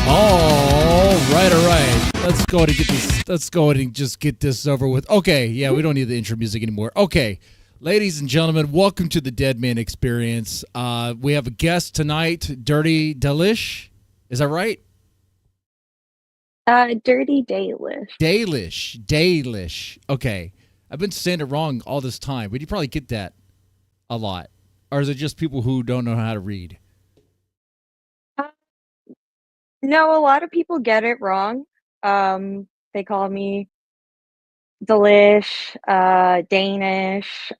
All right. Let's go ahead and get this. Let's go ahead and just get this over with. Okay, yeah, we don't need the intro music anymore. Okay, ladies and gentlemen, welcome to the Deadman Experience. We have a guest tonight, Dirty Dalish. Is that right? Dirty Dalish. Dalish. Okay, I've been saying it wrong all this time, but you probably get that a lot. Or is it just people who don't know how to read? No, a lot of people get it wrong. They call me Dalish, Danish.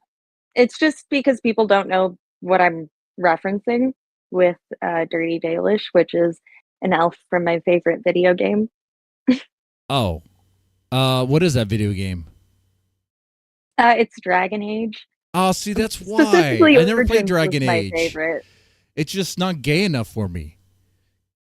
It's just because people don't know what I'm referencing with Dirty Dalish, which is an elf from my favorite video game. Oh, what is that video game? It's Dragon Age. Oh, see, that's why Specifically, I never played Origins Dragon was my Age. favorite. It's just not gay enough for me.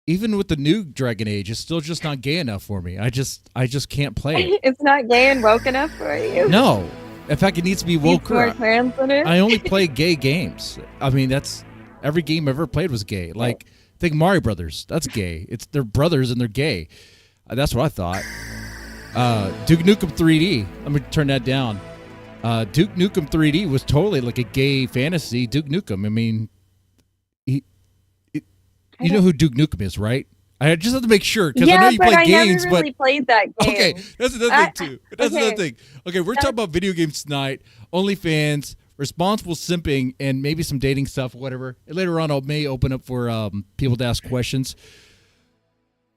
Even with the new Dragon Age, it's still just not gay enough for me. I just can't play it. It's not gay and woke enough for you. No, in fact, it needs to be woke. More trans in it. I only play gay games. I mean, that's every game I've ever played was gay. Like, think Mario Brothers. That's gay. They're brothers and they're gay. That's what I thought. Duke Nukem 3D. Let me turn that down. Duke Nukem 3D was totally like a gay fantasy. Duke Nukem. I mean, you know who Duke Nukem is, right? I just have to make sure because I know you play games, never really played that game. Okay, that's another thing too. That's another thing. Okay, we're talking about video games tonight. OnlyFans, responsible simping, and maybe some dating stuff, whatever. And later on, I may open up for people to ask questions.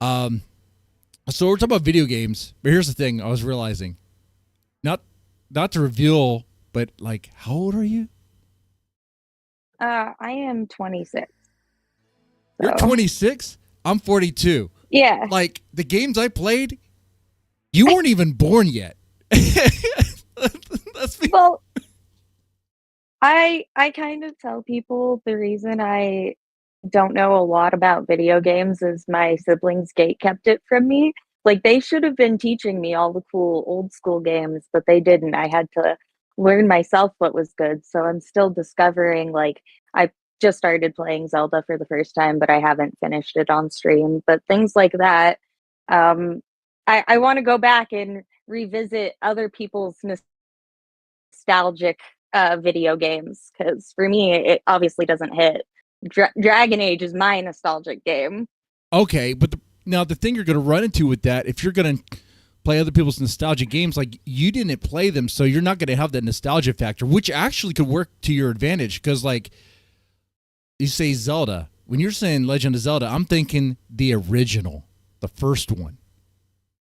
So we're talking about video games, but here's the thing: I was realizing, not to reveal, but like, how old are you? I am 26. You're 26? I'm 42. Yeah. Like, the games I played, you weren't even born yet. Well, I kind of tell people the reason I don't know a lot about video games is my siblings gate-kept it from me. Like, they should have been teaching me all the cool old school games, but they didn't. I had to learn myself what was good. So I'm still discovering, like, I just started playing Zelda for the first time, but I haven't finished it on stream. But things like that, I want to go back and revisit other people's nostalgic video games, because for me, it obviously doesn't hit. Dragon Age is my nostalgic game. Okay, but now the thing you're going to run into with that, if you're going to play other people's nostalgic games, like, you didn't play them, so you're not going to have that nostalgia factor, which actually could work to your advantage, because, like, you say Zelda. When you're saying Legend of Zelda, I'm thinking the original, the first one.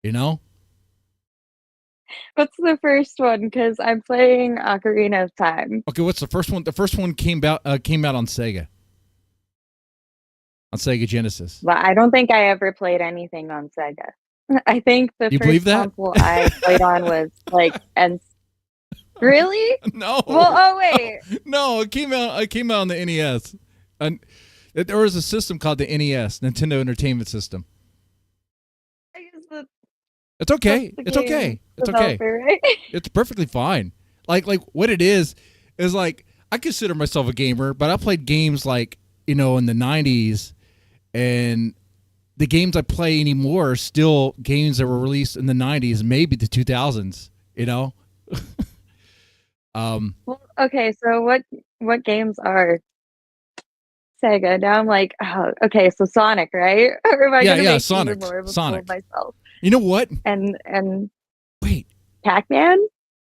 You know? What's the first one? Because I'm playing Ocarina of Time. Okay, what's the first one? The first one came out on Sega. On Sega Genesis. Well, I don't think I ever played anything on Sega. I think the first console I played on was like Really? No. Well, oh wait. No, it came out on the NES. And there was a system called the NES, Nintendo Entertainment System. It's okay. It's okay. It's okay. Right? It's perfectly fine. Like what it is like, I consider myself a gamer, but I played games like, in the 90s, and the games I play anymore are still games that were released in the 90s, maybe the 2000s, Well, okay, so what games are Sega? Now I'm like, oh, okay, so Sonic, right? Or am I gonna make Sonic. More of a Sonic. fool of myself? You know what? And wait, Pac-Man?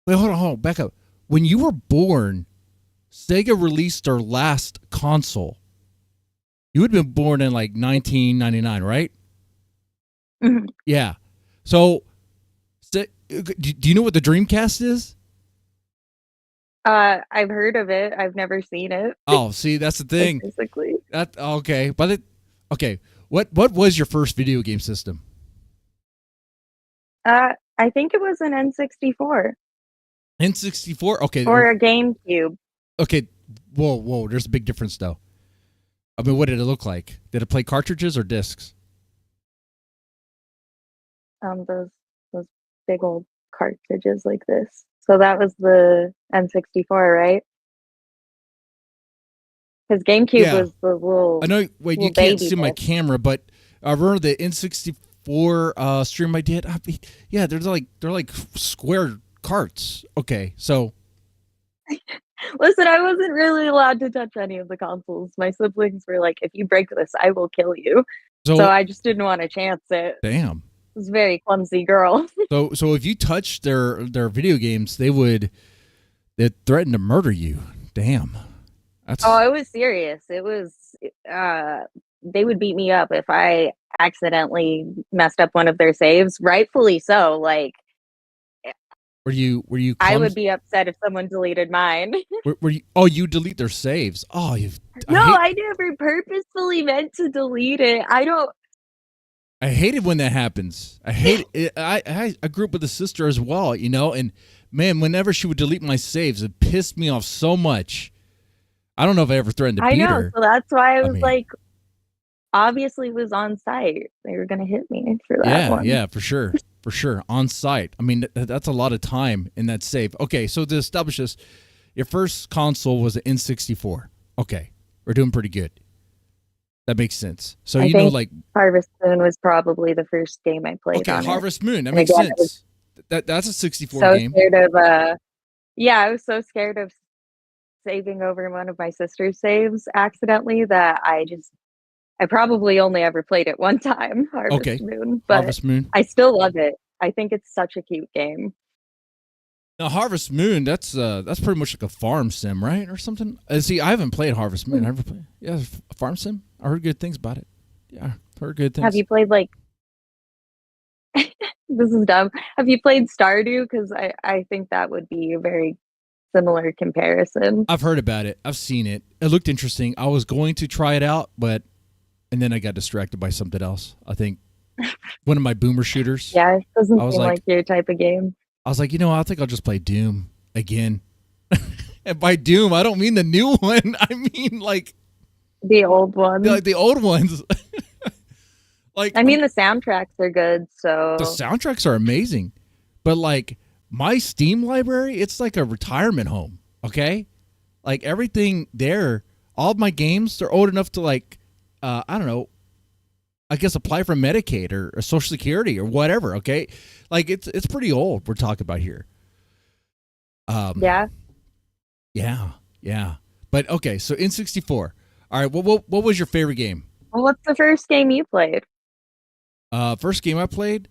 Wait, hold on, back up. When you were born, Sega released their last console. You would have been born in like 1999, right? Mm-hmm. Yeah. So, do you know what the Dreamcast is? I've heard of it. I've never seen it. Oh, see, that's the thing. Basically. Okay, but okay. What was your first video game system? I think it was an N64. N64? Okay. Or a GameCube. Okay. Whoa. There's a big difference, though. I mean, what did it look like? Did it play cartridges or discs? Those big old cartridges like this. So that was the N64, right? Because GameCube was the little. I know. Wait, you can't see my camera, but I remember the N64 stream I did. I mean, yeah, they're like square carts. Okay, so Listen, I wasn't really allowed to touch any of the consoles. My siblings were like, if you break this, I will kill you. So I just didn't want to chance it. Damn. I was a very clumsy girl. So if you touched their video games, they'd threaten to murder you. Damn. Oh, it was serious. It was they would beat me up if I accidentally messed up one of their saves. Rightfully so. Like, were you I would be upset if someone deleted mine. were you? Oh, you delete their saves. Oh, I never purposefully meant to delete it. I hate it when that happens. I hate it. I grew up with a sister as well, and man, whenever she would delete my saves, it pissed me off so much. I don't know if I ever threatened to beat her. So that's why I was like, obviously was on site. They were going to hit me for that one. Yeah, for sure. For sure. On site. I mean, that's a lot of time in that save. Okay, so to establish this, your first console was an N64. Okay, we're doing pretty good. That makes sense. So I think Harvest Moon was probably the first game I played. Okay, Harvest Moon. That makes sense. That's a 64 game. Scared of I was so scared of saving over one of my sister's saves accidentally that I probably only ever played it one time. Harvest Moon, but Harvest Moon. I still love it. I think it's such a cute game. Now, Harvest Moon, that's pretty much like a farm sim, right, or something. See, I haven't played Harvest Moon. Ever played? Yeah, a farm sim. I heard good things about it. Yeah, heard good things. Have you played this is dumb. Have you played Stardew? Because I think that would be a very similar comparison. I've heard about it. I've seen it. It looked interesting. I was going to try it out, and then I got distracted by something else. I think one of my boomer shooters. Yeah, it doesn't seem like your type of game. I was like, I think I'll just play Doom again. And by Doom, I don't mean the new one. I mean the old ones. The old ones. The soundtracks are good, so the soundtracks are amazing. But my Steam library, it's like a retirement home. Okay? Everything there, all of my games, they're old enough to I don't know, I guess apply for Medicaid or Social Security or whatever, okay? It's pretty old we're talking about here. Yeah. But okay, so N64. All right, what was your favorite game? Well, what's the first game you played? First game I played?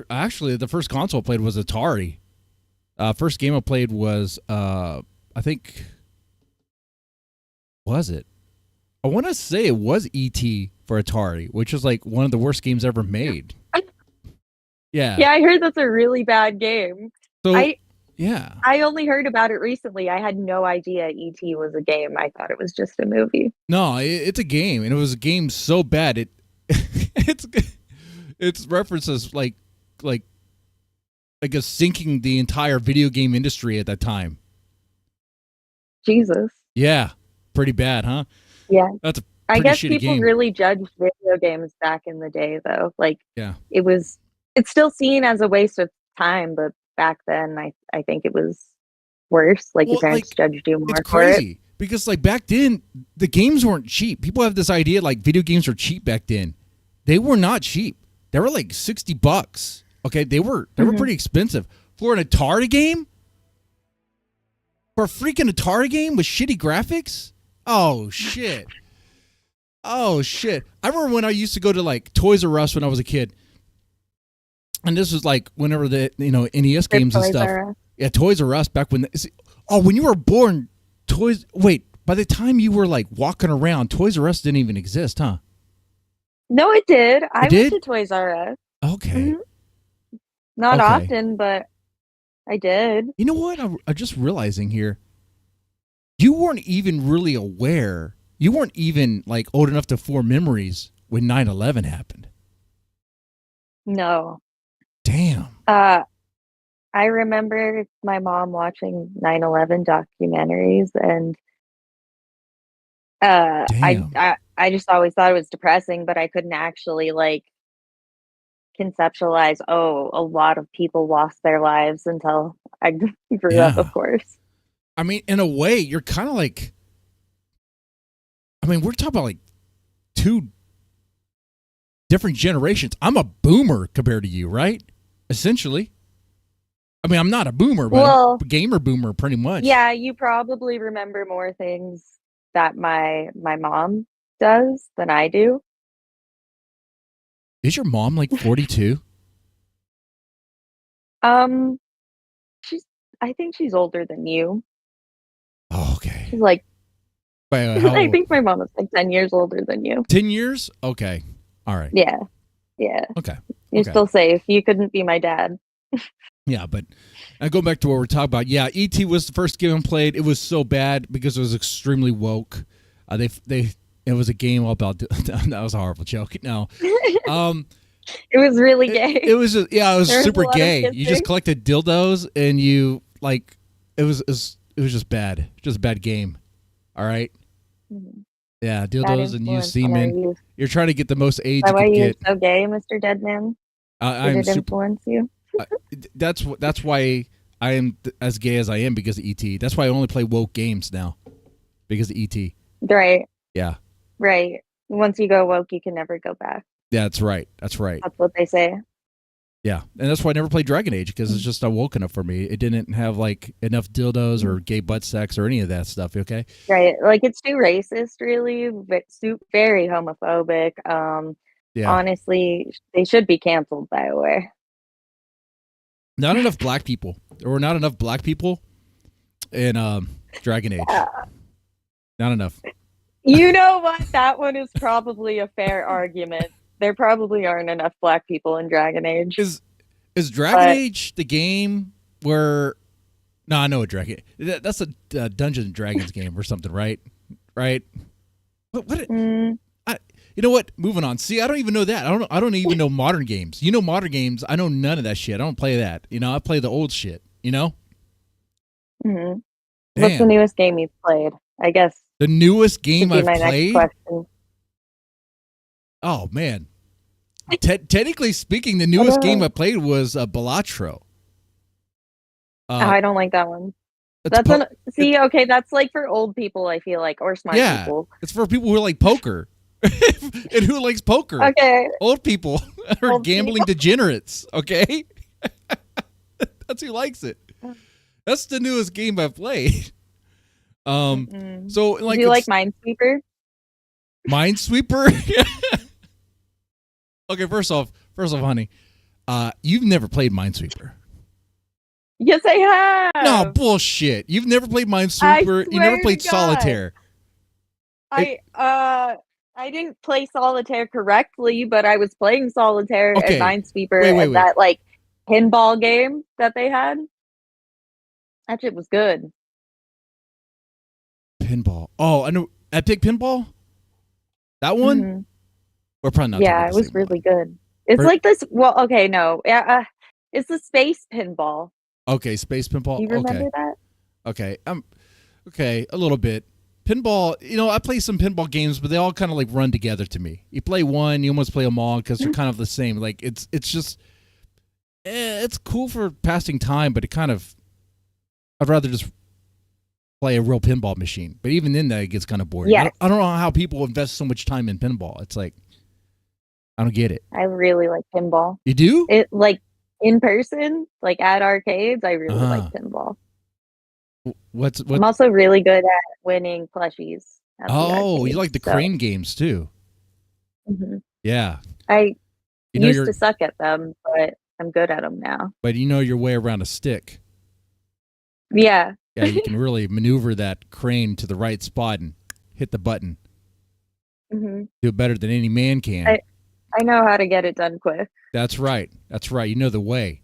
Actually, the first console I played was Atari. First game I played was I think... Was it? I want to say it was E.T. for Atari, which is one of the worst games ever made. Yeah. Yeah, I heard that's a really bad game. So, I only heard about it recently. I had no idea E.T. was a game. I thought it was just a movie. No, it's a game, and it was a game so bad it's references like a sinking the entire video game industry at that time. Jesus. Yeah. Pretty bad, huh? Yeah. That's I guess people game. really judged video games back in the day, though. Yeah. It's still seen as a waste of time, but back then, I think it was worse. Your parents judged you more it's crazy because back then the games weren't cheap. People have this idea video games were cheap back then. They were not cheap. They were $60. Okay, they were pretty expensive for an Atari game. For a freaking Atari game with shitty graphics. Oh shit. I remember when I used to go to Toys R Us when I was a kid. And this was whenever the NES games and stuff. Yeah, Toys R Us back when when you were born, by the time you were walking around, Toys R Us didn't even exist, huh? No, it did. I went to Toys R Us. Okay. Mm-hmm. Not often, but I did. You know what? I'm just realizing here. You weren't even really aware. You weren't even old enough to form memories when 9/11 happened. No. Damn. I remember my mom watching 9/11 documentaries, and I just always thought it was depressing, but I couldn't actually conceptualize, a lot of people lost their lives until I grew up, of course. I mean, in a way, you're kind of I mean, we're talking about like two different generations. I'm a boomer compared to you, right? Essentially. I mean, I'm not a boomer, but I'm a gamer boomer pretty much. Yeah, you probably remember more things that my mom does than I do. Is your mom like 42? I think she's older than you. Oh, okay. She's like, I think my mom is like 10 years older than you. 10 years? Okay. All right. Yeah. Okay. You're still safe. You couldn't be my dad. Yeah, but I go back to what we're talking about. Yeah, E.T. was the first game I played. It was so bad because it was extremely woke. It was a game all about that was a horrible joke. No. It was really gay. It was super gay. You just collected dildos and you like it was just bad. Just a bad game. All right. Mm-hmm. Yeah, dildos and used semen. You're trying to get the most age you can get. You're so gay, Mr. Deadman? Did it influence you? That's why I am as gay as I am because of ET. That's why I only play woke games now because of ET. Right. Yeah. Right. Once you go woke, you can never go back. Yeah, that's right. That's right. That's what they say. Yeah, and that's why I never played Dragon Age because it's just not woke enough for me. It didn't have like enough dildos or gay butt sex or any of that stuff. Okay. Right. Like it's too racist, really. But very homophobic. Yeah. Honestly, they should be canceled. By the way. Not enough black people. There were not enough black people in Dragon Age. Yeah. Not enough. You know what? That one is probably a fair argument. There probably aren't enough black people in Dragon Age. Is Dragon Age the game where? No, I know a Dragon. That's a Dungeons and Dragons game or something, right? Right. What? You know what? Moving on. See, I don't even know that. I don't even know modern games. You know modern games. I know none of that shit. I don't play that. You know, I play the old shit. You know. Mm-hmm. What's the newest game you've played? I guess the newest game I've played. Next question. Oh man. Technically speaking, the newest game I played was Balatro. I don't like that one. That's okay. That's like for old people. I feel like, or smart people. It's for people who like poker. And who likes poker? Okay. Old people are gambling degenerates. Okay. That's who likes it. That's the newest game I've played. So like, do you like Minesweeper? Minesweeper? Okay, first off, honey, you've never played Minesweeper. Yes, I have. No, bullshit. You've never played Minesweeper. You never played Solitaire. I didn't play Solitaire correctly, but I was playing Solitaire and Minesweeper and that like pinball game that they had. That shit was good. Pinball. Oh, I know. Epic Pinball? That one? Mm-hmm. We're probably not. Yeah, it was really good. It's like this. Well, okay, no. It's the space pinball. Okay, space pinball. You remember that? Okay. Okay, a little bit. Pinball, you know, I play some pinball games, but they all kind of like run together to me. You play one, you almost play them all because they're kind of the same. Like it's just, it's cool for passing time, but I'd rather just play a real pinball machine. But even then, that gets kind of boring. Yeah. I don't know how people invest so much time in pinball. It's like, I don't get it. I really like pinball. You do? It like in person, like at arcades. I really like pinball. What? I'm also really good at winning plushies. Oh, you like the crane games too? Mm-hmm. Yeah. I used to suck at them, but I'm good at them now. But you know your way around a stick. Yeah. Yeah, you can really maneuver that crane to the right spot and hit the button. Mm-hmm. Do it better than any man can. I know how to get it done quick. That's right. You know the way.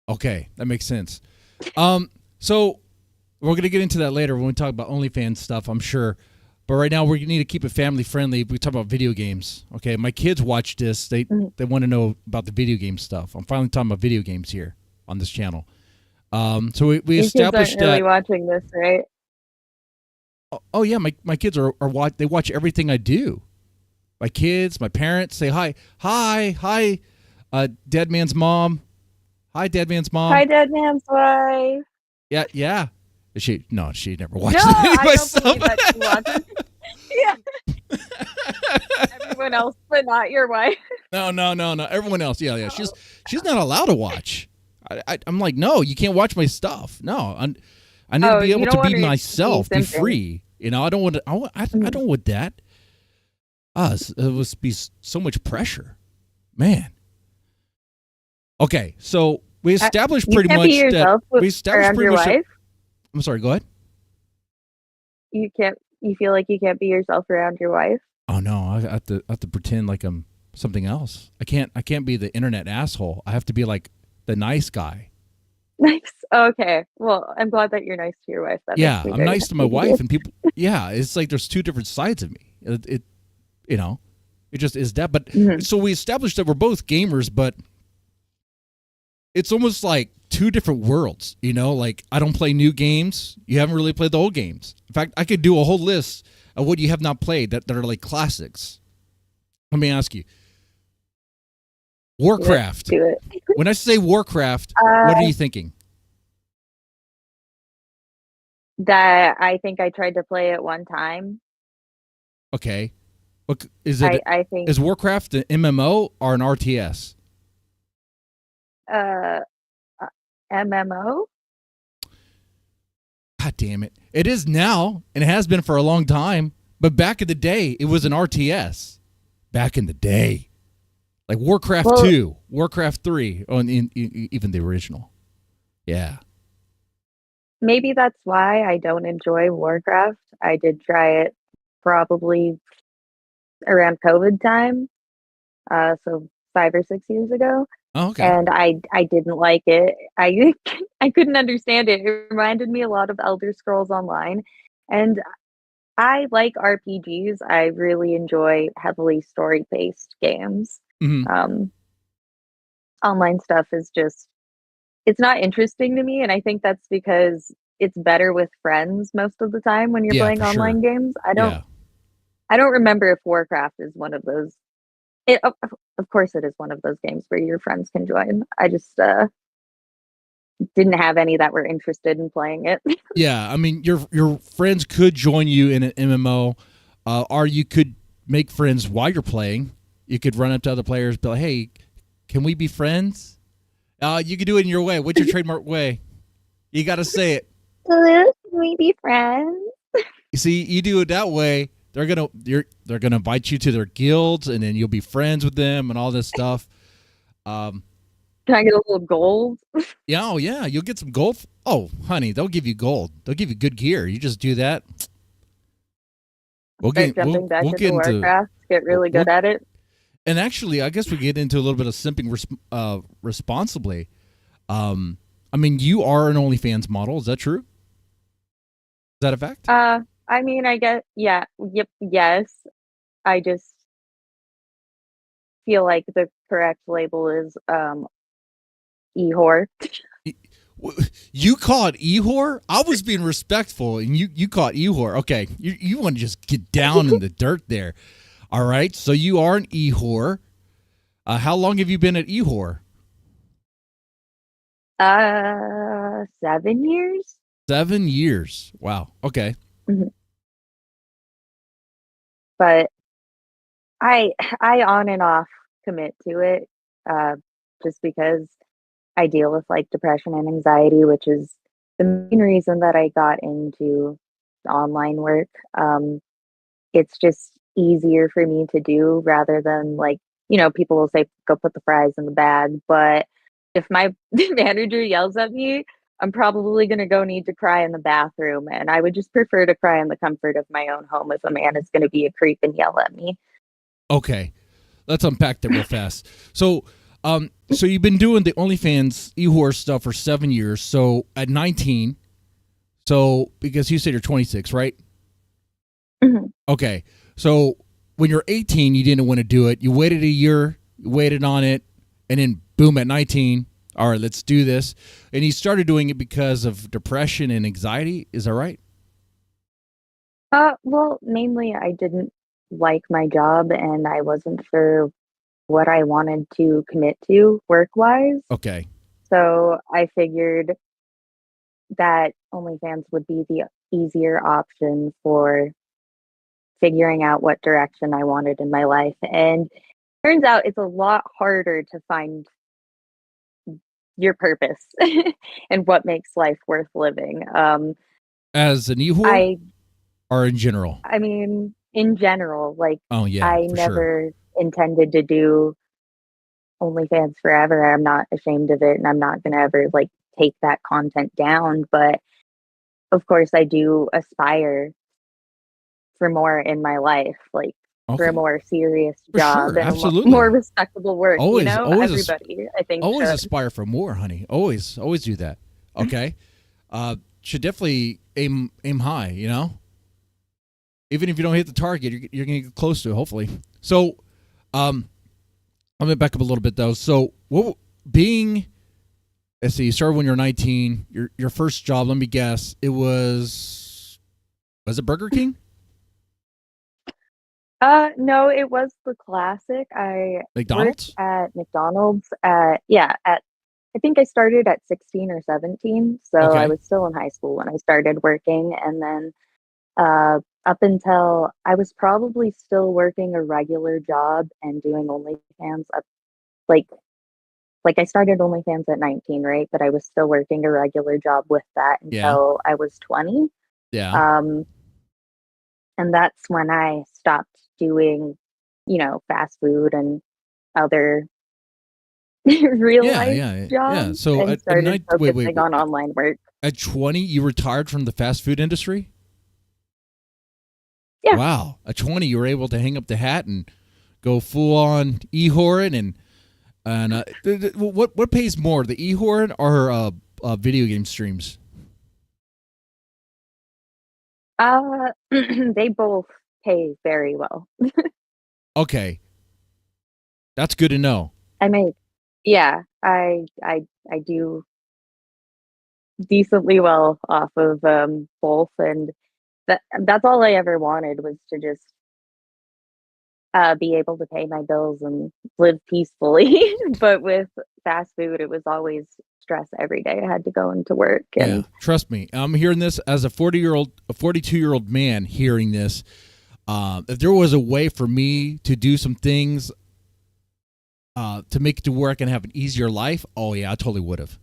Okay, that makes sense. So we're going to get into that later when we talk about OnlyFans stuff, I'm sure. But right now we need to keep it family friendly. We talk about video games. Okay, my kids watch this. They want to know about the video game stuff. I'm finally talking about video games here on this channel. So we established kids aren't really watching this, right? Oh yeah, my kids are they watch everything I do. My kids, my parents say hi, Deadman's mom. Hi, Deadman's mom. Hi, Deadman's wife. Yeah. She never watches any of my I don't stuff. believe that she watches. else, but not your wife. No. Everyone else. Yeah. She's not allowed to watch. I'm like, no, you can't watch my stuff. No, I need to be able to be myself, be free. You know, I don't want to. I don't want that. It would be so much pressure, man. Okay, so we established pretty much that we established pretty much. I'm sorry. Go ahead. You can't. You feel like you can't be yourself around your wife? Oh no, I have to pretend like I'm something else. I can't be the internet asshole. I have to be like the nice guy. Nice. Okay. Well, I'm glad that you're nice to your wife. Yeah, I'm nice to my wife and people. Yeah, it's like there's two different sides of me. It you know, it just is that. But so we established that we're both gamers, but it's almost like two different worlds. You know, like I don't play new games. You haven't really played the old games. In fact, I could do a whole list of what you have not played that are like classics. Let me ask you. Warcraft. Do it. When I say Warcraft, what are you thinking? That I think I tried to play it one time. Okay. What is it? I think is Warcraft an MMO or an RTS? MMO. God damn it! It is now, and it has been for a long time. But back in the day, it was an RTS. Back in the day, like Warcraft 2, Warcraft 3, even the original. Yeah. Maybe that's why I don't enjoy Warcraft. I did try it probably around COVID time, so 5 or 6 years ago. Oh, okay. And I didn't like it. I couldn't understand it. It reminded me a lot of Elder Scrolls Online, and I like RPGs. I really enjoy heavily story-based games. Online stuff is just, it's not interesting to me, and I think that's because it's better with friends most of the time when you're playing online games. I don't remember if Warcraft is one of those. Of course, it is one of those games where your friends can join. I just didn't have any that were interested in playing it. Yeah, I mean, your friends could join you in an MMO, or you could make friends while you're playing. You could run up to other players, be like, "Hey, can we be friends?" You could do it in your way. What's your trademark way? You got to say it. Can we be friends? You see, you do it that way. They're gonna invite you to their guilds, and then you'll be friends with them and all this stuff. Can I get a little gold? Yeah, you'll get some gold. Oh, honey, they'll give you gold. They'll give you good gear. You just do that. We'll get into Warcraft. Get really good at it. And actually, I guess we get into a little bit of simping responsibly. I mean, you are an OnlyFans model. Is that true? Is that a fact? I mean, I guess, yeah, yes. I just feel like the correct label is e-whore. You call it e-whore? I was being respectful, and you call it e-whore. Okay, you want to just get down in the dirt there. All right, so you are an e-whore. How long have you been at e-whore? 7 years. 7 years. Wow. Okay. Mm-hmm. But I on and off commit to it, just because I deal with like depression and anxiety, which is the main reason that I got into online work. It's just easier for me to do rather than like, people will say, go put the fries in the bag. But if my manager yells at me, I'm probably going to go need to cry in the bathroom. And I would just prefer to cry in the comfort of my own home if a man is going to be a creep and yell at me. Okay. Let's unpack that real fast. So you've been doing the OnlyFans e-whore stuff for 7 years. So at 19, because you said you're 26, right? Mm-hmm. Okay. So when you're 18, you didn't want to do it. You waited a year, you waited on it, and then boom, at 19, all right, let's do this. And you started doing it because of depression and anxiety. Is that right? Well, mainly I didn't like my job and I wasn't sure what I wanted to commit to work-wise. Okay. So I figured that OnlyFans would be the easier option for figuring out what direction I wanted in my life. And turns out it's a lot harder to find your purpose and what makes life worth living. As an e-whore I or in general? I mean, in general, like Oh yeah, I for sure. never intended to do OnlyFans forever. I'm not ashamed of it, and I'm not gonna ever like take that content down. But of course, I do aspire for more in my life, like for a Okay, more serious for job sure, and a more absolutely. respectable work. You Always, know, always, everybody I think always should. aspire for more, honey. Always, always do that. Okay, should definitely aim high. You know, even if you don't hit the target, you're gonna get close to it. Hopefully. So, let me back up a little bit though. So, what being? Let's see. You started when you were 19. Your first job. Let me guess. It was it Burger King? No, it was the classic. I worked McDonald's? at McDonald's at I think I started at 16 or 17, so I Okay. was still in high school when I started working, and then up until I was probably still working a regular job and doing OnlyFans up like I started OnlyFans at 19, right? But I was still working a regular job with that Yeah. until I was 20. Yeah. Um, and that's when I stopped doing, fast food and other real Yeah. life Yeah. Yeah. jobs So and at started night, wait. focusing on online work. At 20, you retired from the fast food industry? Yeah. Wow. At 20, you were able to hang up the hat and go full on e-horing and what pays more, the e-horing or video game streams? They both pay very well. Okay, that's good to know. I make, yeah, I do decently well off of both, and that's all I ever wanted was to just be able to pay my bills and live peacefully. But with fast food, it was always stress every day. I had to go into work, Yeah, and trust me. I'm hearing this as a 42-year-old man hearing this. If there was a way for me to do some things to make it to where I can have an easier life, oh yeah, I totally would have.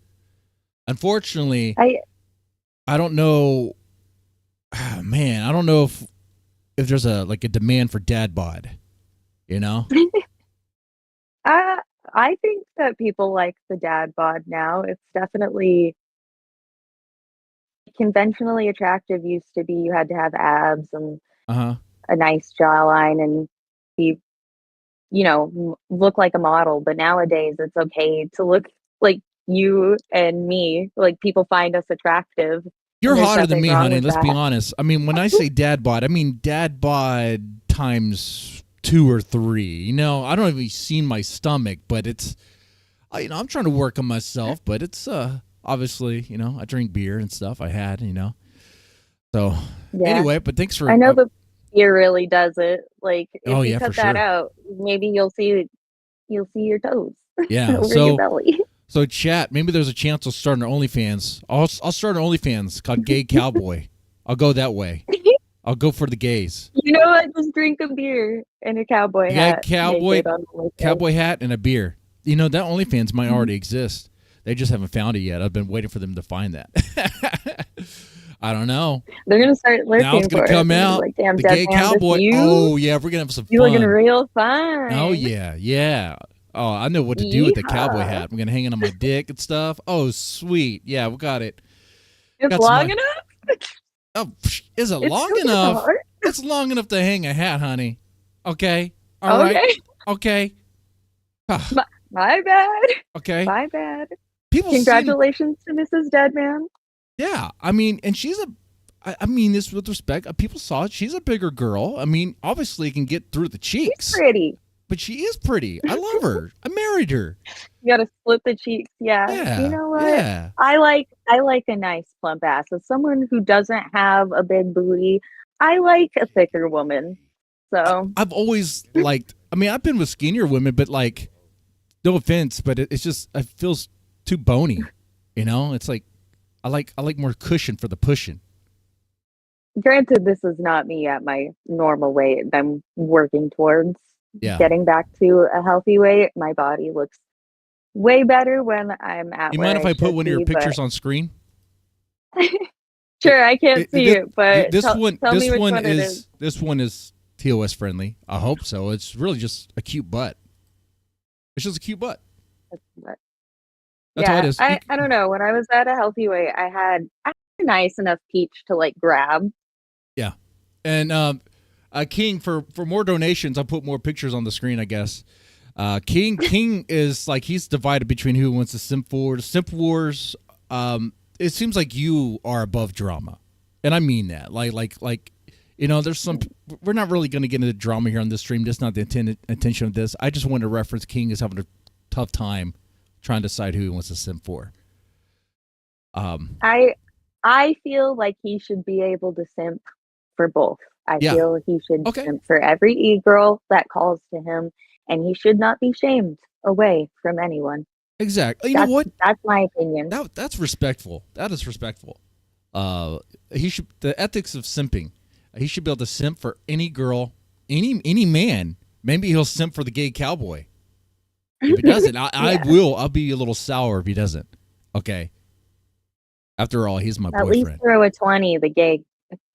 Unfortunately, I I don't know. Man, I don't know if there's a demand for dad bod. You know? I I think that people like the dad bod now. It's definitely conventionally attractive. Used to be you had to have abs and Uh huh. a nice jawline and be, look like a model. But nowadays, it's okay to look like you and me. Like people find us attractive, You're and there's hotter than nothing me, wrong honey. with Let's be that. honest. I mean, when I say dad bod, I mean dad bod times 2 or 3. You know, I don't even see my stomach, but it's, I'm trying to work on myself, but it's obviously, I drink beer and stuff. I had, So Yeah, anyway, but thanks for. I know the beer really does it. Like if Oh you yeah, for cut that sure. out, maybe you'll see your toes Yeah. over your belly. So chat. Maybe there's a chance I'll start an OnlyFans. I'll start an OnlyFans called Gay Cowboy. I'll go that way. I'll go for the gays. You know what? Just drink a beer and a cowboy Yeah, hat naked on the OnlyFans. cowboy hat and a beer. That OnlyFans might already exist. They just haven't found it yet. I've been waiting for them to find that. I don't know. They're gonna start Now it's lurking gonna for it. come They're gonna be out. like, damn, The dead gay man, this cowboy. you? Oh yeah, we're gonna have some You looking fun. real Oh fine. yeah, yeah. Oh, I know what to do with the cowboy Yeehaw. hat. I'm gonna hang it on my dick and stuff. Oh sweet. Yeah, we got it. It's Got some. long enough? Oh, is it It's long still enough? hard. It's long enough to hang a hat, honey. Okay. All right. Okay. Okay. Ah, My bad. okay. My bad. People seem. Congratulations to Mrs. Deadman. Yeah. I mean, and she's a. I mean this with respect. People saw it. She's a bigger girl. I mean, obviously, it can get through the She's cheeks, pretty. but she is pretty. I love her. I married her. You gotta split the cheeks. Yeah. You Yeah. know what? Yeah. I like a nice plump ass. As someone who doesn't have a big booty, I like a thicker woman. So I've always liked. I mean, I've been with skinnier women, but no offense, but it's just it feels too bony. It's like I like more cushion for the pushing. granted, this is not me at my normal weight. I'm working towards Yeah. getting back to a healthy weight. My body looks way better when I'm at You where mind if I I put should one of your be, but pictures on screen? sure, I can't see This, it, but this one, tell me which one it is. this one is TOS friendly. I hope so. It's really just a cute butt. It's just a cute butt. But That's all it yeah, is. I don't know. When I was at a healthy weight, I had a nice enough peach to like grab. Yeah, and King for more donations, I'll put more pictures on the screen. I guess. King is like he's divided between who wants to simp for. Simp wars. It seems like you are above drama, and I mean that. Like, you know, there's some. We're not really going to get into drama here on this stream. That's not the intention of this. I just want to reference King is having a tough time trying to decide who he wants to simp for. I feel like he should be able to simp for both. I Yeah. feel he should Okay. simp for every e-girl that calls to him, and he should not be shamed away from anyone. Exactly. You know what? That's my opinion. That's respectful. That is respectful. He should the ethics of simping. He should be able to simp for any girl, any man. Maybe he'll simp for the gay cowboy. If he doesn't, I will. I'll be a little sour if he doesn't. Okay. After all, he's my At boyfriend. least throw a 20 the gay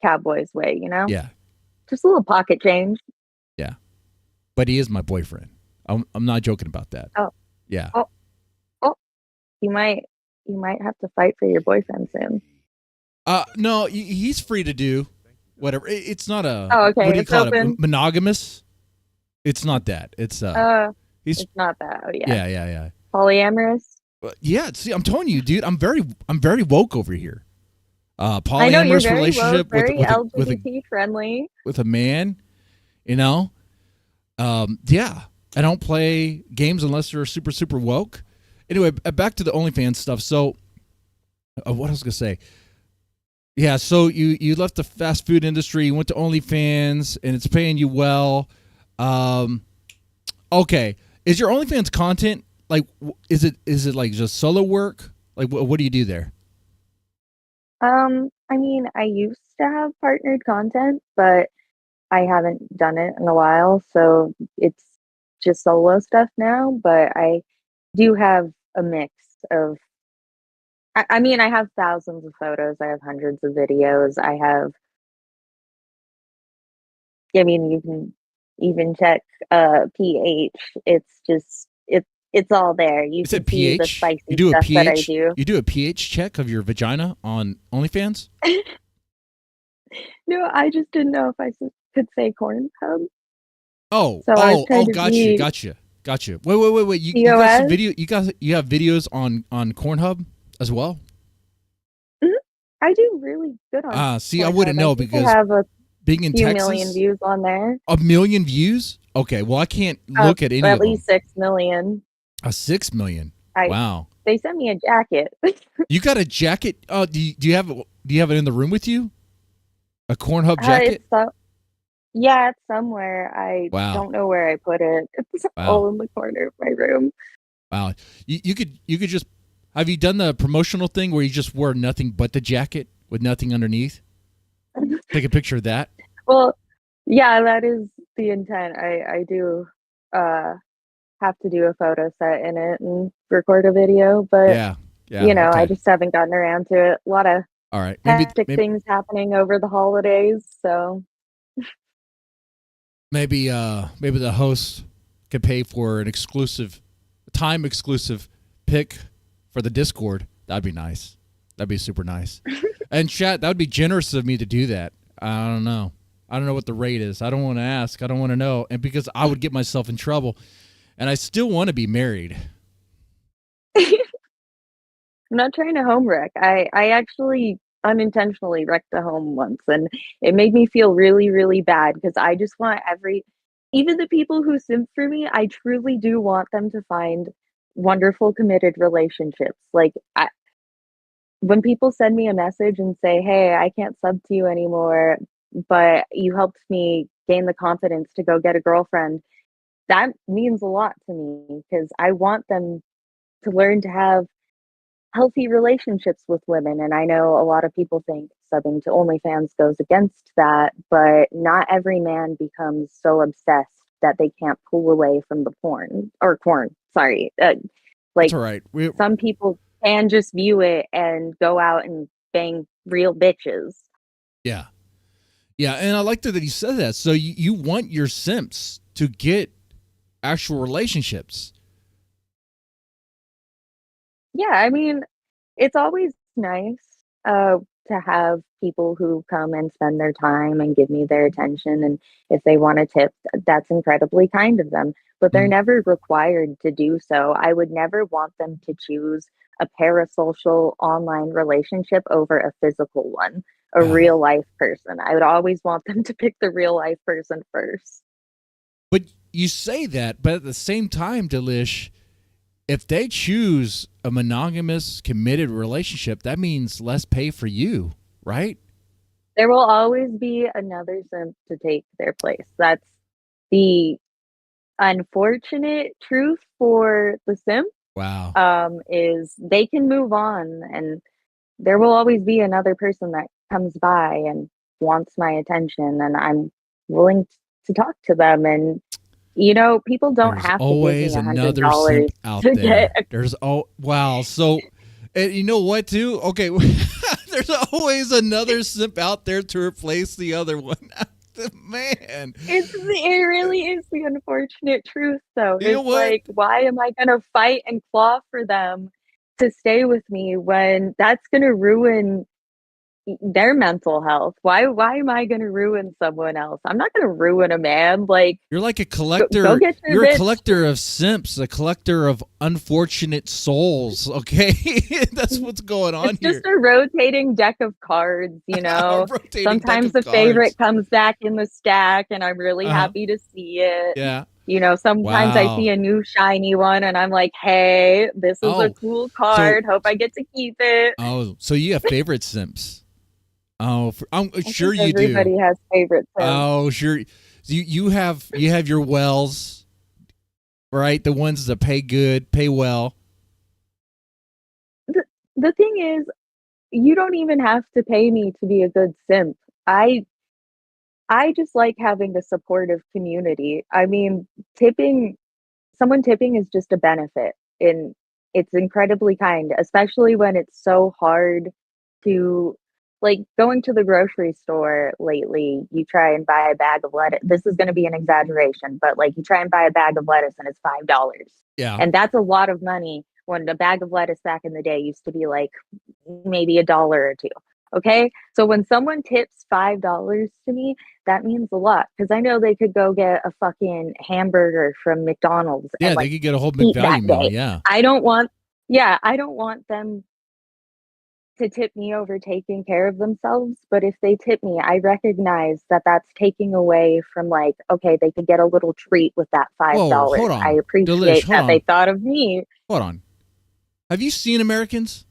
cowboy's way, you know? Yeah. Just a little pocket change. Yeah. But he is my boyfriend. I'm not joking about that. Oh. Yeah. Oh. You might have to fight for your boyfriend soon. No, he's free to do whatever. It's not a okay. What do you call open. it? Monogamous? It's not that. It's it's not that. Oh, yeah. Yeah. Polyamorous? Yeah, see, I'm telling you, dude, I'm very woke over here. Polyamorous I know you're very relationship woke, very with LGBT friendly. With a man, you know. Yeah, I don't play games unless they're super super woke. Anyway, back to the OnlyFans stuff. So, what I was gonna say? Yeah, so you left the fast food industry, you went to OnlyFans, and it's paying you well. Okay, is your OnlyFans content like? Is it like just solo work? Like, what do you do there? I mean, I used to have partnered content, but I haven't done it in a while, so it's just solo stuff now. But I do have a mix of. I mean, I have thousands of photos. I have hundreds of videos. I mean, you can even check pH. It's just it's all there. You Is can it see the pH? spicy You do a stuff that I pH? do. You do a pH check of your vagina on OnlyFans? No, I just didn't know if I could say corn hub. Oh, So I was trying to gotcha. Wait. You got some video. You have videos on Cornhub as well. Mhm. I do really good on. See, I Pornhub. wouldn't know I think because I have a being in few Texas, million views on there. a million views. Okay, well I can't look at any at of them. least 6 million. 6 million. Wow. They sent me a jacket. You got a jacket? Do you have it in the room with you? A Cornhub jacket? Yeah, it's somewhere. I don't know where I put it. It's all in the corner of my room. Wow. You could just have you done the promotional thing where you just wore nothing but the jacket with nothing underneath? Take a picture of that. Well, yeah, that is the intent. I do have to do a photo set in it and record a video, but yeah, you know, okay. I just haven't gotten around to it. A lot of all right, hectic things happening over the holidays, so maybe the host could pay for an time exclusive pick for the Discord. That'd be nice. That'd be super nice. And chat, that would be generous of me to do that. I don't know what the rate is. I don't want to ask. I don't want to know. And because I would get myself in trouble. And I still want to be married. I'm not trying to home wreck. I actually unintentionally wrecked a home once, and it made me feel really, really bad because I just want even the people who simp for me, I truly do want them to find wonderful committed relationships. Like when people send me a message and say, "Hey, I can't sub to you anymore, but you helped me gain the confidence to go get a girlfriend," that means a lot to me because I want them to learn to have healthy relationships with women. And I know a lot of people think subbing to OnlyFans goes against that, but not every man becomes so obsessed that they can't pull away from the porn. Sorry. That's Like all right. some people can just view it and go out and bang real bitches. Yeah. Yeah. And I like that you said that. So you want your simps to get actual relationships. Yeah, I mean, it's always nice to have people who come and spend their time and give me their attention. And if they want to tip, that's incredibly kind of them. But they're Mm. never required to do so. I would never want them to choose a parasocial online relationship over a physical one, a Oh. real life person. I would always want them to pick the real life person first. But you say that, but at the same time, Dalish, if they choose a monogamous, committed relationship, that means less pay for you, right? There will always be another simp to take their place. That's the unfortunate truth for the simp. Wow. Is they can move on, and there will always be another person that comes by and wants my attention, and I'm willing to talk to them. And people don't There's have to give me always a hundred another dollars simp out to get. there. There's wow. So, and you know what, too? Okay, there's always another simp out there to replace the other one. Man, It really is the unfortunate truth, though. you know It's what? like, why am I gonna fight and claw for them to stay with me when that's gonna ruin their mental health? Why am I gonna ruin someone else? I'm not gonna ruin a man. Like, You're like a go collector. get your You're a bitch. collector of simps, a collector of unfortunate souls. Okay, that's what's going on It's here. just a rotating deck of cards, A rotating deck Sometimes of the cards. favorite comes back in the stack, and I'm really Uh-huh. happy to see it. Yeah. Sometimes I see Wow. a new shiny one, and I'm like, hey, this is a Oh, cool so card. Hope I get to keep it. so you have favorite simps? Oh, I'm I sure think you do. everybody has favorite sims. Oh, sure. You have your wells, right? The ones that pay good, pay well. The thing is, you don't even have to pay me to be a good simp. I just like having a supportive community. I mean, tipping someone tipping is just a benefit, and it's incredibly kind, especially when it's so hard to, like, going to the grocery store lately. You try and buy a bag of lettuce. This is going to be an exaggeration, but like you try and buy a bag of lettuce and it's $5. Yeah. And that's a lot of money when a bag of lettuce back in the day used to be like maybe a dollar or two. Okay. So when someone tips $5 to me, that means a lot because I know they could go get a fucking hamburger from McDonald's Yeah, and they like could get a whole eat McValue that meal. day. Yeah. I don't want them to tip me over taking care of themselves, but if they tip me, I recognize that that's taking away from, like, okay, they could get a little treat with that Whoa, $5. hold I on. Delish, appreciate hold that they on. thought of me. Hold on. Have you seen Americans?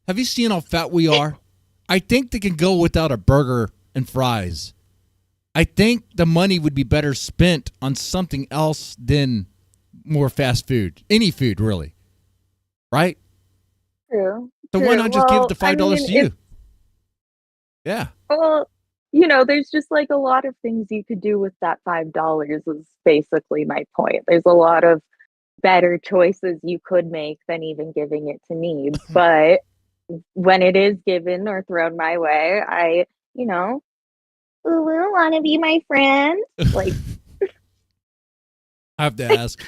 Have you seen how fat we are? I think they can go without a burger and fries. I think the money would be better spent on something else than more fast food. Any food, really. Right? True. So why True. not just give Well, the I $5 mean, to you? Yeah. well, there's just like a lot of things you could do with that $5 is basically my point. There's a lot of better choices you could make than even giving it to me. But when it is given or thrown my way, I, ooh, want to be my friend. Like, I have to ask.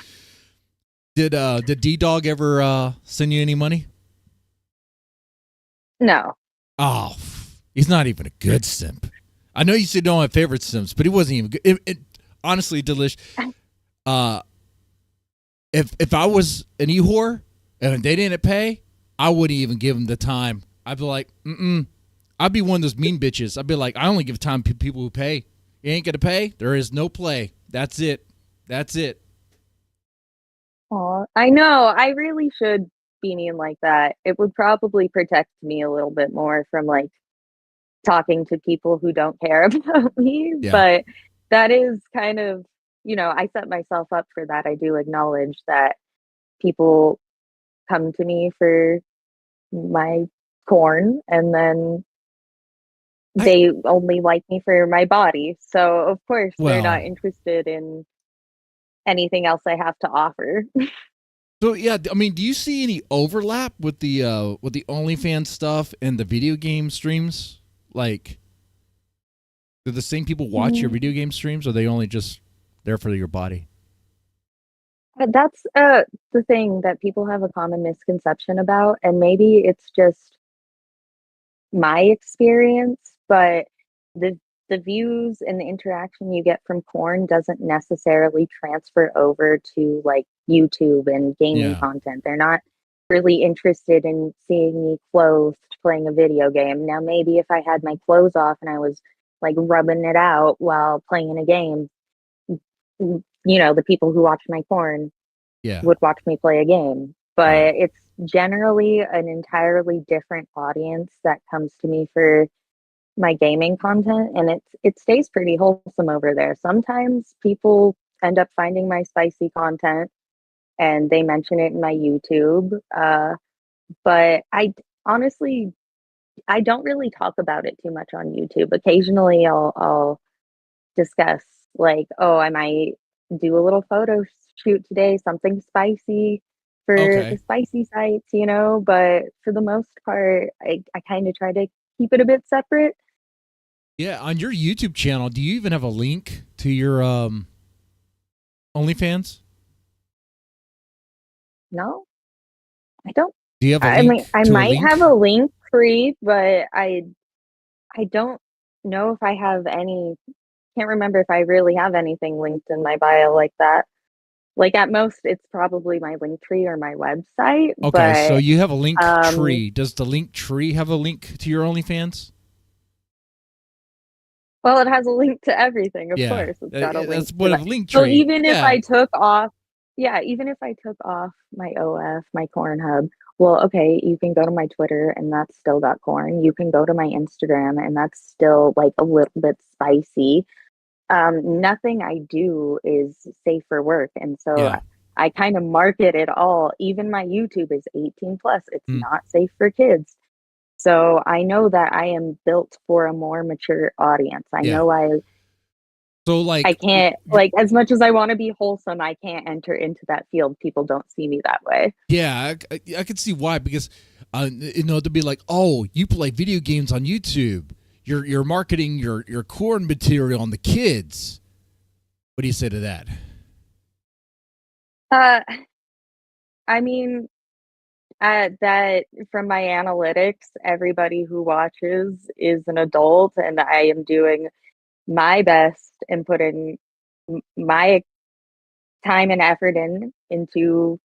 Did D Dog ever send you any money? no. Oh, he's not even a good simp. I know you said you don't have favorite simps, but he wasn't even good. Honestly, Delish, if I was an e-whore and they didn't pay, I wouldn't even give them the time. I'd be like, I'd be one of those mean bitches. I'd be like, I only give time to people who pay. You ain't gonna pay, there is no play. That's it. That's it. Aw, I know. I really should be mean like that. It would probably protect me a little bit more from like talking to people who don't care about me. Yeah. But that is kind of, I set myself up for that. I do acknowledge that people come to me for my corn, and then they only like me for my body. So of course they're not Well, interested in anything else I have to offer. so yeah, I mean, do you see any overlap with the OnlyFans stuff and the video game streams? Like, do the same people watch your video game streams, or are they only just there for your body? That's the thing that people have a common misconception about, and maybe it's just my experience, but the the views and the interaction you get from porn doesn't necessarily transfer over to like YouTube and gaming Yeah. content. They're not really interested in seeing me clothed playing a video game. Now maybe if I had my clothes off and I was like rubbing it out while playing a game, the people who watch my porn Yeah. would watch me play a game. Right. But it's generally an entirely different audience that comes to me for my gaming content, and it stays pretty wholesome over there. Sometimes people end up finding my spicy content and they mention it in my YouTube. But I honestly I don't really talk about it too much on YouTube. Occasionally I'll discuss like, oh, I might do a little photo shoot today, something spicy for the Okay. spicy sites. But for the most part, I kind of try to keep it a bit separate. Yeah. On your YouTube channel, do you even have a link to your OnlyFans? No, I don't. Do you have a I mean, link I to a might have link? a link tree, but I don't know if I have any. Can't remember if I really have anything linked in my bio like that. Like at most, it's probably my link tree or my website. Okay, so But you have a link um, tree. Does the link tree have a link to your OnlyFans? well, it has a link to everything. Of Yeah, course, it's got a link that's to what a that. link So tree. even if Yeah. I took off, yeah, even if I took off my OF, my corn hub, well, okay, you can go to my Twitter and that's still got corn. You can go to my Instagram and that's still like a little bit spicy. Nothing I do is safe for work. And so Yeah. I kind of market it all. Even my YouTube is 18 plus. It's Mm. not safe for kids. So I know that I am built for a more mature audience. I Yeah. know So I like, can't, like, as much as I want to be wholesome, I can't enter into that field. People don't see me that way. yeah, I can see why, because to be like, oh, you play video games on YouTube. You're marketing your corn material on the kids. What do you say to that? Uh, I mean, that from my analytics, everybody who watches is an adult, and I am doing my best and putting my time and effort into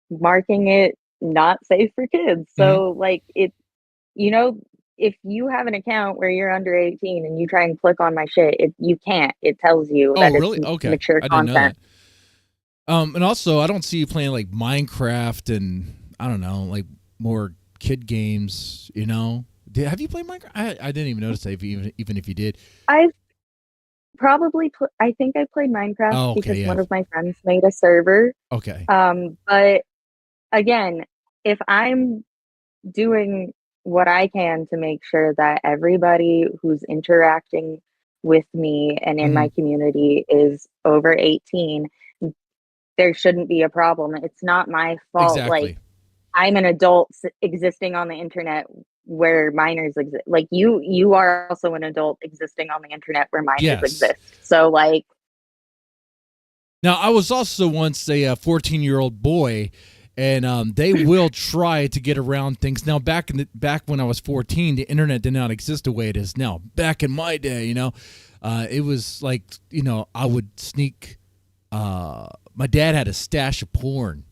marking it not safe for kids. Hmm. So like you know, if you have an account where you're under 18 and you try and click on my shit, you can't. It tells you Oh, that it's really? Okay, mature I didn't know content. that. And also, I don't see you playing like Minecraft and I don't know, like more kid games. Have you played Minecraft? I didn't even notice that even if you did. I've I think I played Minecraft Oh, okay, because yeah, one of my friends made a server. okay, But again, if I'm doing what I can to make sure that everybody who's interacting with me and in hmm my community is over 18, there shouldn't be a problem. It's not my fault. Like, exactly. I'm an adult existing on the internet where minors exist. Like, you are also an adult existing on the internet where minors Yes. exist. So, like, Now, I was also once a 14-year-old boy, and they will try to get around things. Now, back when I was 14, the internet did not exist the way it is now. Back in my day, it was like I would sneak. My dad had a stash of porn.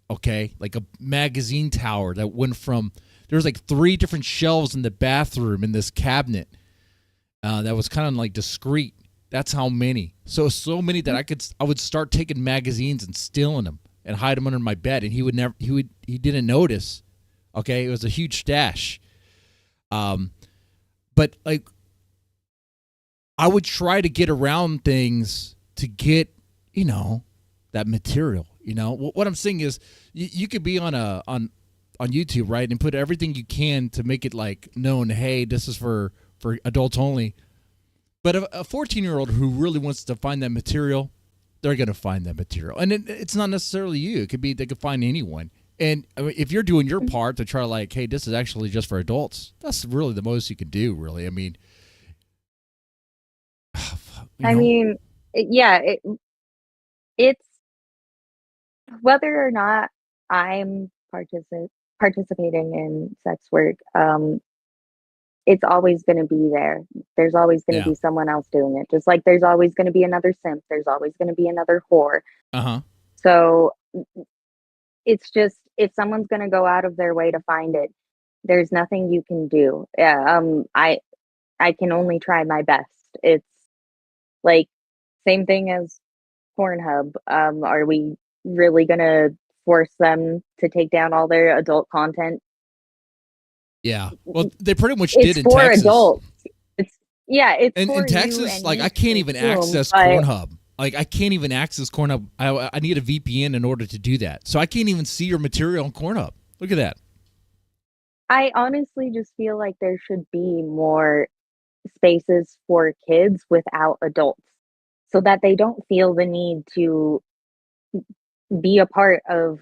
Okay, like a magazine tower that went from. There was like 3 different shelves in the bathroom in this cabinet that was kind of like discreet. That's how many. So many that I would start taking magazines and stealing them and hide them under my bed, and he didn't notice. Okay, it was a huge stash. But like I would try to get around things to get that material. What I'm saying is you could be on YouTube, right, and put everything you can to make it like known. Hey, this is for for adults only. But a 14-year-old who really wants to find that material, they're going to find that material. And it's not necessarily you. It could be they could find anyone. And I mean, if you're doing your part to try like, hey, this is actually just for adults, that's really the most you can do, really. I mean, I mean, yeah, it's whether or not I'm participating in sex work, it's always going to be there. There's always going to yeah. be someone else doing it. Just like there's always going to be another simp. There's always going to be another whore. Uh-huh. So it's just if someone's going to go out of their way to find it, there's nothing you can do. I can only try my best. It's like same thing as Pornhub. Are we really going to force them to take down all their adult content? Yeah. Well, they pretty much It's did in for Texas. adults. It's And for in Texas, you like and I can't even access Pornhub. Like I can't even access Pornhub. I need a VPN in order to do that. So I can't even see your material on Pornhub. Look at that. I honestly just feel like there should be more spaces for kids without adults so that they don't feel the need to be a part of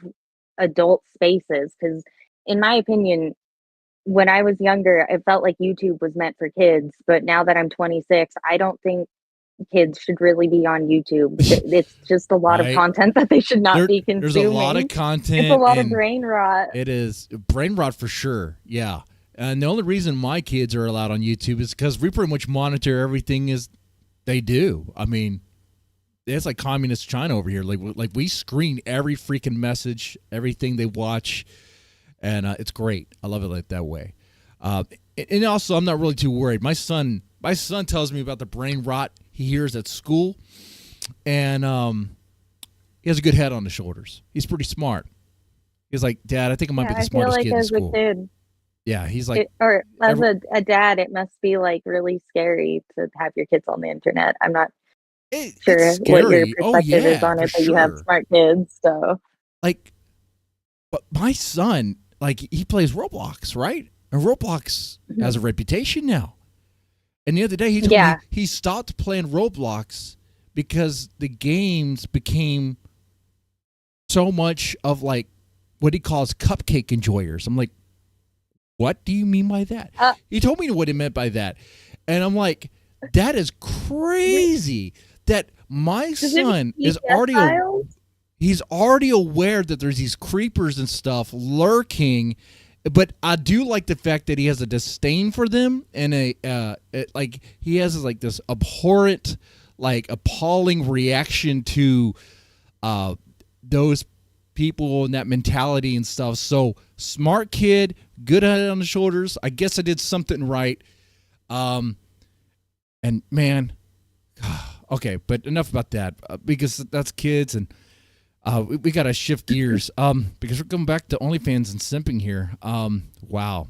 adult spaces. Because, in my opinion, when I was younger, it felt like YouTube was meant for kids. But now that I'm 26, I don't think kids should really be on YouTube. It's just a lot of Right. content that they should not be consuming. There's a lot of content. It's a lot of brain rot. It is brain rot for sure. Yeah. And the only reason my kids are allowed on YouTube is because we pretty much monitor everything as they do. I mean, it's like communist China over here. Like we screen every freaking message, everything they watch, and it's great. I love it like that way. And also, I'm not really too worried. My son tells me about the brain rot he hears at school, and he has a good head on his shoulders. He's pretty smart. He's like, Dad, I think I might be the smartest kid in school. A kid, yeah, he's like, or as a dad, it must be like really scary to have your kids on the internet. I'm not sure what your perspective is on it, but you have smart kids, so like, but my son, like, he plays Roblox, right? And Roblox has a reputation now. And the other day he told me he stopped playing Roblox because the games became so much of like what he calls cupcake enjoyers. I'm like, what do you mean by that? He told me what he meant by that. And I'm like, that is crazy that my son is already he's already aware that there's these creepers and stuff lurking. But I do like the fact that he has a disdain for them and like he has like this abhorrent, like appalling reaction to those people and that mentality and stuff. So smart kid, good head on the shoulders. I guess I did something right. And man, okay, but enough about that because that's kids and. We got to shift gears because we're going back to OnlyFans and simping here. Wow.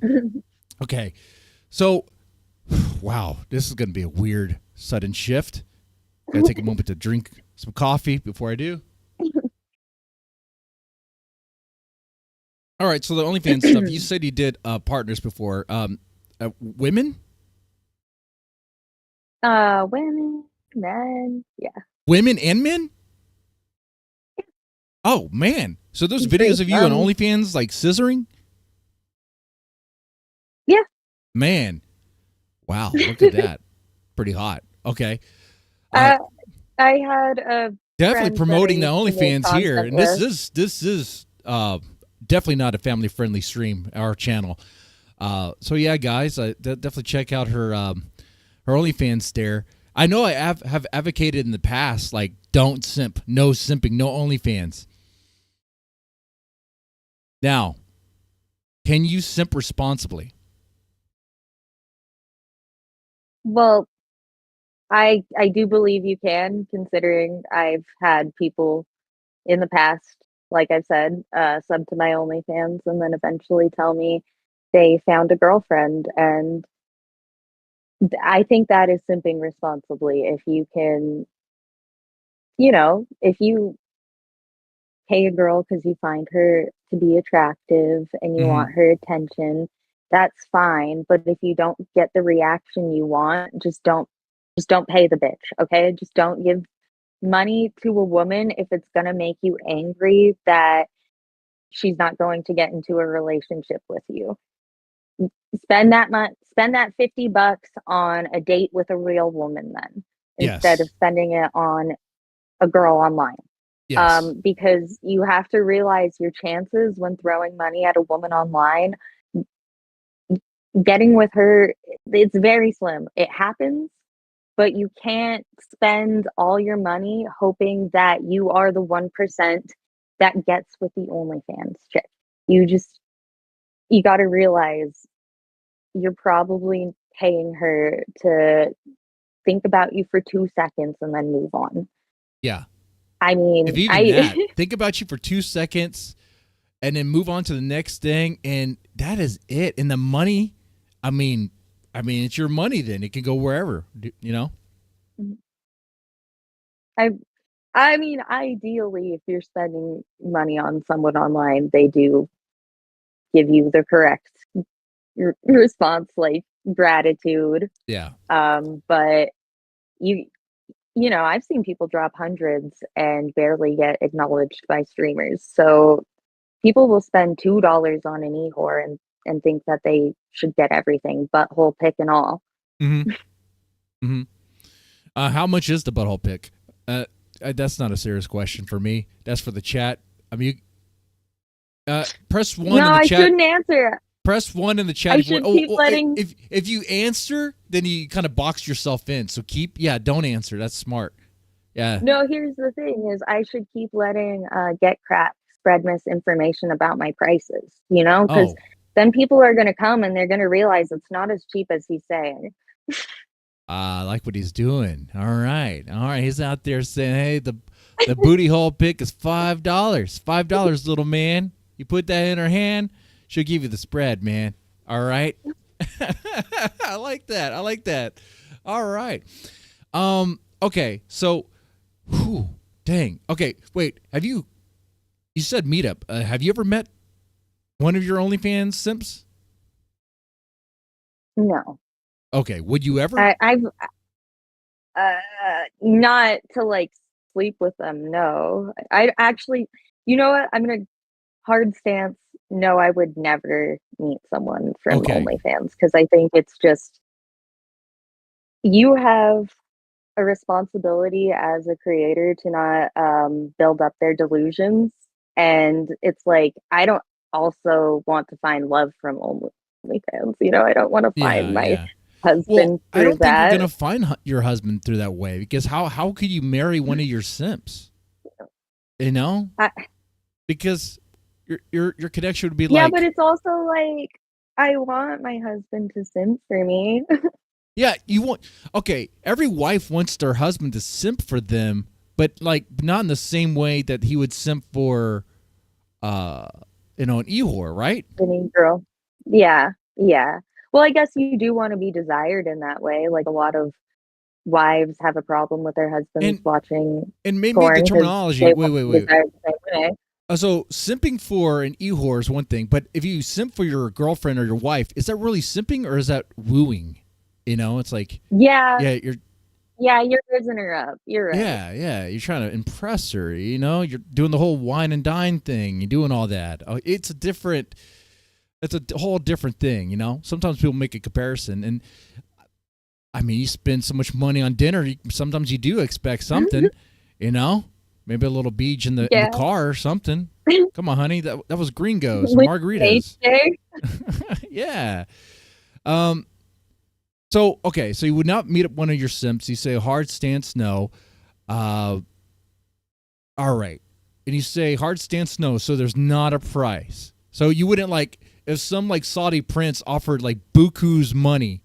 Okay. So, wow, this is going to be a weird sudden shift. Got to take a moment to drink some coffee before I do. All right. So the OnlyFans stuff, you said you did partners before. Women? Women, men, yeah. Women and men? Oh, man. So those videos of you on OnlyFans, like scissoring? Yeah. Man. Wow. Look at that. Pretty hot. Okay. I had a definitely promoting the OnlyFans here. And this is definitely not a family-friendly stream, our channel. So, yeah, guys, definitely check out her OnlyFans there. I know I have advocated in the past, like, don't simp, no simping, no OnlyFans. Now, can you simp responsibly? Well, I do believe you can, considering I've had people in the past, like I've said, sub to my OnlyFans and then eventually tell me they found a girlfriend. And I think that is simping responsibly. If you can, if you pay a girl because you find her to be attractive and you want her attention that's fine. But if you don't get the reaction you want, just don't pay the bitch, okay? Just don't give money to a woman if it's gonna make you angry that she's not going to get into a relationship with you. Spend that $50 on a date with a real woman then, instead of Yes. spending it on a girl online. Yes. Because you have to realize your chances when throwing money at a woman online, getting with her, it's very slim. It happens, but you can't spend all your money hoping that you are the 1% that gets with the OnlyFans chick. You got to realize you're probably paying her to think about you for 2 seconds and then move on. Yeah. I mean, If even that, think about you for 2 seconds and then move on to the next thing, and that is it. And the money, I mean, it's your money. Then it can go wherever, you know. I mean, ideally, if you're spending money on someone online, they do give you the correct response, like gratitude. Yeah. But you know, I've seen people drop hundreds and barely get acknowledged by streamers. So people will spend $2 on an e-whore and think that they should get everything, butthole pick and all. Mm-hmm. Mm-hmm. How much is the butthole pick? That's not a serious question for me. That's for the chat. I mean, press 1 No, in the I chat. shouldn't answer. Press 1 in the chat. I should keep letting. If you answer, then you kind of box yourself in. So don't answer. That's smart. Yeah. No, here's the thing: is I should keep letting Get Crap spread misinformation about my prices. You know, because then people are going to come and they're going to realize it's not as cheap as he's saying. I like what he's doing. All right. He's out there saying, "Hey, the booty hole pick is $5. $5, little man. You put that in her hand, she'll give you the spread, man. All right." I like that. All right. Okay. So, dang. Okay. Wait. You said meetup. Have you ever met one of your OnlyFans simps? No. Okay. Would you ever? I've not to like sleep with them. No, I actually, you know what? I'm gonna hard stance. No, I would never meet someone from OnlyFans because I think it's just you have a responsibility as a creator to not build up their delusions, and it's like I don't also want to find love from OnlyFans. You know, I don't want to find my husband I don't think you're gonna find your husband through that way, because how could you marry one of your simps? You know, because your connection would be but it's also like I want my husband to simp for me. Yeah, you want every wife wants their husband to simp for them, but like not in the same way that he would simp for an e-whore, right? Any girl. Yeah. Well, I guess you do want to be desired in that way. Like a lot of wives have a problem with their husbands watching and maybe porn the terminology. Wait. So simping for an e-whore is one thing, but if you simp for your girlfriend or your wife, is that really simping or is that wooing? You know, it's like you're raising her up. You're right. Yeah, you're trying to impress her. You know, you're doing the whole wine and dine thing. You're doing all that. It's a whole different thing. You know, sometimes people make a comparison, and I mean, you spend so much money on dinner. Sometimes you do expect something. You know, maybe a little beach in the car or something. Come on, honey, that was Gringos margaritas. Yeah. So you would not meet up one of your simps. You say hard stance no. All right. And you say hard stance no, so there's not a price. So you wouldn't like if some like Saudi prince offered like buku's money.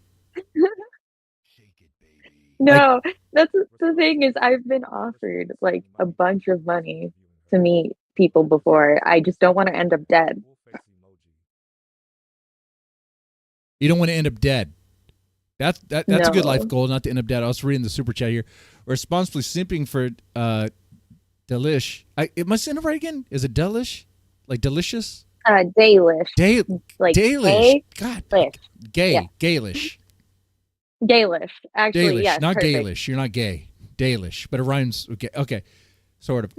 No, that's the thing is I've been offered like a bunch of money to meet people before. I just don't want to end up dead. You don't want to end up dead. That's a good life goal, not to end up dead. I was reading the super chat here. Responsibly simping for Dalish. Am I saying it right again? Is it Dalish? Like delicious? Dalish. Day, Like Dalish. God, Lish. gay, Yeah. Gaylish. Dalish. Actually, Dalish, yes, not perfect. Gaylish. You're not gay. Dalish, but it rhymes. Okay, okay, sort of.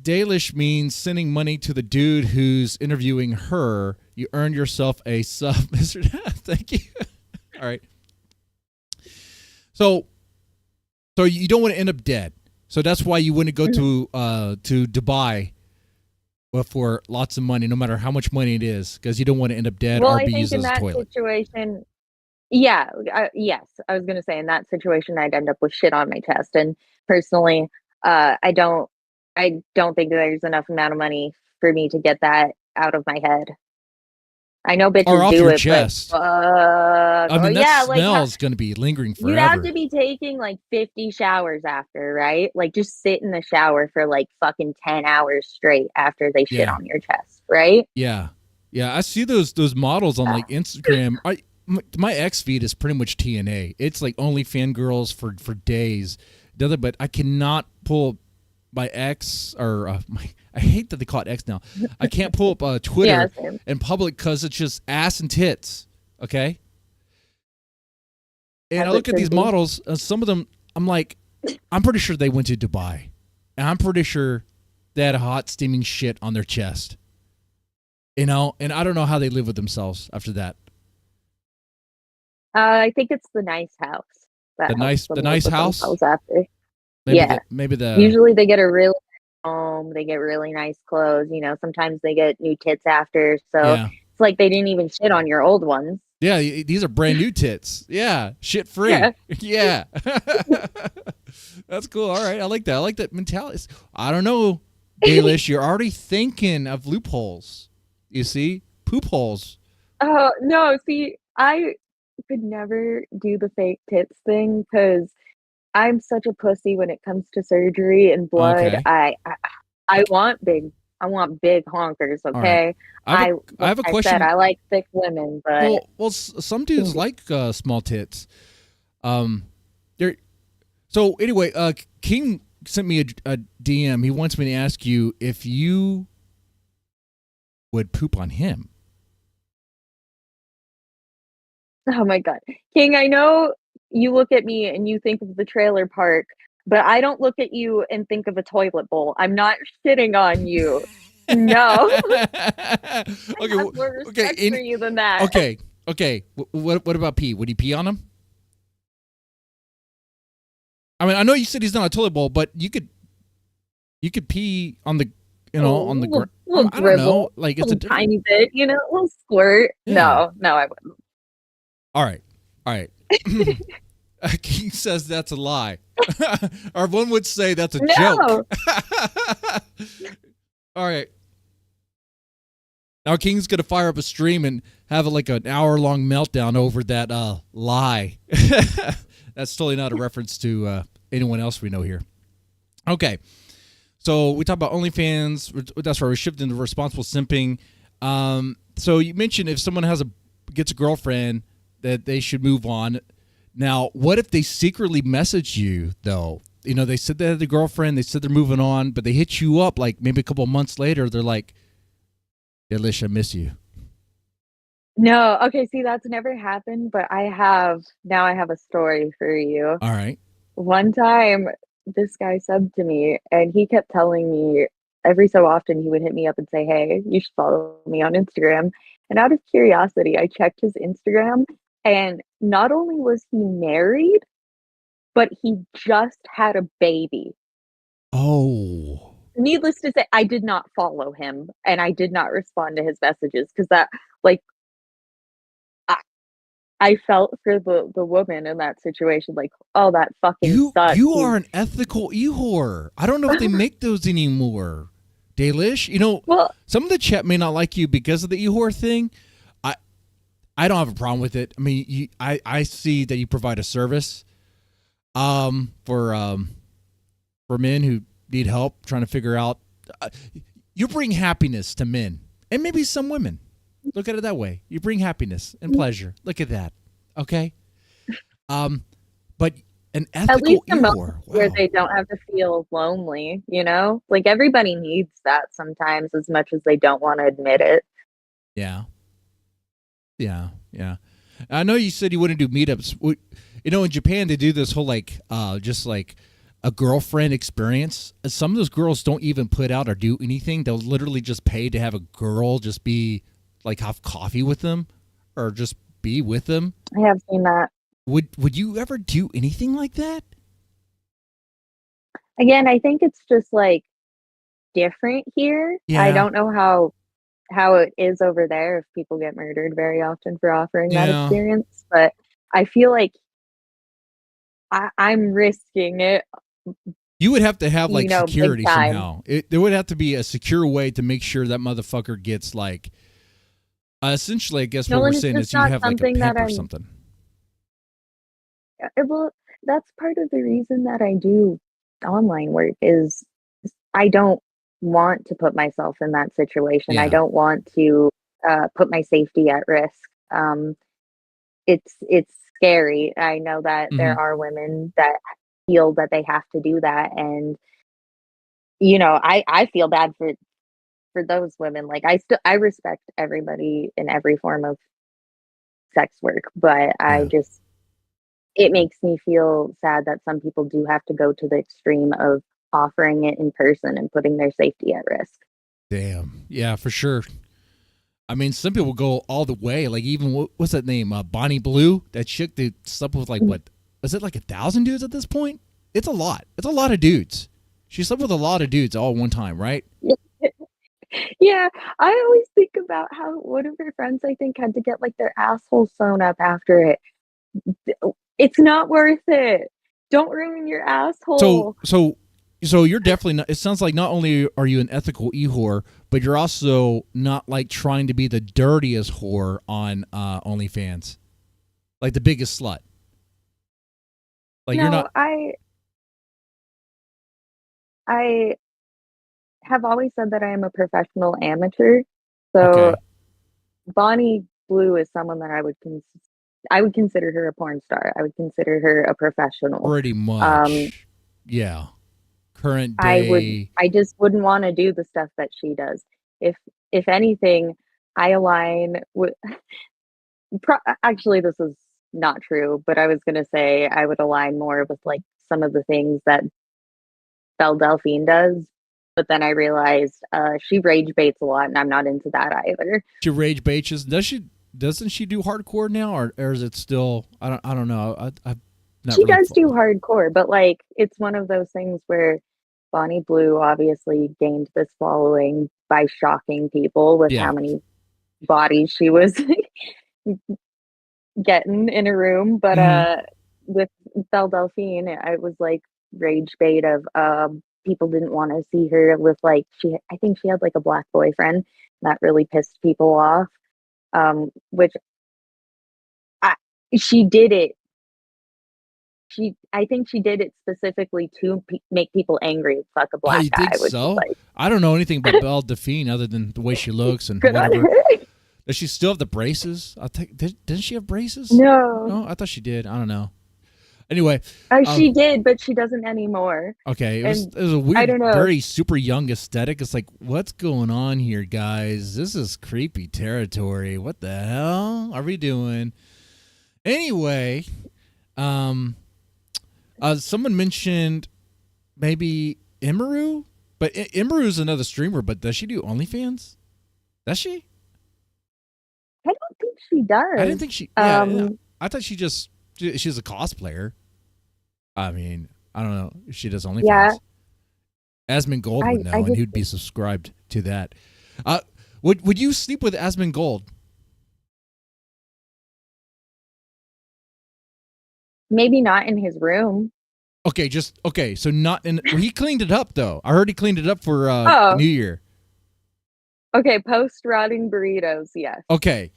Dalish means sending money to the dude who's interviewing her. You earn yourself a sub, Mr. Thank you. All right. So you don't want to end up dead. So that's why you wouldn't go to Dubai for lots of money, no matter how much money it is, because you don't want to end up dead Well, or I be think used in as a that toilet. situation, yeah, yes, I was gonna say in that situation, I'd end up with shit on my chest. And personally, I don't think that there's enough amount of money for me to get that out of my head. I know Or bitches off do your it, but chest. fuck. I Oh mean, that yeah, like smell's going to be lingering you'd have forever. to be taking like 50 showers after, right? Like just sit in the shower for like fucking 10 hours straight after they shit Yeah. on your chest, right? Yeah. Yeah. I see those models on like Instagram. My X feed is pretty much TNA. It's like only fangirls for days. But I cannot pull my X or I hate that they call it X now. I can't pull up Twitter in public because it's just ass and tits. Okay. And As I it look at should these be. models, and some of them, I'm like, I'm pretty sure they went to Dubai. And I'm pretty sure they had a hot, steaming shit on their chest. You know? And I don't know how they live with themselves after that. I think it's the nice house that The helps them the live nice with house? themselves after. Maybe Yeah. the Usually they get a really nice home, they get really nice clothes, you know, sometimes they get new tits after. So yeah. it's like they didn't even shit on your old ones. Yeah, these are brand new tits. Yeah, shit free. Yeah. Yeah. That's cool. All right. I like that. I like that mentality. I don't know, Dalish, you're already thinking of loopholes. You see? Poop holes. Oh, no, see, I could never do the fake tits thing because I'm such a pussy when it comes to surgery and blood. Okay. I want big honkers, All right. okay? I Like have a I said, question. I like thick women, but Some dudes like small tits. There. So anyway, King sent me a DM. He wants me to ask you if you would poop on him. oh my God. King, I know you look at me and you think of the trailer park, but I don't look at you and think of a toilet bowl. I'm not shitting on you. No. I Okay. have more respect for you than that. Okay. Okay. What about pee? Would he pee on him? I mean, I know you said he's not a toilet bowl, but you could pee on the on the ground. I don't know. Like it's a tiny bit, you know, a little squirt. Yeah. No, I wouldn't. All right. He says that's a lie. Or one would say that's a joke. All right. Now King's gonna fire up a stream and have like an hour-long meltdown over that lie. That's totally not a reference to anyone else we know here. Okay. So we talk about OnlyFans. That's where we shift into responsible simping. So you mentioned if someone gets a girlfriend that they should move on. Now, what if they secretly message you though? You know, they said they had a girlfriend, they said they're moving on, but they hit you up like maybe a couple of months later. They're like, Dalish, I miss you. No, okay, see, that's never happened, but I have a story for you. All right. One time, this guy subbed to me, and he kept telling me every so often he would hit me up and say, "Hey, you should follow me on Instagram." And out of curiosity, I checked his Instagram, and not only was he married, but he just had a baby. Oh. Needless to say, I did not follow him, and I did not respond to his messages because that, like, I felt for the woman in that situation, like, oh, that fucking sucks. You are an ethical e-whore. I don't know if they make those anymore. Dalish, you know, well, some of the chat may not like you because of the e-whore thing. I don't have a problem with it. I mean, I see that you provide a service for men who need help trying to figure out. You bring happiness to men and maybe some women. Look at it that way. You bring happiness and pleasure. Look at that. Okay. But an ethical at least a moment e-whore, where wow. they don't have to feel lonely, you know? Like everybody needs that sometimes as much as they don't want to admit it. Yeah. Yeah. Yeah. I know you said you wouldn't do meetups. You know, in Japan, they do this whole just like a girlfriend experience. Some of those girls don't even put out or do anything. They'll literally just pay to have a girl just be like have coffee with them or just be with them. I have seen that. Would you ever do anything like that? Again, I think it's just like different here. I Yeah. don't know how it is over there if people get murdered very often for offering that Yeah. experience, but I feel like I'm risking it, You would have to have like big security time. somehow. There would have to be a secure way to make sure that motherfucker gets like. Essentially, I guess what we're Nolan, it's saying just is you not have like a something that pimp or I'm. something. Well, that's part of the reason that I do online work is I don't want to put myself in that situation. I Yeah. don't want to put my safety at risk. It's scary. I know that Hmm. there are women that feel that they have to do that, and I feel bad for those women. Like I respect everybody in every form of sex work, but Yeah. it makes me feel sad that some people do have to go to the extreme of offering it in person and putting their safety at risk. Damn. Yeah, for sure. I mean, some people go all the way. Like even what's that name? Bonnie Blue. That chick that slept with like what? Was it like 1,000 dudes at this point? It's a lot. It's a lot of dudes. She slept with a lot of dudes all at one time, right? Yeah, I always think about how one of her friends, I think, had to get like their asshole sewn up after it. It's not worth it. Don't ruin your So asshole. so so you're definitely not. It sounds like not only are you an ethical e-whore, but you're also not like trying to be the dirtiest whore on OnlyFans, like the biggest slut. Like you're No, not. I have always said that I am a professional amateur. So Okay. Bonnie Blue is someone that I would consider her a porn star. I would consider her a professional. Pretty Um, much. Yeah. Current day. I just wouldn't want to do the stuff that she does. If if anything, I align with actually this is not true, but I was gonna say I would align more with like some of the things that Belle Delphine does. But then I realized she rage baits a lot, and I'm not into that either. She rage baits. Does she? Doesn't she do hardcore now, or is it still? I don't know. I've not She really. does do hardcore, but like it's one of those things where Bonnie Blue obviously gained this following by shocking people with Yeah. how many bodies she was getting in a room. But Hmm. with Belle Delphine, I was like rage bait of people didn't want to see her with like I think she had like a black boyfriend that really pissed people off. Which I she did it I think she did it specifically to make people angry. Fuck a Oh, black you guy, think which is so? like I don't know anything about Belle Delphine other than the way she looks and good on whatever. her. Does she still have the braces? I think didn't she have braces? No, No, I thought she did. I don't know. Anyway, she did, but she doesn't anymore. okay, And it was a I weird, don't know. very super young aesthetic. It's like, what's going on here, guys? This is creepy territory. What the hell are we doing? Anyway, um, someone mentioned maybe Imaru, but Imaru's another streamer. But does she do OnlyFans? Does she? I don't think she I didn't does. think she. Yeah, Um, I thought she's a cosplayer. I mean, I don't know if she does yeah, OnlyFans. Asmongold would I know, and just he'd be subscribed to that. Uh, would you sleep with Asmongold? maybe not in his room. Okay, okay. So not in. Well, he cleaned it up though. I heard he cleaned it up for Oh, New Year. okay. Post rotting burritos, yes. Okay,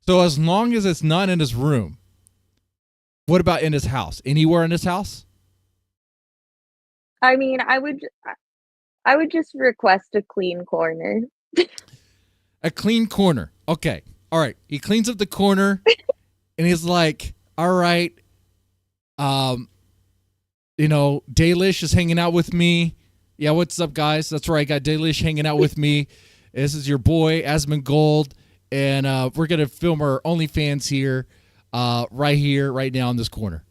so as long as it's not in his room, what about in his house? Anywhere in his house? I mean, I would just request a clean corner. A clean corner. Okay, all right. He cleans up the corner, and he's like, "All right, Dalish is hanging out with me. Yeah, what's up, guys? That's right. I got Dalish hanging out with me. This is your boy, Asmongold. and we're gonna film our OnlyFans here, right now in this corner.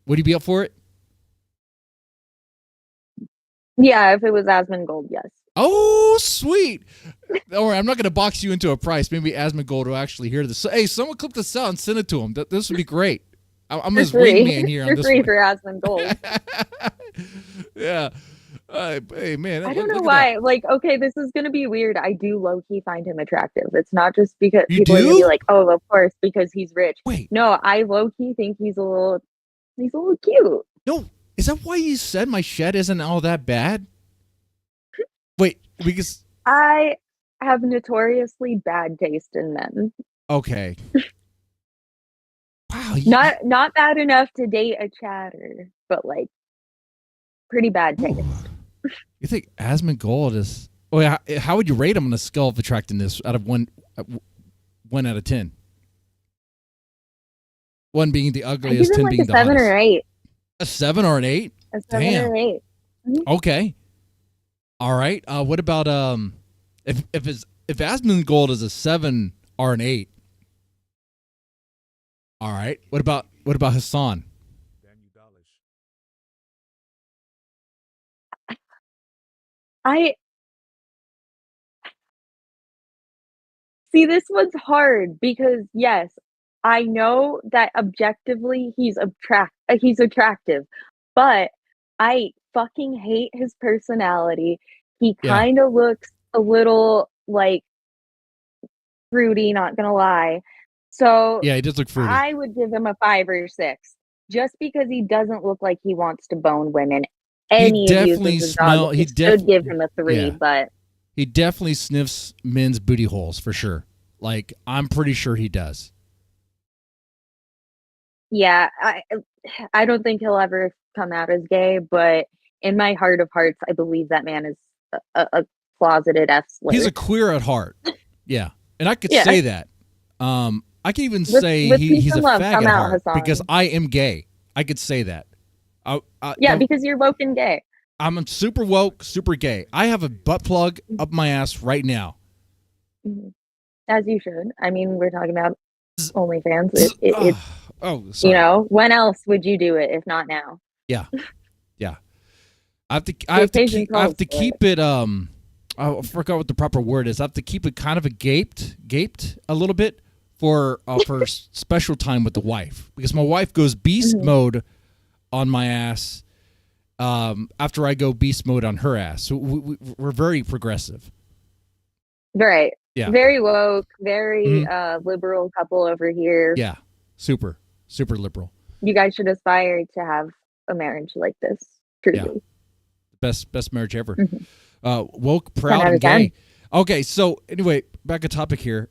Would you be up for it? Yeah, if it was Asmongold, yes. Oh, sweet. Don't worry, I'm not going to box you into a price. Maybe Asmongold will actually hear this. So, hey, someone clip this out and send it to him. This would be great. I'm his wingman here on this free one. for Asmongold. Yeah. Hey, man. I don't know why. Like, okay, this is going to be weird. I do low-key find him attractive. It's not just because people are going to be like, oh, of course, because he's rich. Wait. No, I low-key think he's a little cute. No, is that why you said my shed isn't all that bad? Wait, because I have notoriously bad taste in men. Okay. Wow. Not bad enough to date a chatter, but like pretty bad taste. You think Asmongold is? Oh yeah. How would you rate him on a scale of attractiveness out of 1 out of 10? 1 being the ugliest, 10 being the hottest. 7 or 8. A 7 or an 8? A 7 or 8. Mm-hmm. Okay. All right. What about if Asmongold is a 7 or an 8? All right. What about Hassan? I see, this one's hard because yes, I know that objectively he's attractive, but I fucking hate his personality. He kind of looks a little like fruity, not gonna lie. So yeah, he does look fruity. I would give him a 5 or 6, just because he doesn't look like he wants to bone women. He definitely should give him a 3, but he definitely sniffs men's booty holes for sure. Like, I'm pretty sure he does. Yeah, I don't think he'll ever come out as gay, but in my heart of hearts, I believe that man is a closeted F-slave. He's a queer at heart. Yeah, and I could say that. I can even say he's a fag at heart Hassan. Because I am gay. I could say that. Because you're woke and gay. I'm super woke, super gay. I have a butt plug up my ass right now. As you should. I mean, we're talking about OnlyFans. It's you know, when else would you do it if not now? Yeah. I have to keep it. I forgot what the proper word is. I have to keep it kind of gaped a little bit for special time with the wife, because my wife goes beast mode on my ass after I go beast mode on her ass. So we're very progressive. Right. Yeah. Very woke, very liberal couple over here. Yeah. Super liberal. You guys should aspire to have a marriage like this. Truly. Yeah. Best marriage ever. Woke, proud, and gay. Okay, so anyway, back to topic here.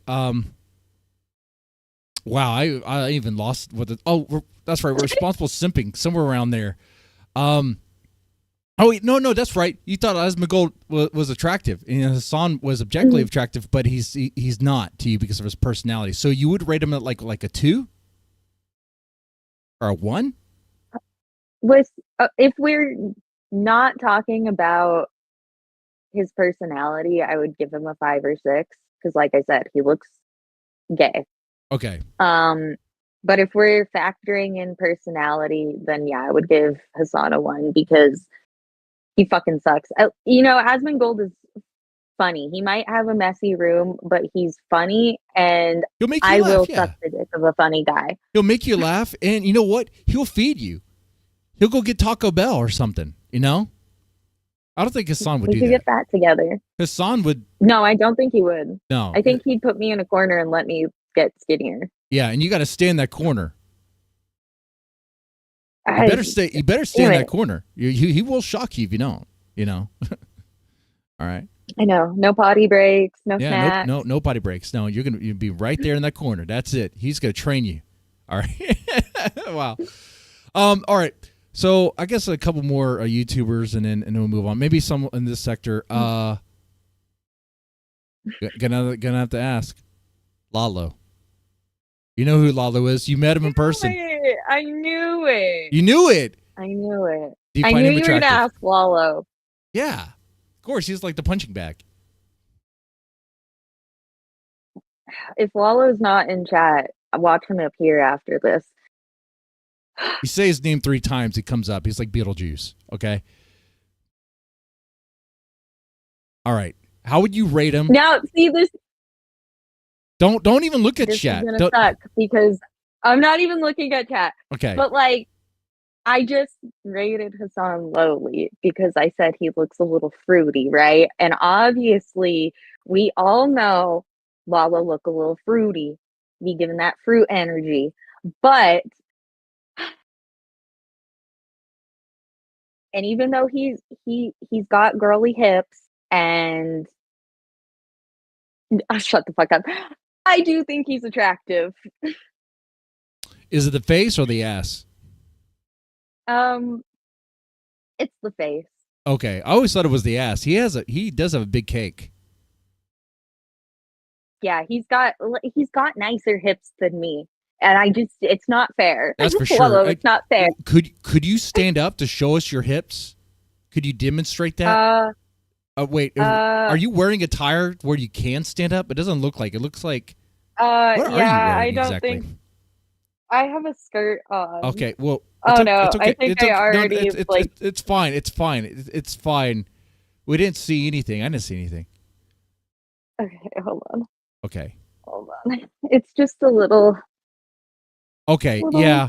Wow, I even lost what the. Oh, that's right. We're responsible simping somewhere around there. Oh wait, no, that's right. You thought Asmongold was attractive, and Hassan was objectively attractive, but he's not to you because of his personality. So you would rate him at like a 2 or a 1? If we're not talking about his personality, I would give him a 5 or 6 because, like I said, he looks gay. Okay. But if we're factoring in personality, then yeah, I would give Hassan a 1 because he fucking sucks. Asmongold is funny. He might have a messy room, but he's funny, and I will suck the dick of a funny guy. He'll make you laugh, and you know what? He'll feed you. He'll go get Taco Bell or something, you know? I don't think Hassan would do that. We could get that together. Hassan would. No, I don't think he would. No. I think he'd put me in a corner and let me get skinnier. Yeah, and you got to stay in that corner. You better stay in that corner. He will shock you if you don't, you know? All right. I know. No potty breaks, no snacks. No potty breaks. No, you'll be right there in that corner. That's it. He's going to train you. All right. Wow. All right. So I guess a couple more YouTubers, and then we'll move on. Maybe some in this sector. Gonna have to ask Lalo. You know who Lalo is? You met him in person. I knew it. You knew it. I knew it. Do you I find knew him you were gonna ask Lalo. Yeah, of course. He's like the punching bag. If Lalo's not in chat, watch him appear after this. You say his name 3 times, he comes up. He's like Beetlejuice. Okay. All right. How would you rate him? Now, see this. Don't even look at This chat. is gonna suck because I'm not even looking at chat. Okay. But like, I just rated Hassan lowly because I said he looks a little fruity, right? And obviously, we all know Lala look a little fruity, be giving that fruit energy. But and even though he's got girly hips and shut the fuck up, I do think he's attractive. Is it the face or the ass? It's the face. Okay, I always thought it was the ass. He does have a big cake. Yeah, he's got nicer hips than me, and it's not fair. That's for sure. Lalo, it's not fair. Could you stand up to show us your hips? Could you demonstrate that? Wait, are you wearing attire where you can stand up? It doesn't look like. It looks like. What are you wearing I don't exactly? think I have a skirt on. Okay, well. Oh no, it's okay. I think I already it's fine. It's fine. We didn't see anything. I didn't see anything. Okay, hold on. Okay. Hold on. It's just a little. Okay. Yeah.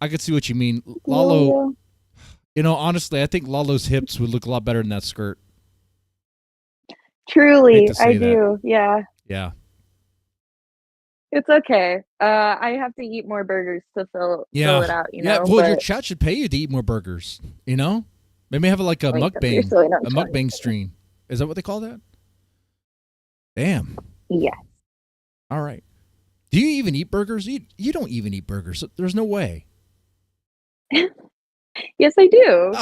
I could see what you mean, Lalo. You know, honestly, I think Lalo's hips would look a lot better in that skirt. Truly, I do. Yeah. Yeah. It's okay. I have to eat more burgers to fill it out. You know. Well, your chat should pay you to eat more burgers. You know, maybe have like a mukbang stream. Is that what they call that? Damn. Yes. All right. Do you even eat burgers? You don't even eat burgers. There's no way. Yes, I do.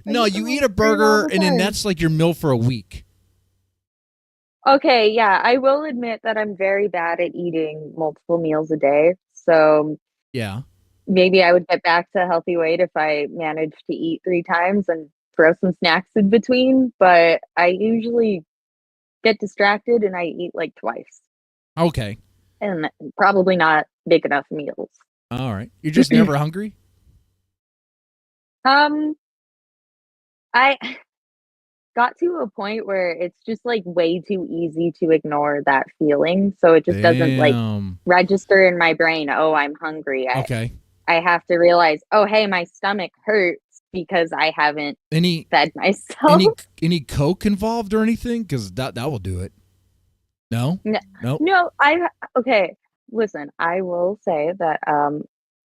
No, you eat a burger and then that's like your meal for a week. Okay, yeah, I will admit that I'm very bad at eating multiple meals a day. So yeah, maybe I would get back to a healthy weight if I managed to eat 3 times and throw some snacks in between. But I usually get distracted and I eat like twice. Okay. And probably not big enough meals. All right. You're just never hungry? I got to a point where it's just like way too easy to ignore that feeling. So it just doesn't like register in my brain, oh, I'm hungry. Okay. I have to realize, oh, hey, my stomach hurts because I haven't fed myself. Any Coke involved or anything? Because that will do it. No? No, okay. Listen, I will say that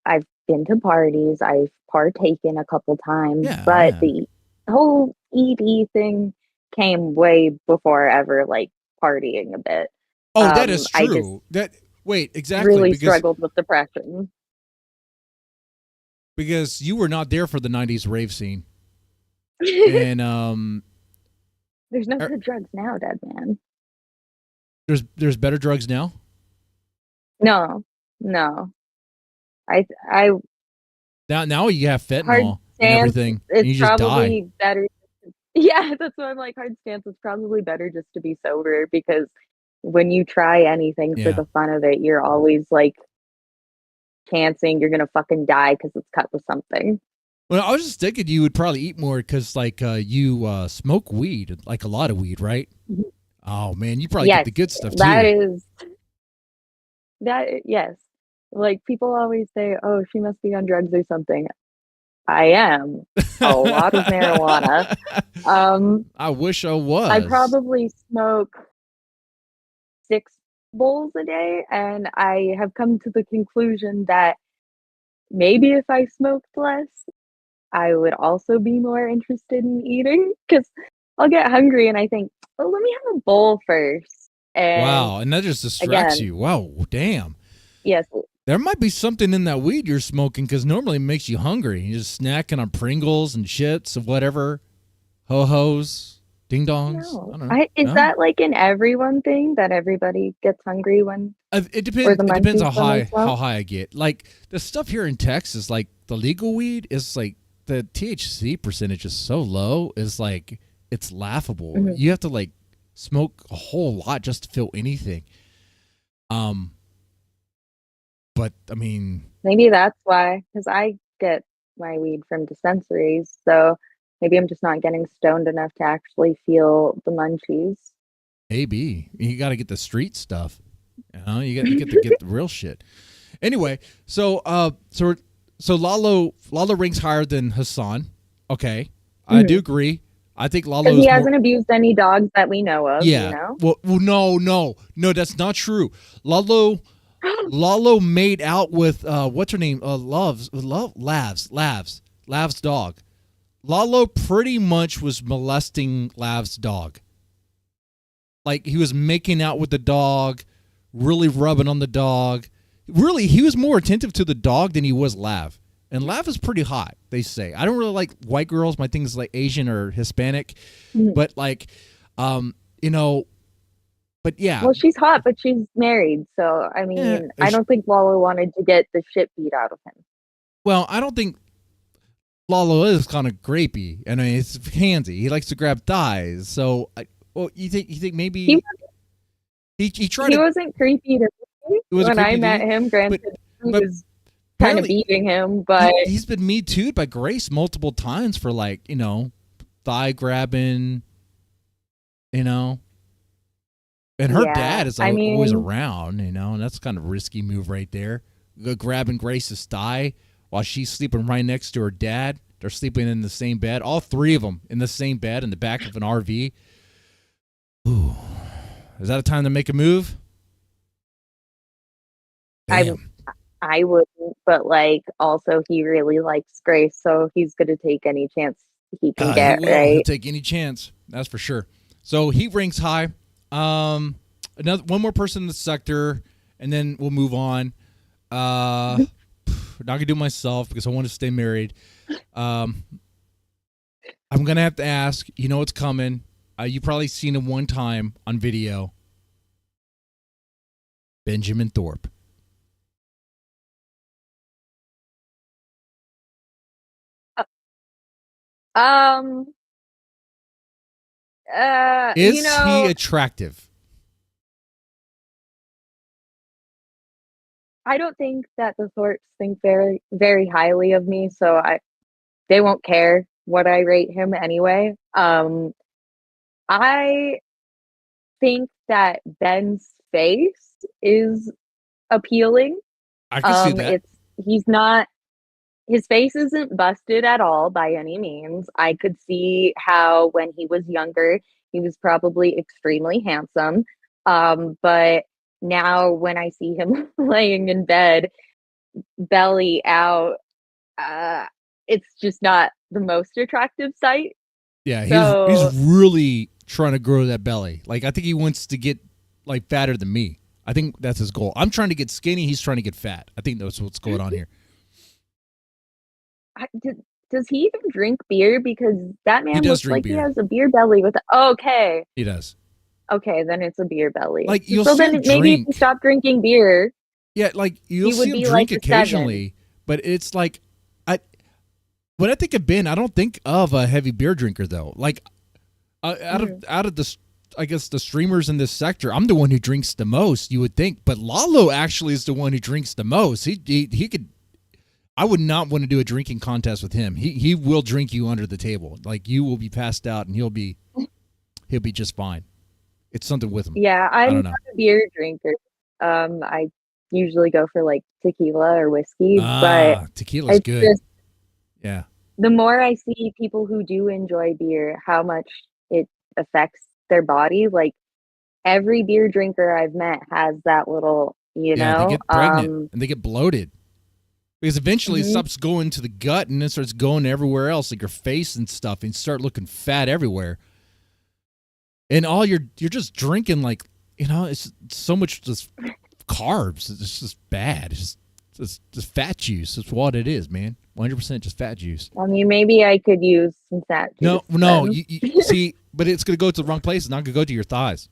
I've been to parties, I've partaken a couple times, but the whole ED thing came way before ever like partying a bit. Oh, that is true. Exactly. Really struggled with depression. Because you were not there for the 90s rave scene. And there's no good drugs now, Deadman. There's better drugs now? No. I now you have fentanyl and everything, and you just die. Better. Yeah, that's why I'm like, hard stance. It's probably better just to be sober because when you try anything for the fun of it, you're always like chancing you're gonna fucking die because it's cut with something. Well, I was just thinking you would probably eat more because like you smoke weed, like a lot of weed, right? Mm-hmm. Oh man, you probably get the good stuff too. Yes. Like people always say, oh, she must be on drugs or something. I am. A lot of marijuana. I wish I was. I probably smoke 6 bowls a day, and I have come to the conclusion that maybe if I smoked less, I would also be more interested in eating because I'll get hungry and I think, oh, let me have a bowl first. And that just distracts you. Wow, damn. Yes. There might be something in that weed you're smoking because normally it makes you hungry. You're just snacking on Pringles and shits and whatever. Ho-hos, ding-dongs. No. I don't know. Is that like an everyone thing that everybody gets hungry when? It depends on how high I get. Like the stuff here in Texas, like the legal weed is like the THC percentage is so low. It's like it's laughable. Mm-hmm. You have to like smoke a whole lot just to feel anything. But I mean, Maybe that's why, because I get my weed from dispensaries, so maybe I'm just not getting stoned enough to actually feel the munchies. maybe you got to get the street stuff. You get to get the real shit. Anyway, so Lalo ranks higher than Hassan. Okay, I do agree. I think Lalo Because is he more, hasn't abused any dogs that we know of, yeah. you know? Well, no, that's not true. Lalo made out with what's her name? Lav's dog. Lalo pretty much was molesting Lav's dog. Like he was making out with the dog, really rubbing on the dog. Really, he was more attentive to the dog than he was Lav. And Lav is pretty hot, they say. I don't really like white girls. My thing is like Asian or Hispanic. But like, you know, but yeah. Well, she's hot, but she's married. So, I mean, Yeah, I don't think Lalo wanted to get the shit beat out of him. Well, I don't think Lalo is kind of grapey. I mean, it's handsy. He likes to grab thighs. So, you think maybe he tried He to... wasn't creepy to me when I met him. Granted, he was kind of beating him, but... He's been Me Too'd by Grace multiple times for, like, you know, thigh grabbing, you know. And her dad is always around, you know, and that's kind of a risky move right there. Grabbing Grace's thigh while she's sleeping right next to her dad. They're sleeping in the same bed. All three of them in the same bed in the back of an RV. Ooh. Is that a time to make a move? Damn. I wouldn't, but, like, also he really likes Grace, so he's going to take any chance he can get, right? He'll take any chance. That's for sure. So he ranks high. One more person in the sector, and then we'll move on. Not gonna do myself because I want to stay married. I'm gonna have to ask. You know what's coming. You probably seen him one time on video. Benjamin Thorpe. Is he attractive? I don't think that the Thorpes think very, very highly of me, so they won't care what I rate him anyway. I think that Ben's face is appealing. I can see that. He's not... His face isn't busted at all by any means. I could see how when he was younger, he was probably extremely handsome. But now when I see him laying in bed, belly out, it's just not the most attractive sight. Yeah, he's really trying to grow that belly. Like, I think he wants to get, like, fatter than me. I think that's his goal. I'm trying to get skinny. He's trying to get fat. I think that's what's going on here. Does he even drink beer? Because that man looks like beer. He has a beer belly with okay. He does. Okay, then it's a beer belly. Like, you'll so see then him maybe drink. if you stop drinking beer. Yeah, like you'll see him drink occasionally, but it's like when I think of Ben, I don't think of a heavy beer drinker though. Like out of the, I guess, the streamers in this sector, I'm the one who drinks the most. You would think, but Lalo actually is the one who drinks the most. He could. I would not want to do a drinking contest with him. He will drink you under the table. Like, you will be passed out, and he'll be just fine. It's something with him. Yeah, I'm not a beer drinker. I usually go for like tequila or whiskey, but tequila's good. Yeah. The more I see people who do enjoy beer, how much it affects their body. Like, every beer drinker I've met has that little, you know, they get pregnant and they get bloated. Because eventually it stops going to the gut and then starts going everywhere else, like your face and stuff, and you start looking fat everywhere. And all you're just drinking, like, you know, it's so much just carbs. It's just bad. It's just fat juice. That's what it is, man. 100% just fat juice. I mean, maybe I could use some fat juice. No. You see, but it's going to go to the wrong place. It's not going to go to your thighs.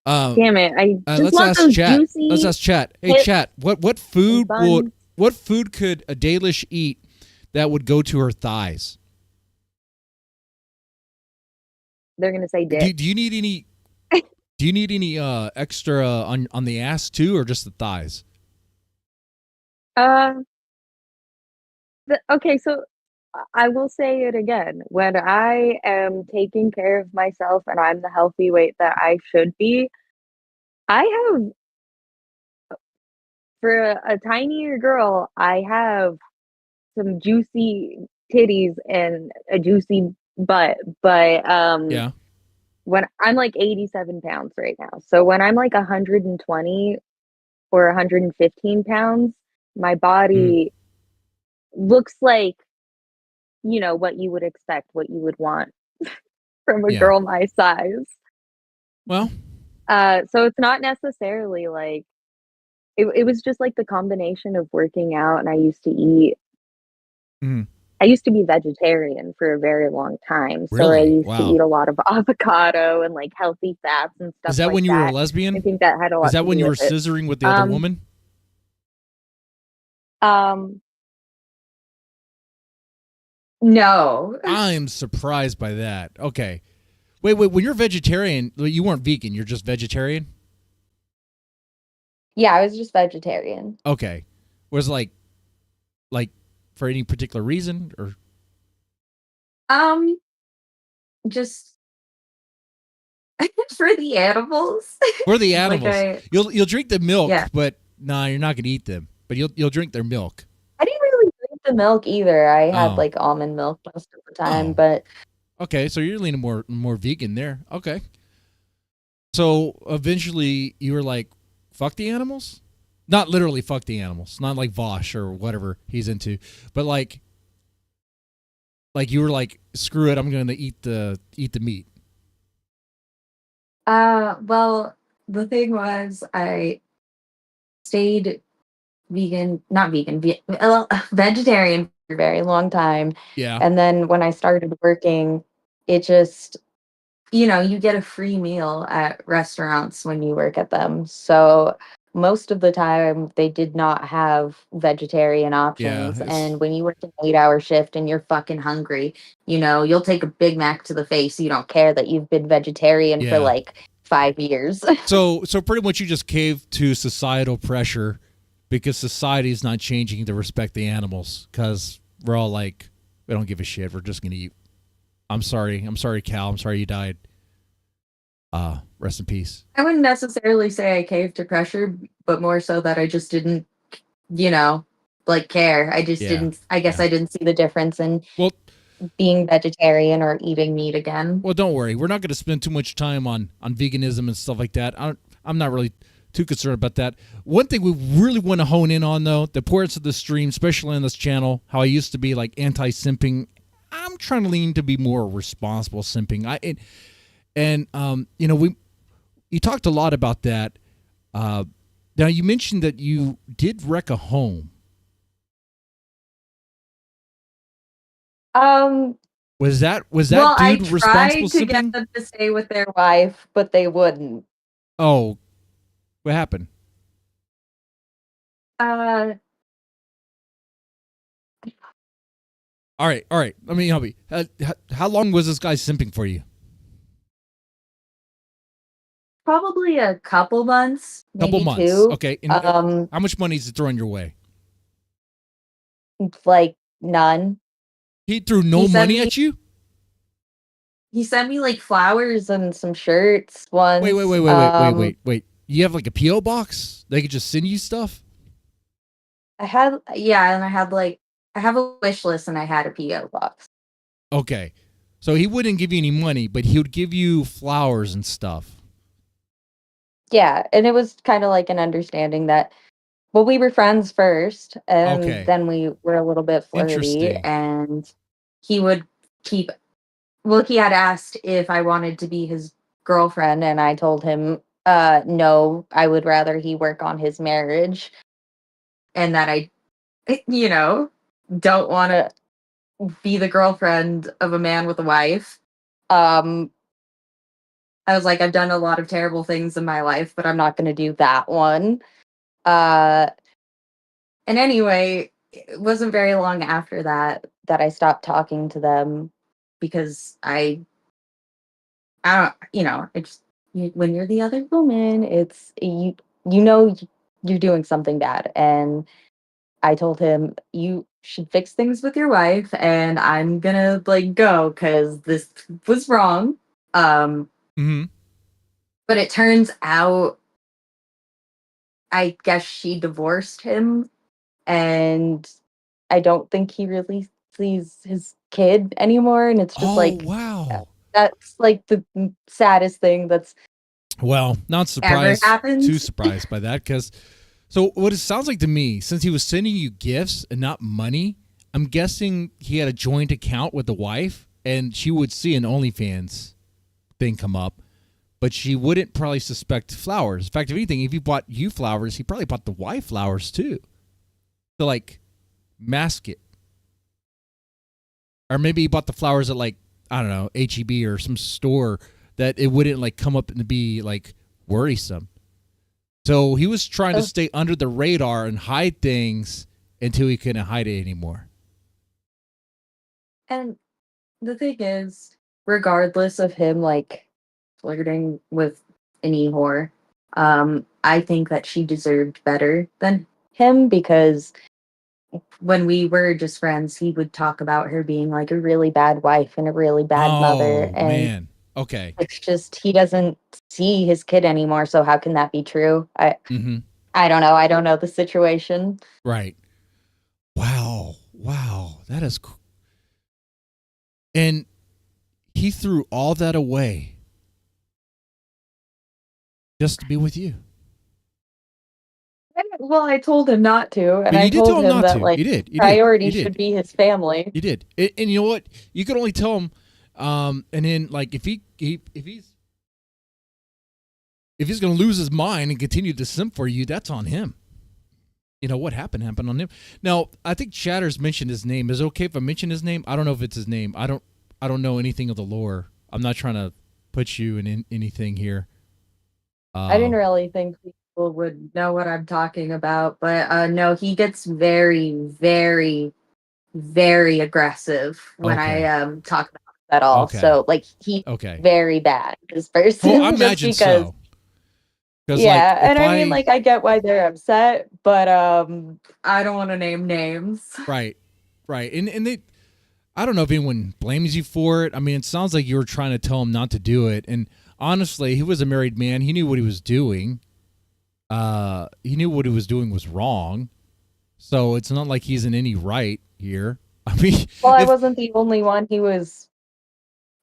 Damn it! I just let's want ask those chat. juicy. Let's ask chat. Hey, chat. What food could a Dalish eat that would go to her thighs? they're gonna say Do, dick. do you need any? Do you need any extra on the ass too, or just the thighs? Uh, okay, so I will say it again. When I am taking care of myself and I'm the healthy weight that I should be, I have, for a tinier girl, I have some juicy titties and a juicy butt. But Yeah. when I'm like 87 pounds right now, so when I'm like 120 or 115 pounds, my Mm, body looks like, what you would expect, what you would want from a yeah. girl my size. Well. So it's not necessarily like it was just like the combination of working out, and Mm, I used to be vegetarian for a very long time. So I really? used to Wow. eat a lot of avocado and like healthy fats and stuff Is that like when you were a that. I lesbian? think that had a Is lot that to when do you were with it. scissoring with the other Um, woman? um, no. I am surprised by that. Okay. Wait. When you're vegetarian, you weren't vegan. You're just vegetarian. Yeah, I was just vegetarian. Okay. Was like for any particular reason or Um, just for the animals. for the Like animals? You'll drink the milk, yeah. but nah, you're not gonna eat them. But you'll drink their milk. I didn't really drink the milk either. I had Oh. like almond milk most of the time, Oh. but Okay. So you're leaning more vegan there. Okay. So eventually you were like, fuck the animals? Not literally fuck the animals. Not like Vosh or whatever he's into. But like you were like, screw it, I'm gonna eat the meat. well, the thing was I stayed not vegan, vegetarian for a very long time. Yeah. And then when I started working, it just, you get a free meal at restaurants when you work at them. So most of the time, they did not have vegetarian Yeah. options. It's And when you work an 8-hour shift and you're fucking hungry, you'll take a Big Mac to the face. You don't care that you've been vegetarian for yeah. like 5 years. So pretty much you just cave to societal pressure because society's not changing to respect the animals because we're all like, we don't give a shit. We're just gonna eat. I'm sorry. I'm sorry, Cal. I'm sorry you died. Rest in peace. I wouldn't necessarily say I caved to pressure, but more so that I just didn't, you know, like care. I just Yeah. didn't, I guess Yeah. I didn't see the difference in Well, being vegetarian or eating meat again. Well, don't worry. We're not going to spend too much time on veganism and stuff like that. I'm not really too concerned about that. One thing we really want to hone in on, though, the importance of the stream, especially on this channel, how I used to be like anti-simping. I'm trying to lean to be more responsible simping. You talked a lot about that. Now you mentioned that you did wreck a home. Um, Was well, that I dude responsible tried to get simping? them to stay with their wife, but they wouldn't. Oh, what happened? Uh, All right. Let me help you. How long was this guy simping for you? Probably a couple months, Couple maybe months. two. Okay. And how much money is he throwing your way? Like none. He threw He no sent money me at you? he sent me like flowers and some shirts Wait, wait, once. wait, wait, wait, wait, wait, wait. You have like a PO box? They could just send you stuff? And I have a wish list and I had a PO box. Okay. So he wouldn't give you any money, but he would give you flowers and stuff. Yeah, and it was kind of like an understanding that, well, we were friends first, and Okay. then we were a little bit flirty, Interesting. and he would keep, well, he had asked if I wanted to be his girlfriend, and I told him, no, I would rather he work on his marriage, and that I, you know, don't want to be the girlfriend of a man with a wife. Um, I was like, I've done a lot of terrible things in my life, but I'm not going to do that one. Uh, and anyway, it wasn't very long after that I stopped talking to them because I I don't, it's when you're the other woman, it's you know you're doing something bad. And I told him you should fix things with your wife, and I'm gonna like go because this was wrong. Um, Mm-hmm. but it turns out, I guess she divorced him, and I don't think he really sees his kid anymore. And it's just Oh, like wow. that's like the saddest thing that's Well, not ever surprised, happened. too surprised by that, because so what it sounds like to me, since he was sending you gifts and not money, I'm guessing he had a joint account with the wife, and she would see an OnlyFans thing come up, but she wouldn't probably suspect flowers. In fact, if anything, if he bought you flowers, he probably bought the wife flowers too, to like mask it. Or maybe he bought the flowers at like, I don't know, HEB or some store that it wouldn't like come up and be like worrisome. So he was trying to stay under the radar and hide things until he couldn't hide it anymore. And the thing is, regardless of him like flirting with an e-whore, I think that she deserved better than him, because when we were just friends, he would talk about her being like a really bad wife and a really bad mother. Oh, And man. Okay. it's just he doesn't see his kid anymore. So how can that be true? Mm-hmm. I don't know. I don't know the situation. Right. Wow. Wow. That is and he threw all that away just to be with you. Well, I told him not to, and But I you did tell told him him not that to. like You did. You did. priority You should did. be his family. You did. And you know what? You could only tell him. And then like if he's going to lose his mind and continue to simp for you, that's on him. You know what happened on him. Now I think Chatter's mentioned his name. Is it okay if I mention his name? I don't know if it's his name. I don't know anything of the lore. I'm not trying to put you in anything here. I didn't really think people would know what I'm talking about, but no, he gets very, very, very aggressive when Okay. I talk about it at all. Okay. So like he's Okay. very bad, this Well, I person, just imagine because. so. Because like Yeah, and if I mean, like, I get why they're upset, but I don't want to name names. right, and they, I don't know if anyone blames you for it. I mean, it sounds like you were trying to tell him not to do it, and honestly, he was a married man. He knew what he was doing. He knew what he was doing was wrong. So it's not like he's in any right here. I mean, Well, I wasn't the only one he was,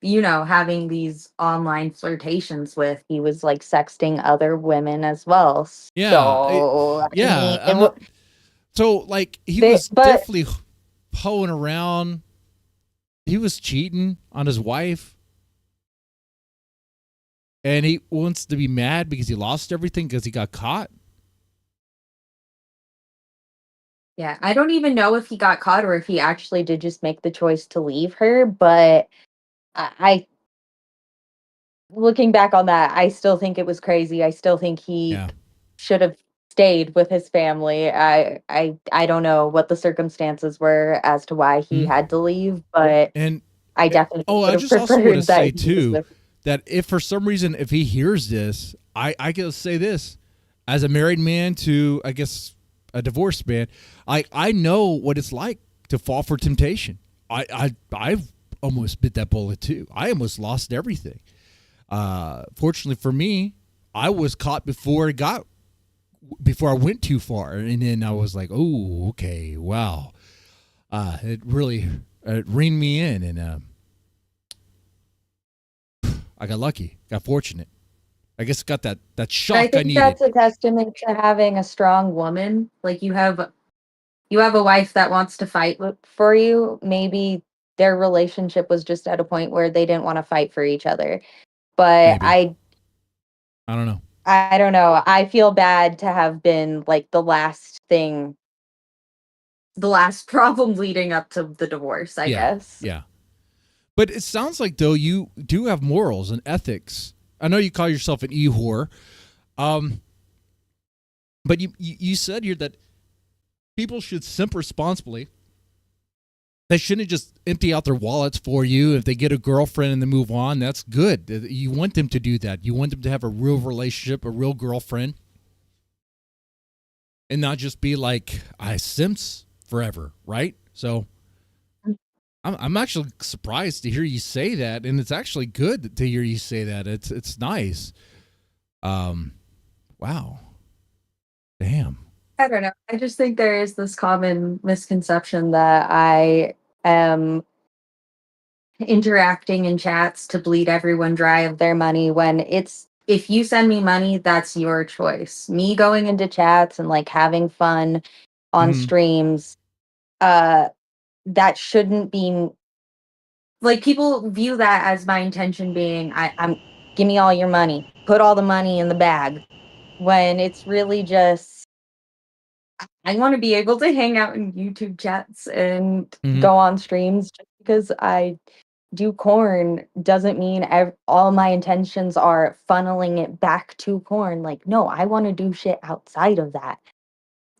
having these online flirtations with. He was like sexting other women as well. yeah, So, I yeah. mean, I'm not. So like he was but definitely hoeing around. He was cheating on his wife. And he wants to be mad because he lost everything because he got caught. yeah, I don't even know if he got caught or if he actually did just make the choice to leave her. But I looking back on that, I still think it was crazy. I still think he Yeah. should have stayed with his family. I don't know what the circumstances were as to why he had to leave, but And I definitely would I have just also want to preferred that say he was too with. that if for some reason if he hears this, I can say this as a married man to I guess a divorced man, I know what it's like to fall for temptation. I've almost bit that bullet too. I almost lost everything. Fortunately for me, I was caught before I went too far, and then I was like, oh, okay, wow. It really reined me in, and I got lucky, got fortunate. I guess got that shock I think needed. that's a testament to having a strong woman. Like you have a wife that wants to fight for you. Maybe their relationship was just at a point where they didn't want to fight for each other. But Maybe. I don't know. I don't know. I feel bad to have been like the last problem leading up to the divorce, I guess. Yeah. But it sounds like though you do have morals and ethics. I know you call yourself an e-whore, but you said here that people should simp responsibly. They shouldn't just empty out their wallets for you. If they get a girlfriend and they move on, that's good. You want them to do that. You want them to have a real relationship, a real girlfriend, and not just be like, I simps forever, right? So I'm actually surprised to hear you say that, and it's actually good to hear you say that. It's nice. Wow. Damn. I don't know. I just think there is this common misconception that I am interacting in chats to bleed everyone dry of their money when it's if you send me money, that's your choice. Me going into chats and like having fun on streams, that shouldn't be like people view that as my intention being I'm give me all your money, put all the money in the bag, when it's really just I want to be able to hang out in YouTube chats and go on streams. Just because I do corn doesn't mean all my intentions are funneling it back to corn. Like, no, I want to do shit outside of that.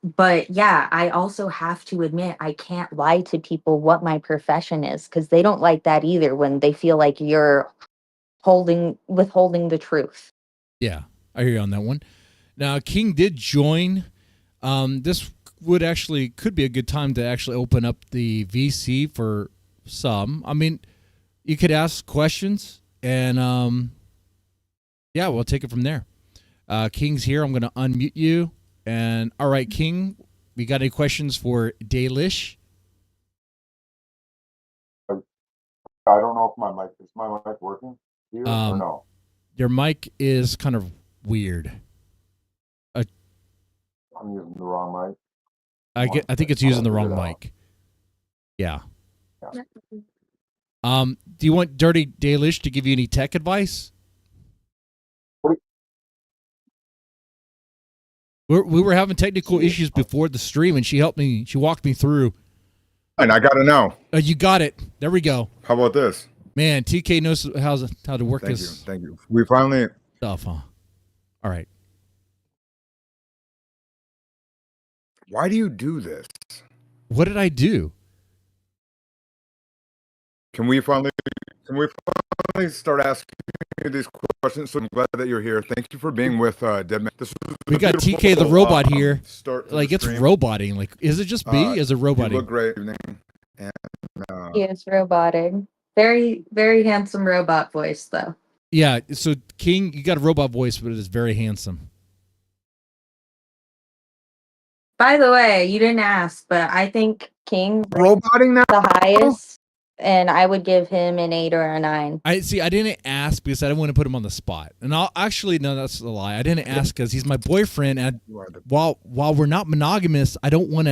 But yeah, I also have to admit I can't lie to people what my profession is, because they don't like that either when they feel like you're withholding the truth. Yeah, I hear you on that one. Now, King did join. This could be a good time to actually open up the VC for some. I mean, you could ask questions, and yeah, we'll take it from there. King's here. I'm going to unmute you. And all right, King, we got any questions for Dalish? I don't know if my mic working here or no? Your mic is kind of weird. I'm using the wrong mic. I think it's using the wrong mic. Yeah. Do you want Dirty Dalish to give you any tech advice? We were having technical issues before the stream, and she helped me. She walked me through. And I got to know. You got it. There we go. How about this? Man, TK knows how to work this. Thank you. We finally stuff, huh? All right. Why do you do this? What did I do? Can we finally start asking you these questions? So I'm glad that you're here. Thank you for being with Deadman. We got TK the robot here. Like it's roboting. Like, is it just me? Is it roboting? You look great. And, he is roboting. Very, very handsome robot voice, though. Yeah. So King, you got a robot voice, but it is very handsome. By the way, you didn't ask, but I think King roboting now the highest, and I would give him an 8 or a 9. I didn't ask because I didn't want to put him on the spot. And no, that's a lie. I didn't ask because he's my boyfriend, and while we're not monogamous, I don't want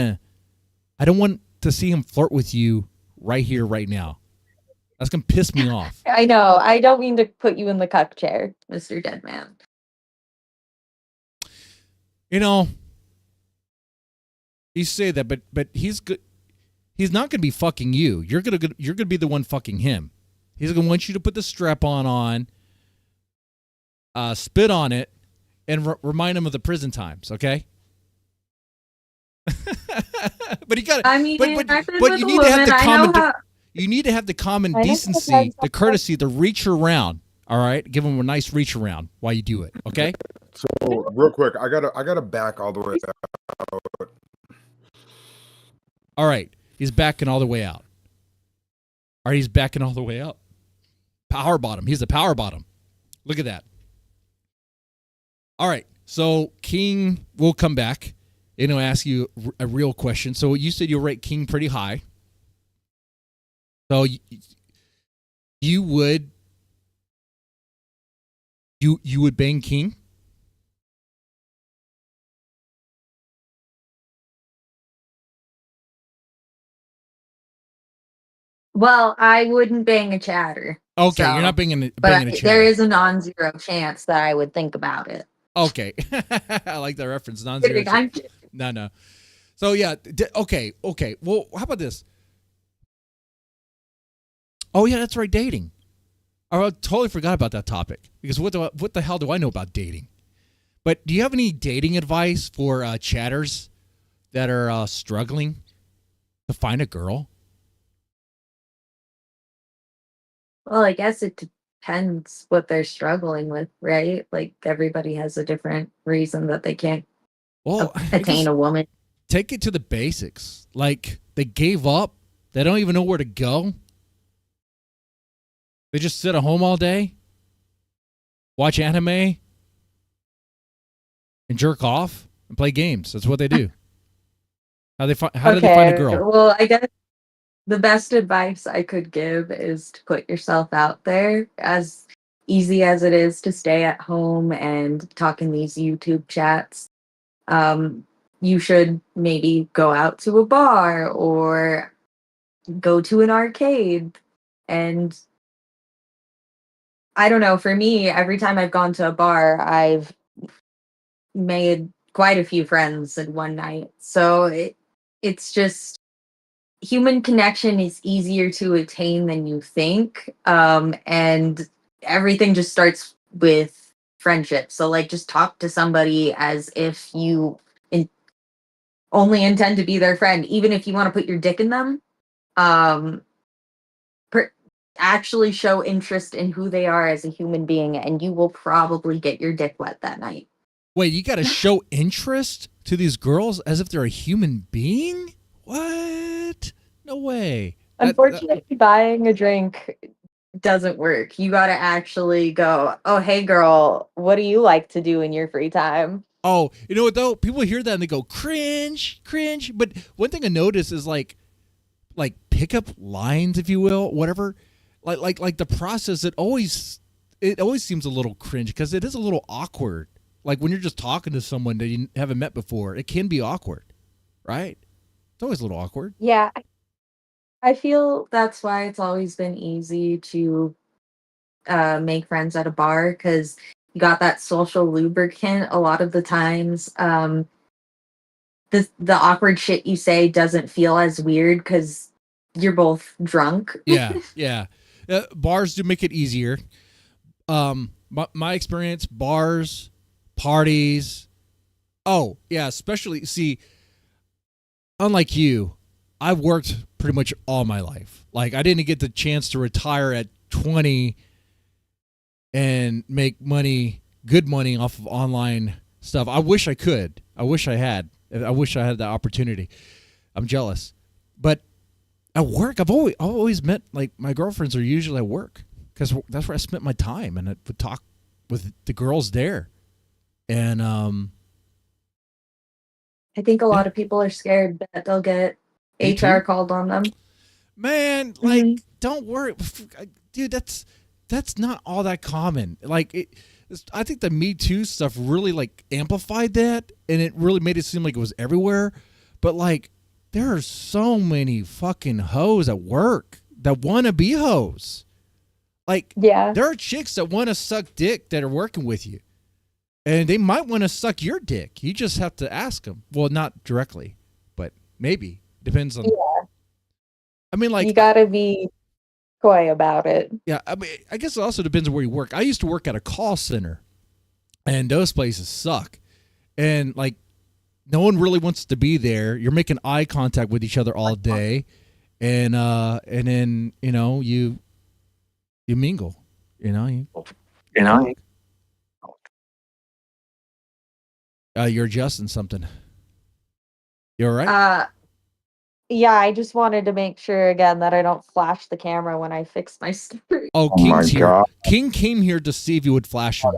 to see him flirt with you right here, right now. That's gonna piss me off. I know. I don't mean to put you in the cuck chair, Mr. Deadman. You know, you say that, but he's good. He's not gonna be fucking you. You're gonna be the one fucking him. He's gonna want you to put the strap-on spit on it, and remind him of the prison times. Okay. But he got. I mean, but you need to have the common. You need to have the common decency, the courtesy to reach around. All right, give him a nice reach around while you do it. Okay. So real quick, I gotta back all the way out. All right, he's backing all the way out. All right, he's backing all the way out. Power bottom. He's a power bottom. Look at that. All right, so King will come back and he'll ask you a real question. So you said you'll rate King pretty high. So you would bang King? Well, I wouldn't bang a chatter. Okay, so, you're not banging a chatter. There is a non-zero chance that I would think about it. Okay. I like that reference. Non-zero chance. No. So yeah, okay. Well, how about this? Oh yeah, that's right, dating. I totally forgot about that topic because what the hell do I know about dating? But do you have any dating advice for chatters that are struggling to find a girl? Well, I guess it depends what they're struggling with, right? Like everybody has a different reason that they can't Well, attain a woman. take it to the basics. Like they gave up. They don't even know where to go. They just sit at home all day, watch anime, and jerk off and play games. That's what they do. How do they find a girl? Well, I guess the best advice I could give is to put yourself out there. As easy as it is to stay at home and talk in these YouTube chats, you should maybe go out to a bar or go to an arcade. And I don't know, for me, every time I've gone to a bar, I've made quite a few friends in one night. So it's just human connection is easier to attain than you think. And everything just starts with friendship. So like just talk to somebody as if you only intend to be their friend, even if you want to put your dick in them. Actually show interest in who they are as a human being, and you will probably get your dick wet that night. Wait, you got to show interest to these girls as if they're a human being? What? No way. Unfortunately, buying a drink doesn't work. You got to actually go, oh, hey, girl, what do you like to do in your free time? Oh, you know what, though? People hear that and they go, cringe, cringe. But one thing I notice is like pickup lines, if you will, whatever. Like the process, it always seems a little cringe because it is a little awkward. Like when you're just talking to someone that you haven't met before, it can be awkward, right? It's always a little awkward. Yeah. I feel that's why it's always been easy to make friends at a bar, because you got that social lubricant a lot of the times. The awkward shit you say doesn't feel as weird because you're both drunk. Yeah. Bars do make it easier. My experience, bars, parties. Oh, yeah, especially, see, unlike you, I've worked pretty much all my life. Like, I didn't get the chance to retire at 20 and make good money off of online stuff. I wish I could. I wish I had that opportunity. I'm jealous. But at work, I've always met, like, my girlfriends are usually at work because that's where I spent my time, and I would talk with the girls there. And I think a lot of people are scared that they'll get HR called on them. Man, like, don't worry, dude. That's not all that common. Like, I think the Me Too stuff really like amplified that, and it really made it seem like it was everywhere. But like, there are so many fucking hoes at work that want to be hoes. Like, yeah, there are chicks that want to suck dick that are working with you, and they might want to suck your dick. You just have to ask them. Well, not directly, but maybe. Depends on. Yeah. I mean, like, you gotta be coy about it. Yeah, I mean, I guess it also depends on where you work. I used to work at a call center, and those places suck. And like, no one really wants to be there. You're making eye contact with each other all day, and then you mingle. You're adjusting something. You all right? Yeah, I just wanted to make sure again that I don't flash the camera when I fix my story. Oh, King's here. God. King came here to see if you would flash him.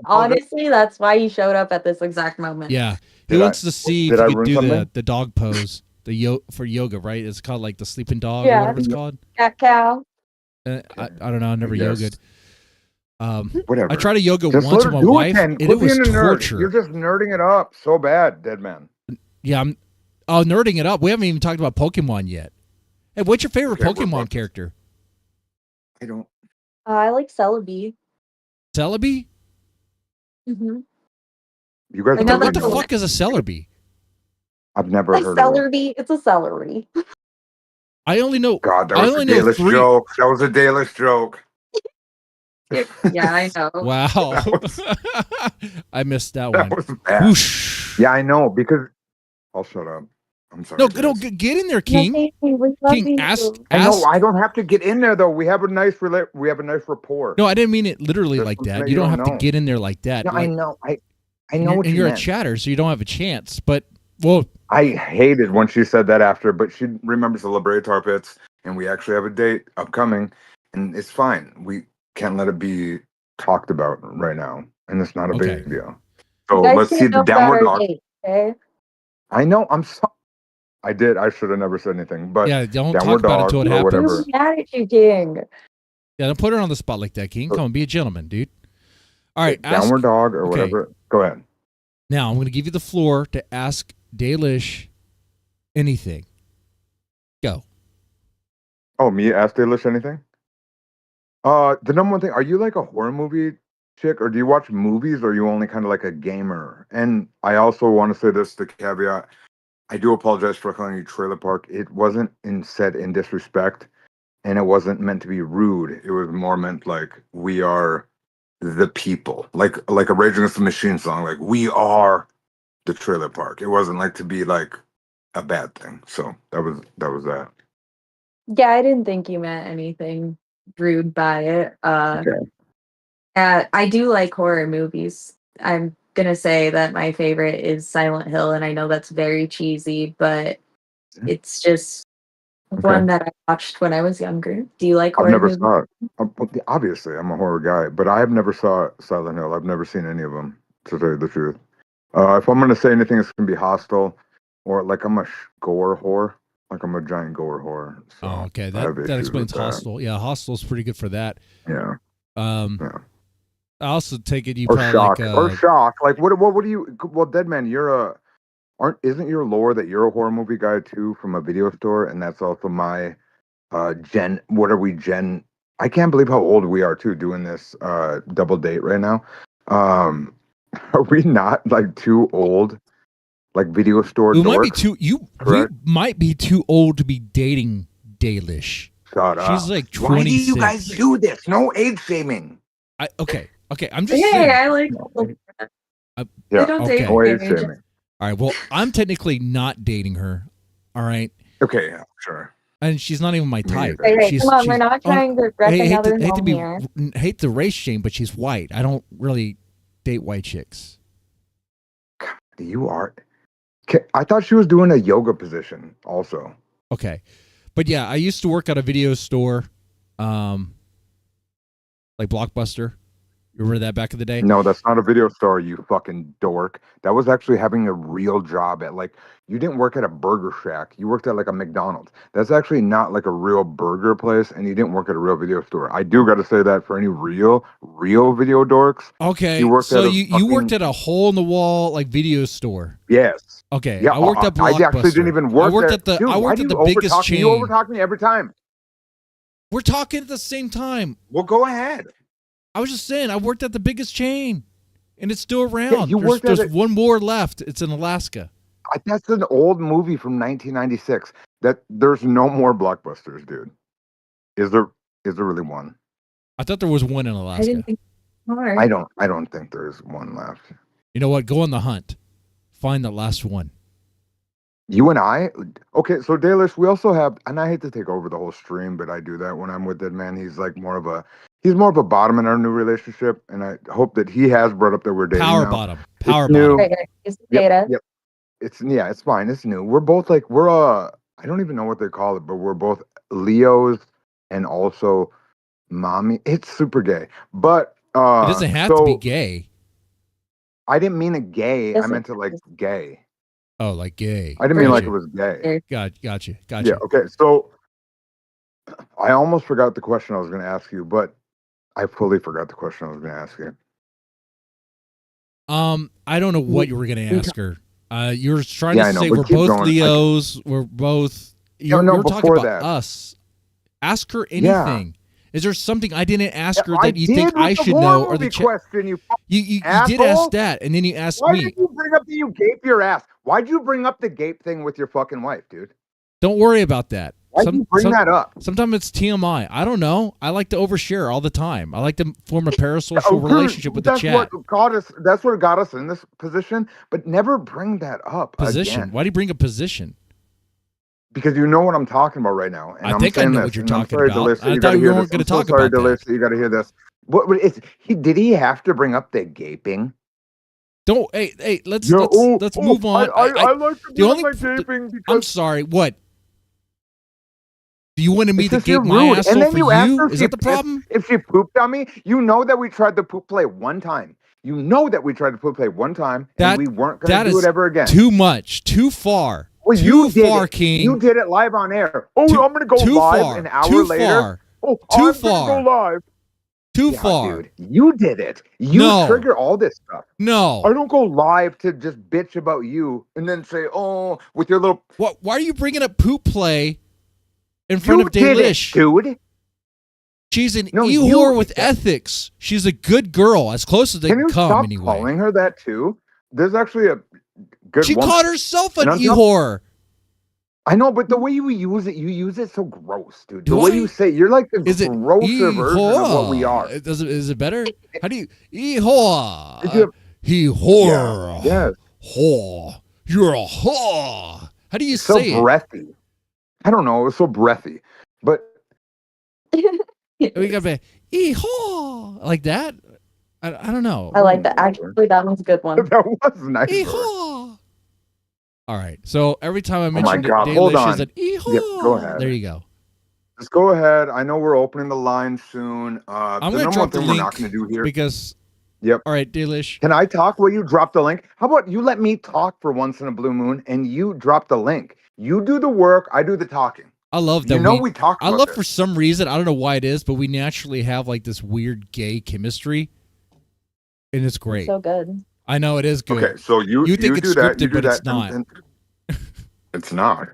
Honestly, that's why he showed up at this exact moment. Yeah, he wants to see if you could do the dog pose, for yoga, right? It's called like the sleeping dog, or whatever it's called. Cat cow. I don't know. I never yogaed. Whatever. I tried to yoga once with my wife, and it was torture. You're just nerding it up so bad, Deadman. Yeah, I'm nerding it up. We haven't even talked about Pokemon yet. Hey, what's your favorite Pokemon character? I don't. I like Celebi. Celebi? Mm-hmm. You guys know what the fuck is a Celebi? I've never heard Celebi. It's a celery. I only know. God, that was a Dalish joke. That was a Dalish joke. Yeah, I know. Wow. I missed that one. That was bad. Whoosh. Yeah, I know, because I'll shut up. I'm sorry. No, Diz. get in there, King. Nothing, we love King, you. ask. I know I don't have to get in there though. We have a nice rapport. No, I didn't mean it literally There's like something that. that You you don't don't have to know. get in there like that. No, Like, I know. I know what and you you're meant. a chatter, so you don't have a chance. But well, I hated when she said that after, but she remembers the Libre Tar Pits, and we actually have a date upcoming, and it's fine. We can't let it be talked about right now, and it's not a Okay. big deal. You So guys let's see can't the know about downward our dog. date, okay? I know. I'm so. I did. I should have never said anything. But yeah, don't downward talk about it dog until it or happens. whatever. Who's mad at you, King? Yeah, don't put her on the spot like that, King. Come on, be a gentleman, dude. All right, ask, Downward dog or okay. whatever. Go ahead. Now I'm going to give you the floor to ask Dalish anything. Go. Oh, me ask Dalish anything? The number one thing, are you like a horror movie chick, or do you watch movies, or are you only kind of like a gamer? And I also want to say this, the caveat, I do apologize for calling you trailer park. It wasn't said in disrespect, and it wasn't meant to be rude. It was more meant like we are the people, like a Rage Against the Machine song, like we are the trailer park. It wasn't like to be like a bad thing. So that was that. Yeah, I didn't think you meant anything rude by it. Okay. I do like horror movies. I'm gonna say that my favorite is Silent Hill, and I know that's very cheesy, but it's just one that I watched when I was younger. Do you like I've horror never movies? saw it. Obviously, I'm a horror guy, but I have never saw Silent Hill. I've never seen any of them, to tell you the truth. If I'm going to say anything, it's going to be Hostile, or like I'm a gore whore. Like I'm a giant gore whore. So Oh, okay. I have That issues explains with that. Hostel. Yeah, Hostel's pretty good for that. Yeah. I also take it you Or probably shock. like Or shock. Like what do you? Well, Deadman, isn't your lore that you're a horror movie guy too from a video store, and that's also my Gen. What are we Gen? I can't believe how old we are too doing this double date right now. Are we not like too old? Like video store we dorks? might be too you might be too old to be dating Dalish. Shut up. She's like 26. Why do you guys do this? No age shaming. Okay. I'm just saying. Yeah, I like. Yeah. I don't okay. take No age age. shaming. All right. Well, I'm technically not dating her. All right. Okay, yeah, sure. And she's not even my type. either. Hey, She's, come on, she's- we're not trying to wreck hate another to home be here. hate the race shame, but she's white. I don't really date white chicks. You are. I thought she was doing a yoga position also. Okay. But yeah, I used to work at a video store, like Blockbuster. You remember that back in the day? No, that's not a video store, you fucking dork. That was actually having a real job at you didn't work at a burger shack. You worked at like a McDonald's. That's actually not like a real burger place, and you didn't work at a real video store. I do got to say that for any real video dorks. Okay. You worked So at a you worked fucking- at a hole in the wall like video store. Yes. Okay. Yeah, I worked at I Blockbuster. actually didn't even work I worked there. at the Dude, I why worked do at the you biggest overtalk me? chain. You overtalk me every time. We're talking at the same time. Well, go ahead. I was just saying I worked at the biggest chain. And it's still around. you worked at there's it- one more left. It's in Alaska. That's an old movie from 1996. That there's no more Blockbusters, dude. Is there really one? I thought there was one in I Alaska. didn't think more. I don't think there's one left. You know what? Go on the hunt. Find the last one. You and I? Okay, so Dalish, we also have, and I hate to take over the whole stream, but I do that when I'm with Deadman. He's more of a bottom in our new relationship, and I hope that he has brought up that we're dating Power now. bottom. Power It's new. bottom. Okay, here's the data. Yep. It's fine. It's new. We're both I don't even know what they call it, but we're both Leos and also mommy. It's super gay. But It doesn't have to be gay. I didn't mean it gay. I Doesn't- meant it like gay. Oh, like gay. I didn't mean like it Gotcha. was gay. Gotcha. Yeah, okay. So I almost forgot the question I was going to ask you, but I fully forgot the question I was going to ask you. I don't know what you were going to ask her. You were trying Yeah, to I know, say but we're keep both going. Leos. We're both. You're talking before about that. us. Ask her Yeah. anything. Is there something I didn't ask her I that you think did I with the should horror know, or movie the question? You you did asshole. ask that, and then you asked Why me. did you bring up that you gape your ass? Why'd you bring up the gape thing with your fucking wife, dude? Don't worry about that. Why'd you bring that up? Sometimes it's TMI. I don't know. I like to overshare all the time. I like to form a parasocial Okay, relationship with the that's chat. What got us. That's what got us in this position. But never bring that up Position. again. Why do you bring a position? because you know what I'm talking about right now, and I I'm think I saying know this, what you're and I'm talking sorry, about. Dalish, that I you thought got to we hear weren't this. going to I'm so talk sorry, about Dalish, that. that you got to hear this. What is he? Did he have to bring up the gaping? Don't. Hey. Let's Yeah. let's move on. I like to the bring up only. my gaping because I'm sorry. What? Do you wanted me it's to just you're gape my rude. And asshole then for you asked her you? if Is she that the problem? if she pooped on me. You know that we tried the poop play one time. You know that we tried to poop play one time, and we weren't going to do it is ever again. too much. Too far. Well, too you did far, it. King. You did it live on air. Oh, Too- I'm going to go too live far. an hour Too later. far. Oh, Too I'm going to far. go live. Too Yeah, far. dude. You did it. You No. trigger all this stuff. No. I don't go live to just bitch about you and then say, oh, with your little. What? Why are you bringing up poop play in front of did Dalish? it, dude. She's an No, e-whore you- with ethics. She's a good girl, as close as they Can can you come, stop anyway. calling her that too? There's actually a good She woman. called herself an And on top- e-whore. I know, but the way you use it so gross, dude. Do the way I? you say it, you're like the Is it grosser version of what we are. Is it better? How do you e-whore? Did you- He whore. Yes. Whore. You're a whore. How do you So say it? breathy. I don't know. It was so breathy. But We got to e-whore like that. I don't know. I like that. Actually, that one's a good one. that was nice. E-haw. All right. So every time I my mention God, hold Dalish on. is an e-haw. Yeah, go ahead. There you go. Just go ahead. I know we're opening the line soon. I'm the going to number drop one the thing link we're not going to do here. because. Yep. All right, Dalish. Can I talk while you drop the link? How about you let me talk for once in a blue moon and you drop the link? You do the work. I do the talking. I love that. You know we talk. I about love this. for some reason. I don't know why it is, but we naturally have like this weird gay chemistry, and it's great. So good. I know it is good. Okay, so you think it's do that, scripted, you do but that, it's not. It's not.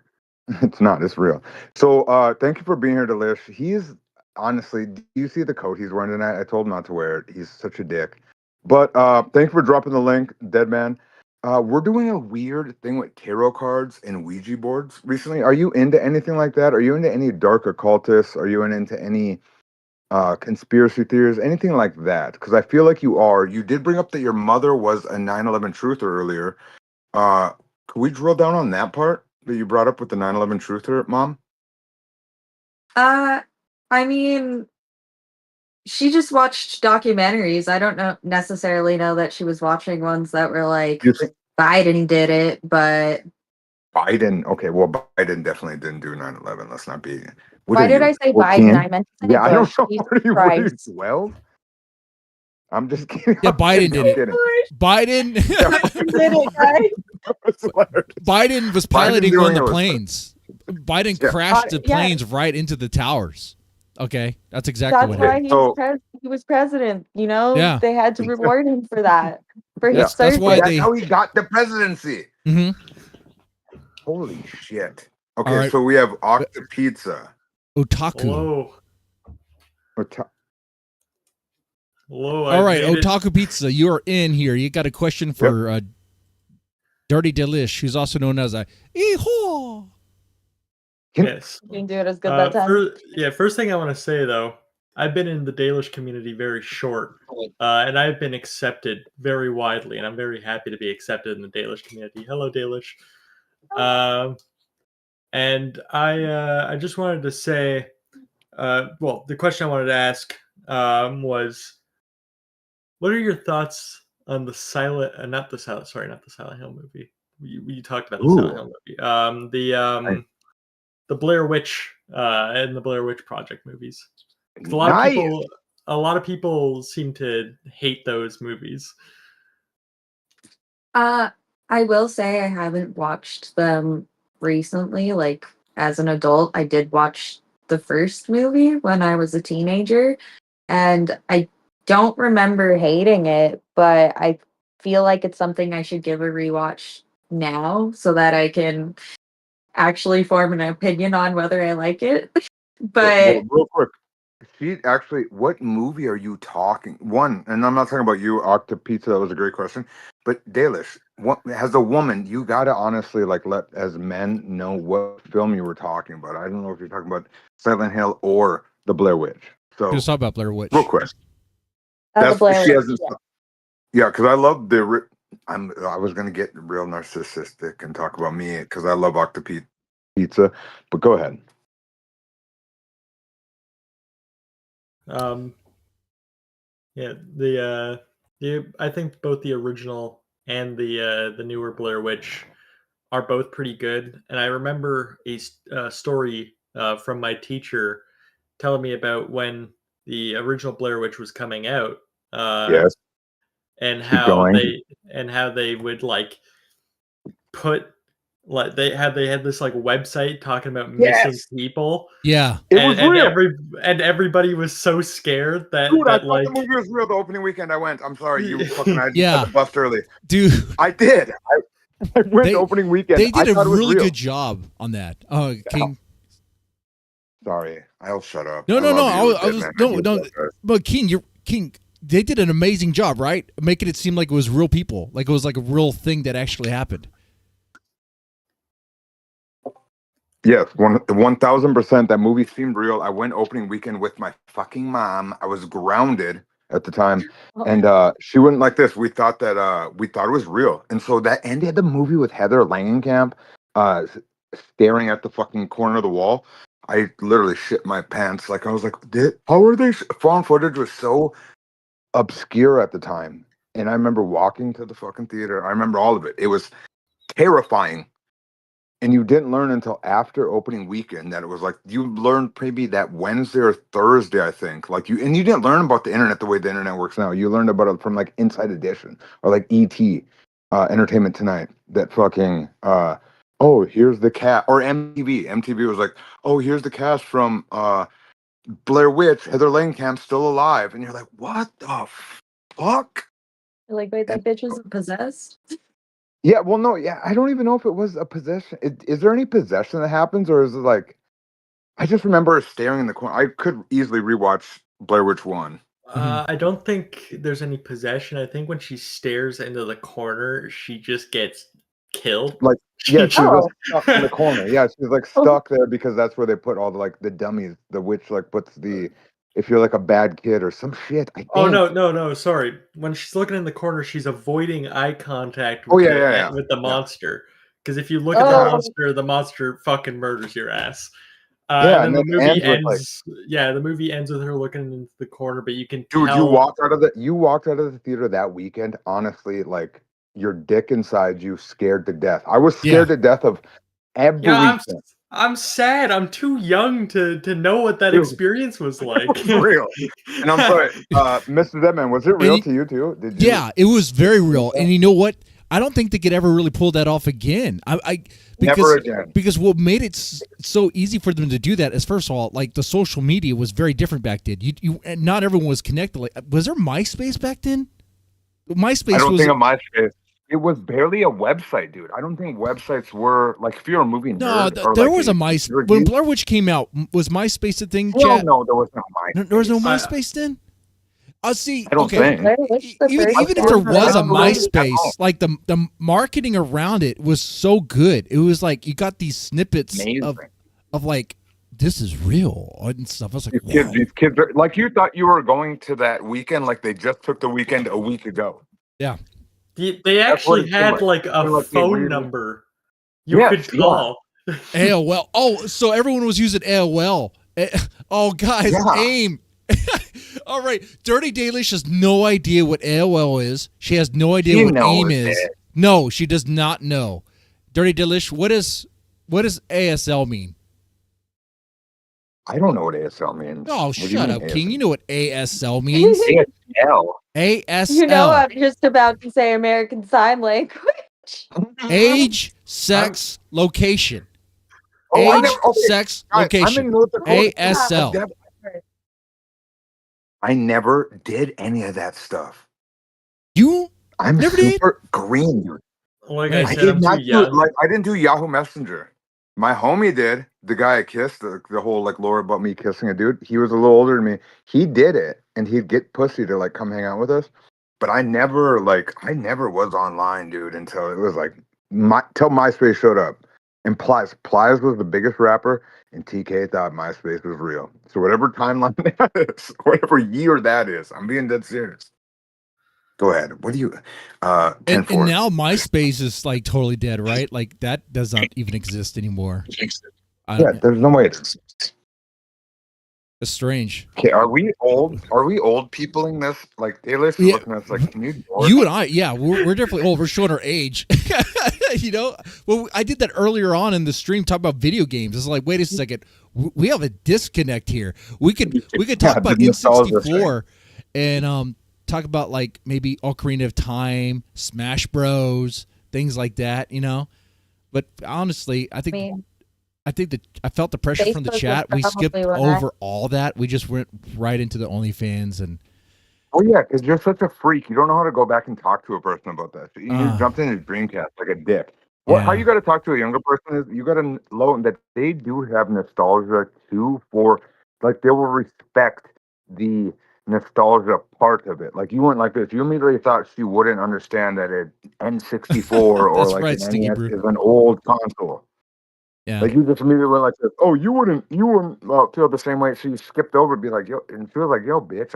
It's not. It's real. So thank you for being here, Dalish. He's honestly, do you see the coat he's wearing tonight? I told him not to wear it. He's such a dick. But thank you for dropping the link, Deadman. We're doing a weird thing with tarot cards and Ouija boards recently. Are you into anything like that? Are you into any dark occultists? Are you into any conspiracy theories, anything like that? Because I feel like you are. You did bring up that your mother was a 9/11 truther earlier. Could we drill down on that part that you brought up with the 9/11 truther, Mom? I mean, she just watched documentaries. I don't necessarily know that she was watching ones that were like You think Biden did it, but Biden? Okay, well, Biden definitely didn't do 9/11. Let's not be. What why are did you, I say 14? Biden? I meant to say Yeah, I Bush. don't know. Jesus What are you Christ. 12? I'm just kidding. Yeah, I'm Biden kidding, did I'm it. Biden. Did it, guys? Biden was piloting doing one of it the was- planes. Biden Yeah. crashed the Yeah. planes right into the towers. Okay, that's exactly That's what why happened. he was president. You know, Yeah. they had to reward him for that. For his That's service. why That's they. how he got the presidency. hmm Holy shit. Okay, All right. so we have Octa Pizza. Otaku. Hello. Hello. All right, made it. Otaku Pizza, you are in here. You got a question for Dirty Dalish, who's also known as a Eehaw. Yes. You can do it as good that time. First thing I want to say though, I've been in the Dalish community very short, and I've been accepted very widely, and I'm very happy to be accepted in the Dalish community. Hello, Dalish. And I just wanted to say, the question I wanted to ask was, what are your thoughts on the not the Silent Hill movie. You talked about the Silent Hill movie. The Blair Witch and the Blair Witch Project movies. A lot of people seem to hate those movies. I will say I haven't watched them recently. Like as an adult, I did watch the first movie when I was a teenager, and I don't remember hating it, but I feel like it's something I should give a rewatch now so that I can actually form an opinion on whether I like it. But real quick, what movie are you talking? One, and I'm not talking about you, Octa Pizza. That was a great question. But Dalish, as a woman, you gotta honestly let as men know what film you were talking about. I don't know if you're talking about Silent Hill or the Blair Witch. So Just talk about Blair Witch. real quick. the Blair she Witch, hasn't. Yeah, because I love I was gonna get real narcissistic and talk about me because I love Octopete. pizza. But go ahead. Yeah, I think both the original and the newer Blair Witch are both pretty good. And I remember a story from my teacher telling me about when the original Blair Witch was coming out. Yes. And Keep how going. they would like put like they had this like website talking about missing Yes. people. Yeah. It was real. Everybody was so scared that Dude, I that thought like the movie was real the opening weekend I went. I'm sorry, you fucking I Yeah. had the bust early. Dude, I did. I went the opening weekend. they did I a thought it was really real. good job on that. King. Sorry, I'll shut up. No. I was No. But King. They did an amazing job, right? Making it seem like it was real people, like it was like a real thing that actually happened. Yes, 1,000%. That movie seemed real. I went opening weekend with my fucking mom. I was grounded at the time, and she wouldn't like this. We thought it was real, and so that ended the movie with Heather Langenkamp, staring at the fucking corner of the wall. I literally shit my pants. Like I was like, how are they? Found footage was so obscure at the time, and I remember walking to the fucking theater. I remember all of it. It was terrifying. And you didn't learn until after opening weekend that it was like you learned maybe that Wednesday or Thursday, I think. Like you didn't learn about the internet the way the internet works now. You learned about it from like Inside Edition or like ET, Entertainment Tonight. That fucking here's the cast, or MTV. MTV was like, oh, here's the cast from Blair Witch, Heather Langenkamp still alive, and you're like, what the fuck? You're like, wait, that bitch isn't possessed? Yeah, well, no, yeah, I don't even know if it was a possession. Is there any possession that happens, or is it like? I just remember her staring in the corner. I could easily rewatch Blair Witch 1. I don't think there's any possession. I think when she stares into the corner, she just gets killed. Like, yeah, she's Oh. stuck in the corner. Yeah, she's like stuck there because that's where they put all the dummies. The witch like puts if you're like a bad kid or some shit. I think. Oh no! Sorry. When she's looking in the corner, she's avoiding eye contact with with the monster. Because if you look at the monster fucking murders your ass. And then the movie ends. The movie ends with her looking into the corner, but you can dude, tell. you walked out of the theater that weekend. Honestly, like your dick inside you scared to death. I was scared to death of everything. I'm sad. I'm too young to know what that experience was like. It was real. And I'm sorry, Mr. Deadman, was it real to you too? Did you? Yeah, it was very real. And you know what? I don't think they could ever really pull that off again. Never again. Because what made it so easy for them to do that is, first of all, like the social media was very different back then. You not everyone was connected. Like, was there MySpace back then? MySpace. I don't think of MySpace. It was barely a website, dude. I don't think websites were like if you're a movie nerd. No, there was a MySpace when Blair Witch came out. Was MySpace a thing? No, there was no MySpace. There was no MySpace then. See, I don't think. Even if there was a MySpace, like the marketing around it was so good. It was like you got these snippets of like, this is real and stuff. I was like, these kids are like, you thought you were going to that weekend, like they just took the weekend a week ago. Yeah. They actually had like a phone number you could call. AOL. Oh, so everyone was using AOL. Oh, guys, AIM. All right, Dirty Dalish has no idea what AOL is. She has no idea what AIM is. No, she does not know. Dirty Dalish, what does ASL mean? I don't know what ASL means. Oh, shut up, King. You know what ASL means. ASL. ASL. You know, I'm just about to say American Sign Language. Age, sex, location. Sex, location. ASL. I never did any of that stuff. I'm never super green, dude. Like I said, I didn't do Yahoo Messenger. My homie did. The guy I kissed, the whole like lore about me kissing a dude. He was a little older than me. He did it, and he'd get pussy to like come hang out with us. But I never was online, dude, until it was like till MySpace showed up. And Plies was the biggest rapper, and TK thought MySpace was real. So whatever timeline that is, whatever year that is, I'm being dead serious. Go ahead. What do you? And now MySpace is like totally dead, right? Like that does not even exist anymore. Yeah, there's no way. It's strange. Okay, are we old? Are we old peopling this? Like Dalish Yeah. looking at us like, can you? You and I, yeah, we're definitely old. We're showing our age. You know, well, I did that earlier on in the stream, talk about video games. It's like, wait a second, we have a disconnect here. We could talk about N64 and talk about like maybe Ocarina of Time, Smash Bros, things like that. You know, but honestly, I think that I felt the pressure from the chat. We skipped over all that. We just went right into the OnlyFans and. Oh yeah, because you're such a freak. You don't know how to go back and talk to a person about that. So you jumped in his Dreamcast like a dick. How you got to talk to a younger person is you got to know that they do have nostalgia too. For like they will respect the nostalgia part of it. Like you weren't like this. You immediately thought she wouldn't understand that an N64 or like an NES is an old console. Yeah. Like you just immediately went like this. Oh, you wouldn't feel the same way. So you skipped over and be like, yo, and she was like, yo, bitch,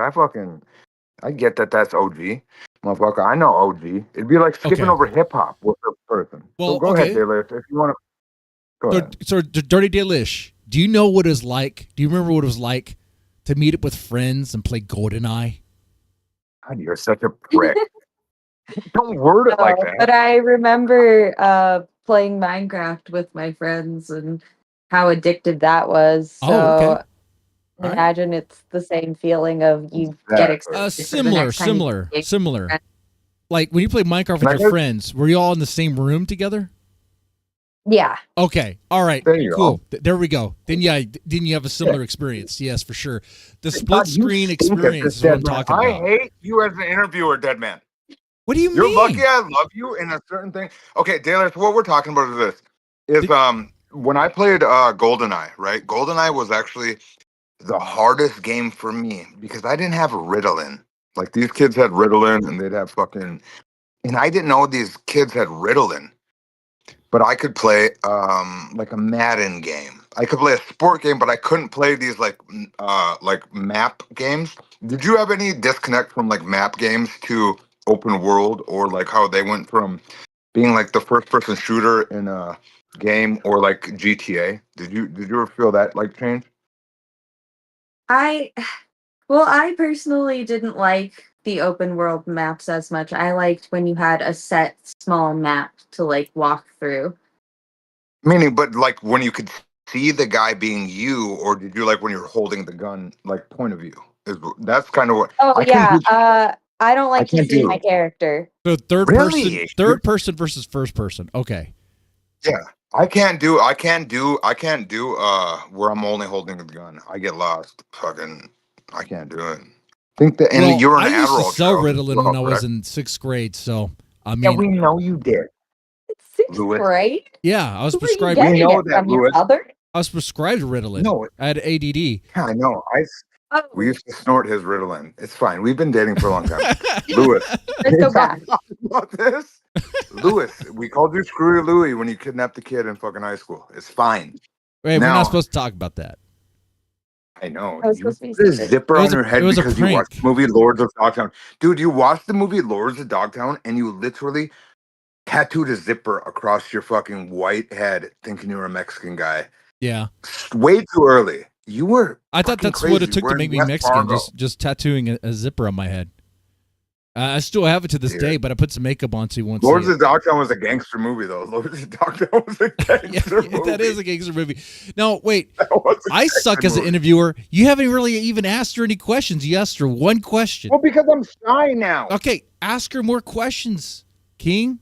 I get that that's OG. Motherfucker, I know OG. It'd be like skipping over hip hop with a person. Well, so go ahead, Dalish, if you want to. Go ahead. So, Dirty Dalish, do you know what it was like? Do you remember what it was like to meet up with friends and play GoldenEye? God, you're such a prick. Don't word it like that. But I remember playing Minecraft with my friends and how addictive that was. So imagine it's the same feeling of you get excited. Similar. Like when you play Minecraft with your friends, were you all in the same room together? Yeah. Okay. All right. There you cool. go. There we go. Then didn't you have a similar experience? Yes, for sure. The split screen experience is what I'm talking about. I hate you as an interviewer, Deadman. What do you mean? You're lucky I love you in a certain thing. Okay, Dalish, what we're talking about is this. When I played GoldenEye, right? GoldenEye was actually the hardest game for me because I didn't have Ritalin. Like these kids had Ritalin and they'd have and I didn't know these kids had Ritalin. But I could play like a Madden game. I could play a sport game, but I couldn't play these like map games. Did you have any disconnect from like map games to open world, or like how they went from being like the first person shooter in a game or like GTA? Did you ever feel that like change? I personally didn't like the open world maps as much. I liked when you had a set small map to like walk through. Meaning, but like when you could see the guy being you, or did you like when you're holding the gun, like point of view? That's kind of what. I don't like to see my character. So third person versus first person. Okay. Yeah. I can't do where I'm only holding the gun. I get lost. I can't do it. You're an I used to Adderall sell child. Ritalin when I was in 6th grade, so I mean. Yeah, we know you did. 6th grade? Yeah, I was prescribed. We know that, Louis. I was prescribed Ritalin. No, I had ADD. Yeah, I know. We used to snort his Ritalin. It's fine. We've been dating for a long time. Louis, let's go back. About this, Louis. We called you Screwy Louie when you kidnapped the kid in fucking high school. It's fine. Wait, we're not supposed to talk about that. I know. You put a zipper on your head because you watched the movie Lords of Dogtown. Dude, you watched the movie Lords of Dogtown and you literally tattooed a zipper across your fucking white head thinking you were a Mexican guy. Yeah. Way too early. You were. I thought that's crazy. what it took to make me Mexican, just tattooing a zipper on my head. I still have it to this day, but I put some makeup on so you won't see it. Lords of Dogtown was a gangster movie, though. Lords of Dogtown was a gangster movie. That is a gangster movie. No, wait. I suck as an interviewer. You haven't really even asked her any questions. You asked her one question. Well, because I'm shy now. Okay, ask her more questions, King.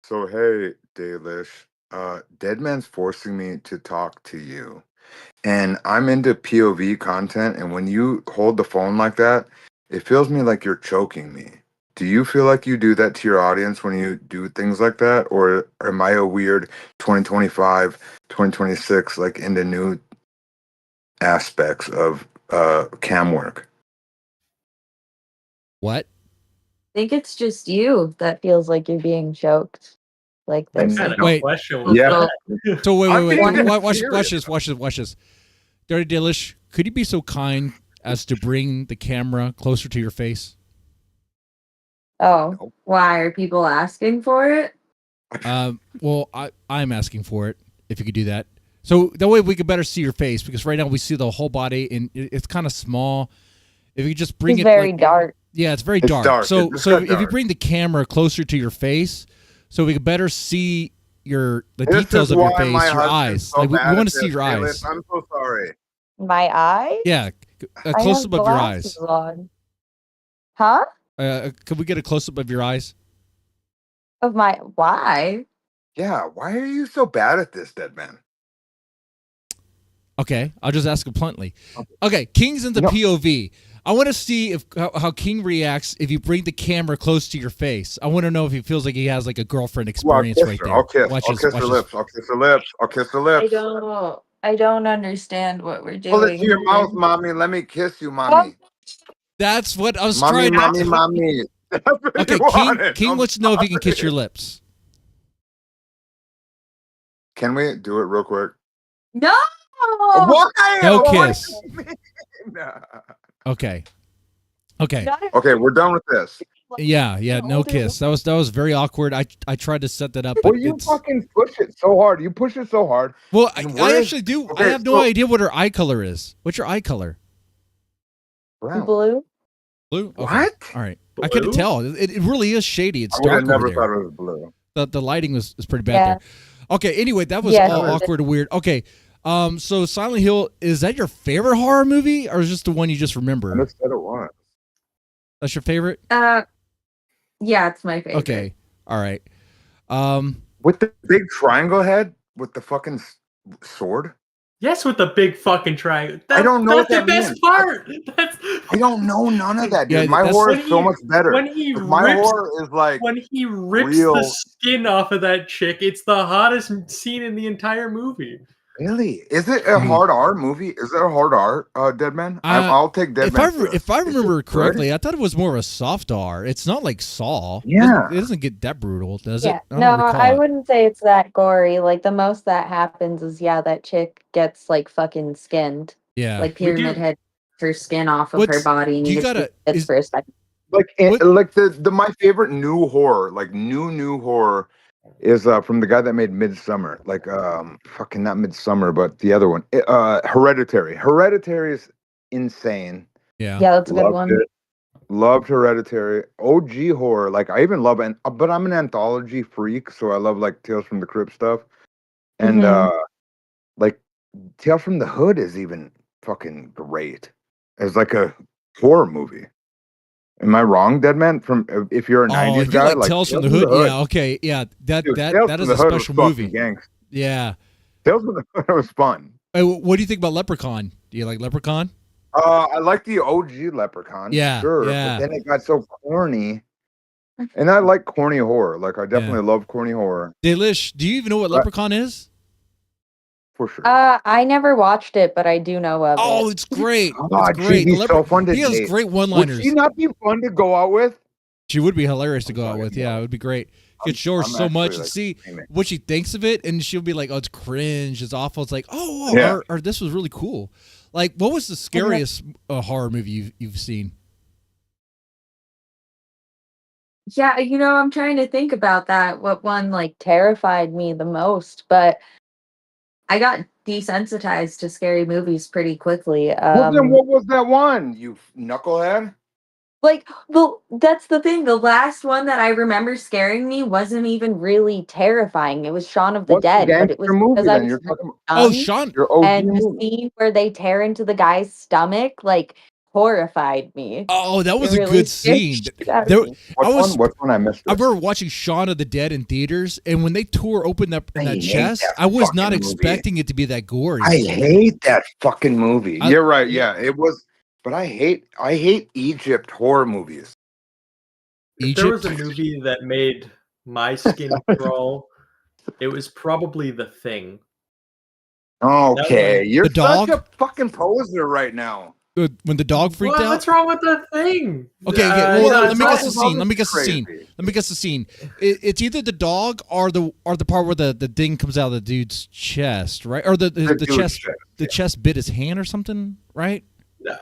So, hey, Dalish. Deadman's forcing me to talk to you. And I'm into POV content, and when you hold the phone like that, it feels me like you're choking me. Do you feel like you do that to your audience when you do things like that? Or am I a weird 2025, 2026, like into new aspects of cam work? What? I think it's just you that feels like you're being choked. Like this. Wait. Yeah. So wait. Watch this. Dirty Dalish, could you be so kind as to bring the camera closer to your face? Oh, Nope. why are people asking for it? Well, I'm asking for it. If you could do that, so that way we could better see your face, because right now we see the whole body and it's kind of small. If you just bring It's it very like, dark. yeah, it's very It's dark. dark. So It's so got if you dark. bring the camera closer to your face, so we could better see the This details is of your why face, my your husband's eyes. so Like we bad want at to see this, your Dalish. eyes. I'm so sorry. My eye? Yeah, a I close have up of your eyes. glasses on. Huh? Could we get a close up of your eyes? Of my why? Yeah, why are you so bad at this, Deadman? Okay, I'll just ask it bluntly. Okay, King's in the No. POV. I want to see if how King reacts if you bring the camera close to your face. I want to know if he feels like he has like a girlfriend experience right there. I'll kiss. Watch I'll this, kiss watch her this. lips. I'll kiss her lips. I'll kiss her lips. I don't understand what we're doing. Pull it to your mouth, mommy. Let me kiss you, mommy. That's what I was Mommy, trying mommy, to. mommy. That's what Okay, you King. wanted. King I'm wants to know if he can kiss sorry. your lips. Can we do it real quick? No. Why? No What kiss. do you mean? Okay. Okay. Not if Okay, we're done with this. Yeah. an No older kiss. That was very awkward. I tried to set that up, but Well, you it's fucking push it so hard. You push it so hard. well. I and where is- actually do. I okay, have no so- idea what her eye color is. What's your eye color? Brown. blue. Blue. Okay. What? All right. I couldn't Blue? tell. It really is shady. It's I would dark have never over thought there. it was blue. The lighting was pretty bad Yeah. there. Okay. Anyway, that was Yeah, all it was. awkward and weird. Okay. So Silent Hill, is that your favorite horror movie, or is just the one you just I remember? just said it was. That's your favorite? Yeah, it's my favorite. Okay. All right. With the big triangle head with the fucking sword? Yes, with the big fucking triangle. I don't know That's what the that best means. part. That's I don't know none of that, dude. Yeah, My that's- horror When is so he- much better. when he Like, my rips- horror is like when he rips real- the skin off of that chick. It's the hottest scene in the entire movie. really? Is it a hard R movie? Is it a hard R, Deadman? I'll take Deadman. If I remember good? correctly, I thought it was more of a soft R. It's not like Saw. Yeah. It doesn't get that brutal, does Yeah. it? I don't No, recall I it. wouldn't say it's that gory. Like the most that happens is that chick gets like fucking skinned. Yeah. Like Pyramid Head her skin off of What's- her body and do you just gotta- it's is- for a second. Like What- like the my favorite new horror, like new horror, is from the guy that made Midsummer. Like fucking not Midsummer, but the other one, Hereditary. Hereditary is insane. Yeah. Yeah, that's a good Loved one. it. Loved Hereditary. OG horror. Like I even love but I'm an anthology freak, so I love like Tales from the Crypt stuff. And like Tales from the Hood is even fucking great. It's like a horror movie. Am I wrong, Deadman? From if you're a Oh, 90s if you guy, like Tales from the Hood, yeah, okay, yeah, that Dude, that Tales that from is the a Hood was special fucking movie. Gangsta. Yeah. Tales from the Hood was fun. Hey, what do you think about Leprechaun? Do you like Leprechaun? I like the OG Leprechaun. Yeah, sure. yeah. But then it got so corny. And I like corny horror. Like I definitely love corny horror Dalish, do you even know what Leprechaun is? for sure. I never watched it, but I do know of Oh, it. it's great. God, It's great. she'd be so fun to he has date. great Would one-liners. she not be fun to go out with? She would be hilarious to go out sorry, with. Yeah, no. it would be great. You could show her I'm so much actually, and like, see screaming. what she thinks of it, and she'll be like, "Oh, it's cringe. It's awful." It's like, "Oh, Yeah. or this was really cool." Like, what was the scariest horror movie you've seen? Yeah, I'm trying to think about that. What one like terrified me the most, but I got desensitized to scary movies pretty quickly. Well, then what was that one? You knucklehead. Like, that's the thing. The last one that I remember scaring me wasn't even really terrifying. It was Shaun of the What's Dead, the but it was gangster movie because I then? was You're talking about Oh, young, Sean. your OG and the movie. scene where they tear into the guy's stomach like horrified me. Oh, that was It a really good scared scene. the shit out of There- me. What one I missed? I remember watching Shaun of the Dead in theaters, and when they tore open that I hate chest, that I was not fucking movie. expecting it to be that gory. I hate that fucking movie. I- You're right. Yeah, it was. But I hate Egypt horror movies. If there was a Egypt. movie that made my skin crawl, it was probably The Thing. Okay, one- you're The dog? such a fucking poser right now. When the dog freaked out. What's wrong with The Thing? Okay, well, no, let it's me not- guess the scene. Let me guess the scene. Crazy. Let me guess the scene. It's either the dog or the part where the thing comes out of the dude's chest, right? Or the dude's chest chest, the chest bit his hand or something, right?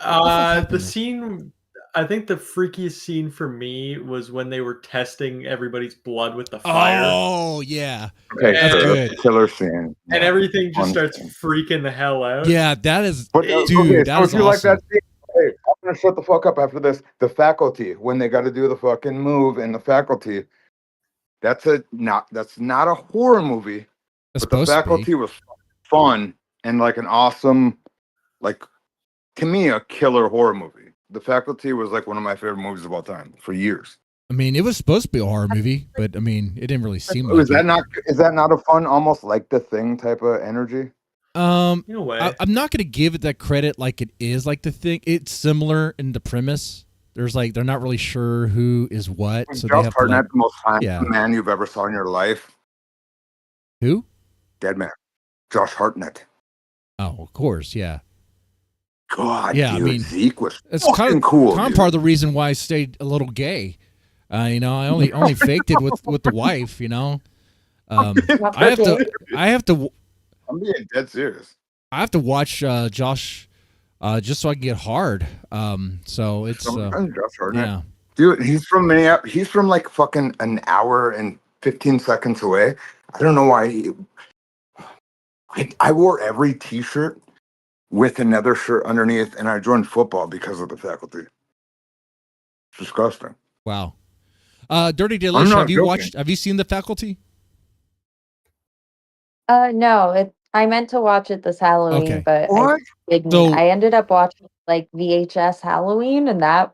happened The there? scene. I think the freakiest scene for me was when they were testing everybody's blood with the fire. Oh yeah, Okay, that's And- good. Killer scene. and Yeah. everything just Fun starts scene. freaking the hell out. Yeah, that is, But dude. okay, That so is if you like awesome. that scene, hey, I'm gonna shut the fuck up after this. The faculty, when they got to do the fucking move in the faculty, that's not a horror movie, That's but the supposed to be. faculty was fun and like an awesome, like to me, a killer horror movie. The faculty was like one of my favorite movies of all time for years. I mean, it was supposed to be a horror movie, but I mean, it didn't really seem Is like that it. is that not a fun, almost like The Thing type of energy? In a way. I'm not gonna give it that credit like it is like The Thing. It's similar in the premise. There's like they're not really sure who is what, so they Josh have to like, Hartnett, the most handsome yeah. man you've ever saw in your life. who? Deadman. Josh Hartnett. Oh, of course, yeah. God, Yeah, I dude, mean, Zeke was It's fucking kind of cool. Kind of dude. part of the reason why I stayed a little gay. You know, I only faked it with the wife. You know, I have to I'm being dead serious. watch Josh just so I can get hard. So it's Sometimes Josh Hartnett. yeah. Dude, he's from Minneapolis. He's from like fucking an hour and 15 seconds away. I don't know why. I wore every t-shirt with another shirt underneath, and I joined football because of the faculty. It's disgusting. Wow. Dirty I'm Dalish, not have you joking. watched? Have you seen The Faculty? No, I meant to watch it this Halloween, Okay. but What? I didn't. So- I ended up watching like VHS Halloween, and that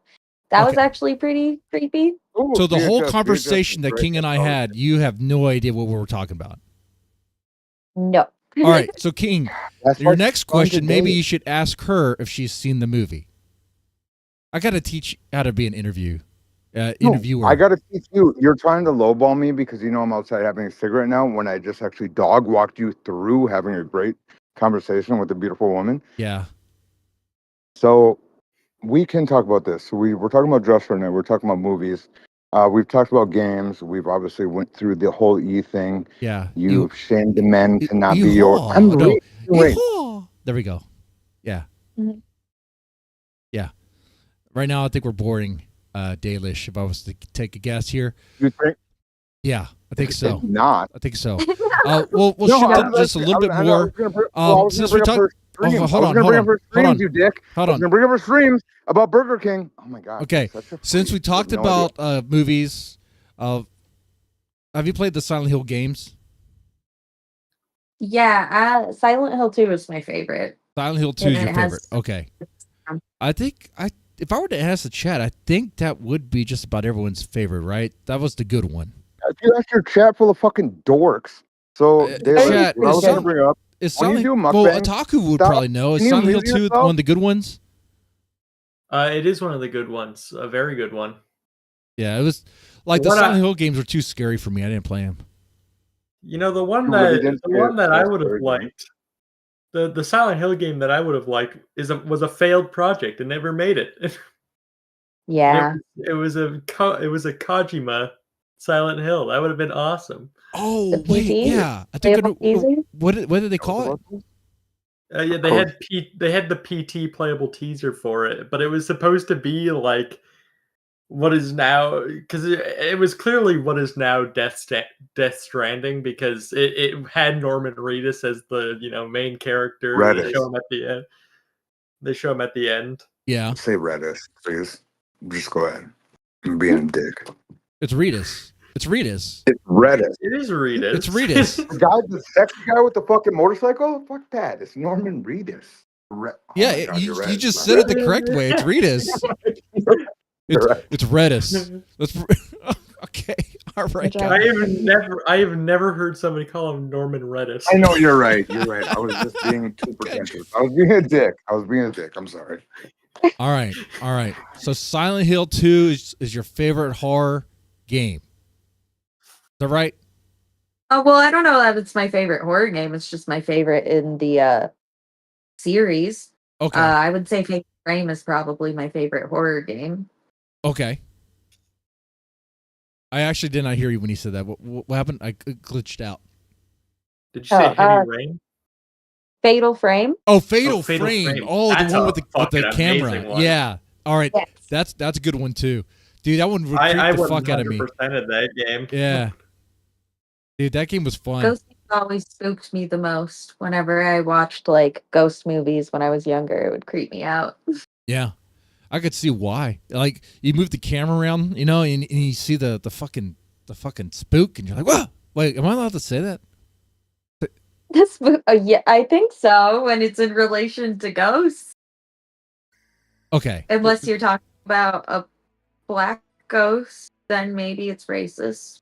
was Okay. actually pretty creepy. Ooh, So the whole VHS conversation is that great. King and I had, you have no idea what we were talking about. No. All right, so King, That's your like next fun to question, maybe date. you should ask her if she's seen the movie. I got to teach how to be an interviewer. I gotta teach you. You're trying to lowball me because you know I'm outside having a cigarette now. When I just actually dog walked you through having a great conversation with a beautiful woman. Yeah. So we can talk about this. So we're talking about Josh Hartnett. We're talking about movies. We've talked about games. We've obviously went through the whole E thing. Yeah. You've shamed the men to not be Yeehaw. your. I'm No. reading. Wait. Yeehaw. There we go. Yeah. Mhm. Yeah. Right now, I think we're boring Dalish. If I was to take a guess here, You think yeah, I think so. not? I think so. We'll No, shift I it was just a little bit I more. was gonna bring- I was Since gonna we bring up talked, her streams. hold I was gonna bring up her on, streams, you dick. hold I was on. gonna bring up her streams about Burger King. Oh my god. Okay, such a since we freak. You have talked no about idea. movies, have you played the Silent Hill games? Yeah, Silent Hill 2 is my favorite. Silent Hill 2 is And your it has- favorite. Okay. um, I think if I were to ask the chat, I think that would be just about everyone's favorite, right? That was the good one. If you ask your chat full of fucking dorks. So Uh, they chat, what I was is gonna bring up. Is When you Silent do well, mukbang, Otaku would stop. probably know. Is Can you Silent Hill mute 2 yourself? one of the good ones? It is one of the good ones. A very good one. Yeah, it was like the What Silent I- Hill games were too scary for me. I didn't play them. You know, the one You really that didn't the see one it? that I That's would have very good. liked, the Silent Hill game that I would have liked was a failed project and never made it. Yeah. It was a Kojima Silent Hill. That would have been awesome. Oh The wait, PT? yeah. I think Playable teaser? what did they call it? Yeah, they had the PT playable teaser for it, but it was supposed to be like what is now because it was clearly what is now Death Stranding because it had Norman Reedus as the main character. Reddit. They show him at the end. They show him at the end. Yeah, Say Redis, please. Just go ahead. I'm being a dick. it's Reedus. It's Reedus. It's Redis. It is Reedus. It's Reedus. The sexy guy with the fucking motorcycle? Fuck that. It's Norman Reedus. Yeah, God, you you're right. just said it the correct way. It's Reedus. You're right. It's Redis. That's okay. All right, Good job. guys. I have never heard somebody call him Norman Reedus. I know you're right. You're right. I was just being too pretentious. I was being a dick. I'm sorry. All right, all right. So Silent Hill 2 is your favorite horror game. Is that right? Oh, well, I don't know that it's my favorite horror game. It's just my favorite in the series. Okay. I would say Fatal Frame is probably my favorite horror game. Okay. I actually did not hear you when you said that. What happened? I glitched out. Did you say Oh, Heavy Rain? Fatal Frame. Oh, Fatal Fatal Frame. Frame. Oh, That's the one a with the fucking camera. amazing one. Yeah. All right. Yes. That's a good one too. Dude, that one would creep I the would fuck out of me. 100% of that game. Yeah. Dude, that game was fun. Ghost always spooked me the most. Whenever I watched like ghost movies when I was younger, it would creep me out. Yeah. I could see why. Like you move the camera around, and you see the fucking spook and you're like, "Whoa. Wait, am I allowed to say that?" This yeah, I think so. When it's in relation to ghosts, Okay. unless you're talking about a black ghost, then maybe it's racist.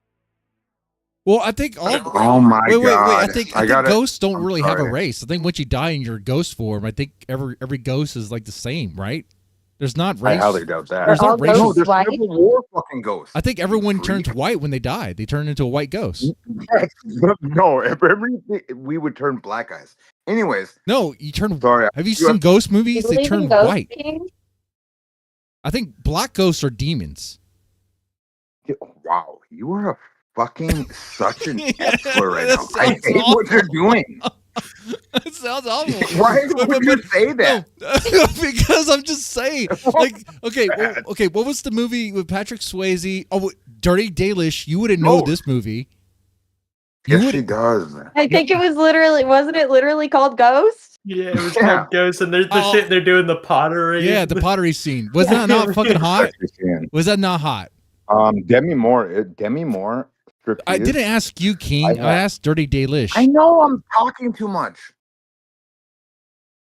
Well, I think all Oh my wait. I God. think I gotta- ghosts don't I'm really have a sorry. race. I think once you die in your ghost form, I think every ghost is like the same, right? There's not I race. highly doubt that. There's Are not all race. No, ghosts there's white? Civil War fucking ghosts. I think everyone Freak. turns white when they die. They turn into a white ghost. No, we would turn black guys. Anyways, No, you turn. sorry. Have you You seen have- ghost You movies? They believe in turn Ghost white. King? I think black ghosts are demons. Wow, you are a fucking such an Yeah, expert right that now. I sounds hate what you're doing. That sounds awful. Why But- would you say that? No, because I'm just saying. Like, okay, Bad. okay. What was the movie with Patrick Swayze? Oh, Dirty Dalish. You wouldn't know No. this movie. You Yes, would. she does. I think it was literally, wasn't it literally called Ghost? Yeah, it was Yeah. called Ghosts, and there's the Oh. shit they're doing the pottery. Yeah, the pottery scene. Was that not fucking hot? Was that not hot? Demi Moore. Striptease. I didn't ask you, King. I asked Dirty Dalish. I know I'm talking too much.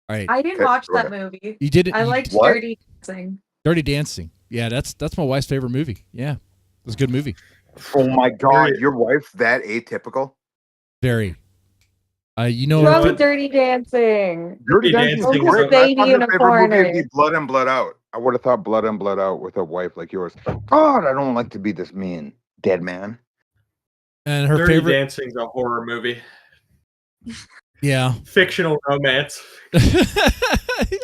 All right, I didn't Okay, watch go that ahead. movie. you didn't. I you- liked What? Dirty Dancing. Dirty Dancing. Yeah, that's my wife's favorite movie. Yeah, it was a good movie. Oh my God, Very- your wife's that atypical. Very. You What's know. wrong what? with Dirty Dancing? Dirty Dancing Dancing is is a- great. Baby I thought in your a favorite movie corner. would be Blood and Blood Out. I would have thought Blood and Blood Out with a wife like yours. God, I don't like to be this mean. Dead man. And her Dirty favorite. Dancing's a horror movie. Yeah. Fictional romance.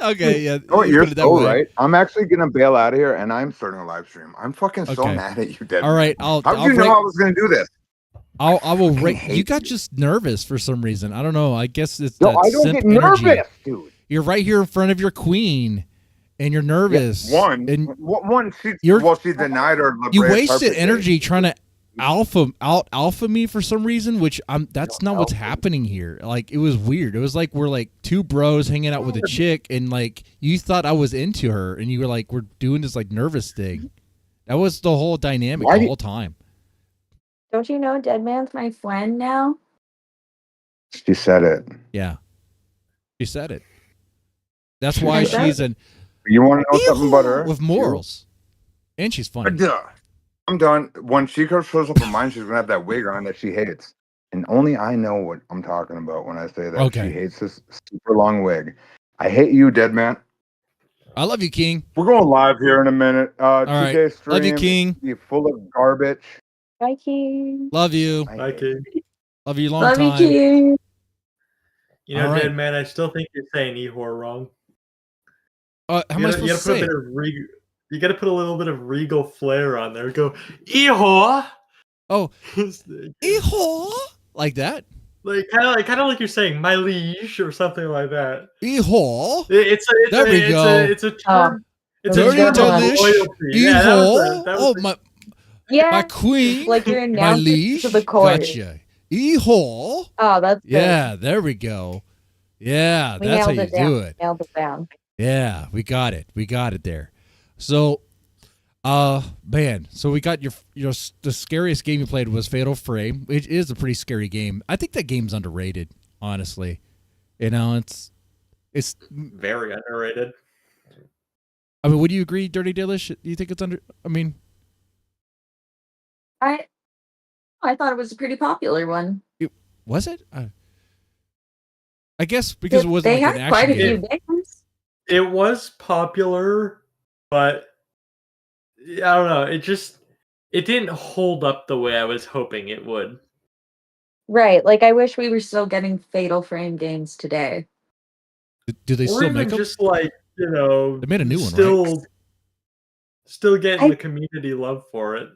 Okay. Yeah. Oh, you you're put it that so way. right. I'm actually gonna bail out of here, and I'm starting a live stream. I'm fucking so Okay. mad at you, Dead All man. right. I'll. How did I'll you know rate- I was gonna do this? I will fucking rate. hate You got you. just nervous for some reason. I don't know. I guess it's No, that I don't simp get energy. nervous, dude. You're right here in front of your queen, and you're nervous. One, and she You're- she denied her. you La Brea wasted carpet energy date. trying to alpha me for some reason, which that's not what's Alpha. happening here. Like, it was weird. It was like we're like two bros hanging out with a chick, and like you thought I was into her, and you were like, we're doing this like nervous thing. That was the whole dynamic Why the do- whole time. Don't you know Deadman's my friend now? She said it. Yeah, she said it. That's why I said she's an You want to know something about her? with morals, and she's funny. Duh. I'm done. When she shows up in mine, she's gonna have that wig on that she hates, and only I know what I'm talking about when I say that. Okay. She hates this super long wig. I hate you, Dead man. I love you, King. We're going live here in a minute. right. 2K stream. Love you, King. Be full of garbage. Bye, King. Love you. I Like hate it. Love you long Love you, time. King. You know, All right. Dead Man, I still think you're saying Ehor wrong. How am I supposed to say it? You gotta put a little bit of regal flair on there. Go, Ehor! Oh, It's Eehor, like that. kind of like you're saying my liege or something like that. Eehor. There we go. It's a term. It's a Dirty term of Dalish. loyalty. Yeah, that was Eehor. Oh, my Yeah, queen. like you're My announcing liege. to the court. Gotcha. Eehor. Oh, that's good. Yeah, there we go. Yeah, We that's how nailed you it down. do it. Nailed it down. Yeah, we got it. We got it there. So, man, so we got the scariest game you played was Fatal Frame. It is a pretty scary game. I think that game's underrated, honestly. You know, it's. very underrated. I mean, would you agree, Dirty Dalish? Do you think it's under? I mean, I thought it was a pretty popular one. was it? I guess because it wasn't They like an had quite action a few game. games. It was popular, but I don't know. It didn't hold up the way I was hoping it would. Right. Like, I wish we were still getting Fatal Frame games today. Do they Or still even make them? just like, They made a new one, right? Still getting I- the community love for it.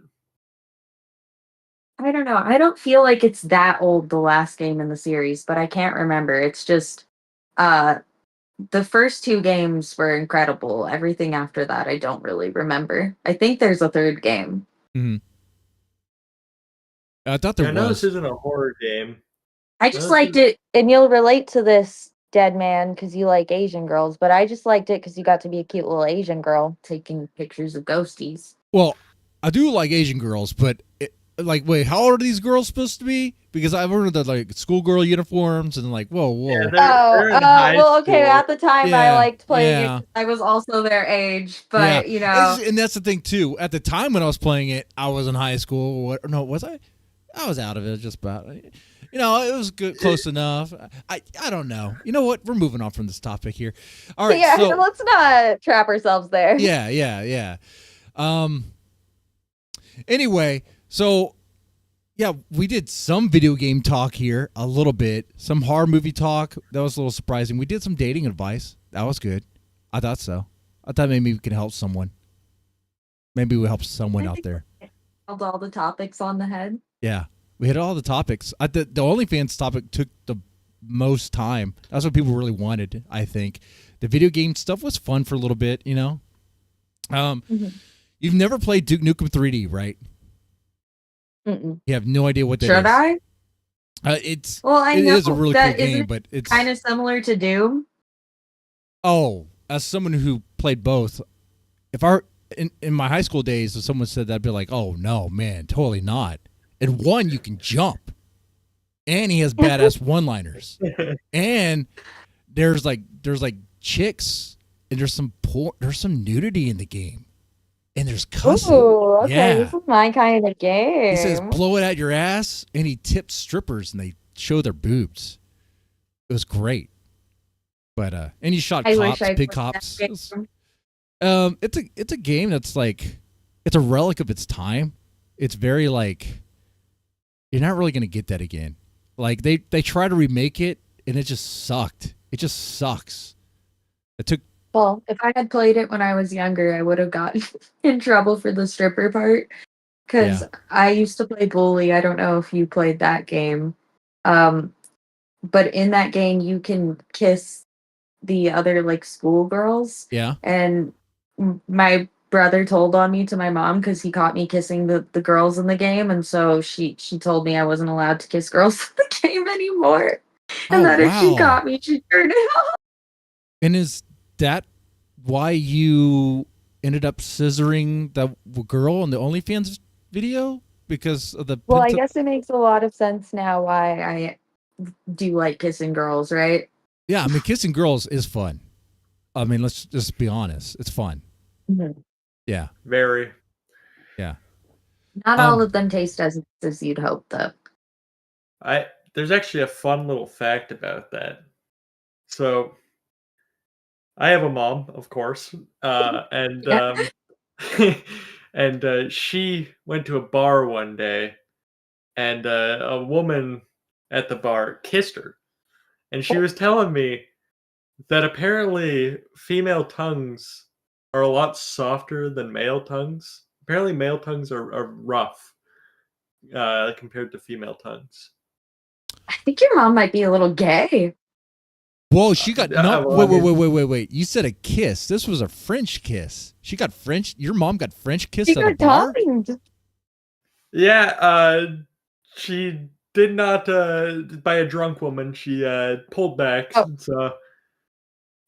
I don't know. I don't feel like it's that old, the last game in the series, but I can't remember. It's just Uh, the first two games were incredible. Everything after that, I don't really remember. I think there's a third game. Mm-hmm. I thought there I know this was. isn't a horror game. I just liked it, and you'll relate to this, Dead Man, because you like Asian girls, but I just liked it because you got to be a cute little Asian girl taking pictures of ghosties. Well, I do like Asian girls, but wait, how old are these girls supposed to be? Because I've heard of the like schoolgirl uniforms and like, whoa. Yeah, they're in high well, okay. school. At the time, I Yeah, liked playing yeah. it. I was also their age, but you know, and that's the thing too. At the time when I was playing it, I was in high school. What? No, was I? I was out of it just about. You know, it was good, close enough. I don't know. You know what? We're moving on from this topic here. All right. yeah. So, Let's not trap ourselves there. yeah. Anyway, so yeah, we did some video game talk here a little bit. Some horror movie talk. That was a little surprising. We did some dating advice. That was good. I thought so. I thought maybe we could help someone. Maybe we help someone out there. Held all the topics on the head. Yeah, we hit all the topics. The OnlyFans topic took the most time. That's what people really wanted, I think. The video game stuff was fun for a little bit, you know. You've never played Duke Nukem 3D, right? Mm-mm. You have no idea what that is. Should I? It know is a really that cool game, isn't but it's kind of similar to Doom. Oh, as someone who played both, if in my high school days, if someone said that, I'd be like, oh no, man, totally not. In one, you can jump, and he has badass one-liners, and there's like chicks, and there's some nudity in the game, and there's cussing. Ooh, okay, Yeah. this is my kind of game. He says, blow it at your ass, and he tips strippers, and they show their boobs. It was great. But and you shot I cops, wish I big played that cops. game. It's a game that's like, it's a relic of its time. It's very like, you're not really gonna get that again. Like they try to remake it, and it just sucked. It just sucks. It took. Well, if I had played it when I was younger, I would have gotten in trouble for the stripper part. Because I used to play Bully. I don't know if you played that game. But in that game, you can kiss the other like schoolgirls. Yeah. And my brother told on me to my mom because he caught me kissing the girls in the game. And so she told me I wasn't allowed to kiss girls in the game anymore. And that if she caught me, she'd turn it off. And is that why you ended up scissoring that girl in the OnlyFans video? Because of the Well, I guess it makes a lot of sense now why I do like kissing girls, right? Yeah, I mean, kissing girls is fun. I mean, let's just be honest. It's fun. Mm-hmm. Yeah. Very. Yeah. Not all of them taste as nice as you'd hope, though. There's actually a fun little fact about that. So, I have a mom, of course, and and she went to a bar one day, and a woman at the bar kissed her, and she was telling me that apparently female tongues are a lot softer than male tongues. Apparently, male tongues are rough compared to female tongues. I think your mom might be a little gay. Whoa, she got no. well, Wait. You said a kiss. This was a French kiss. She got French. Your mom got French kiss She at a got bar. tongued. Yeah, she did not by a drunk woman. She pulled back. Oh. So,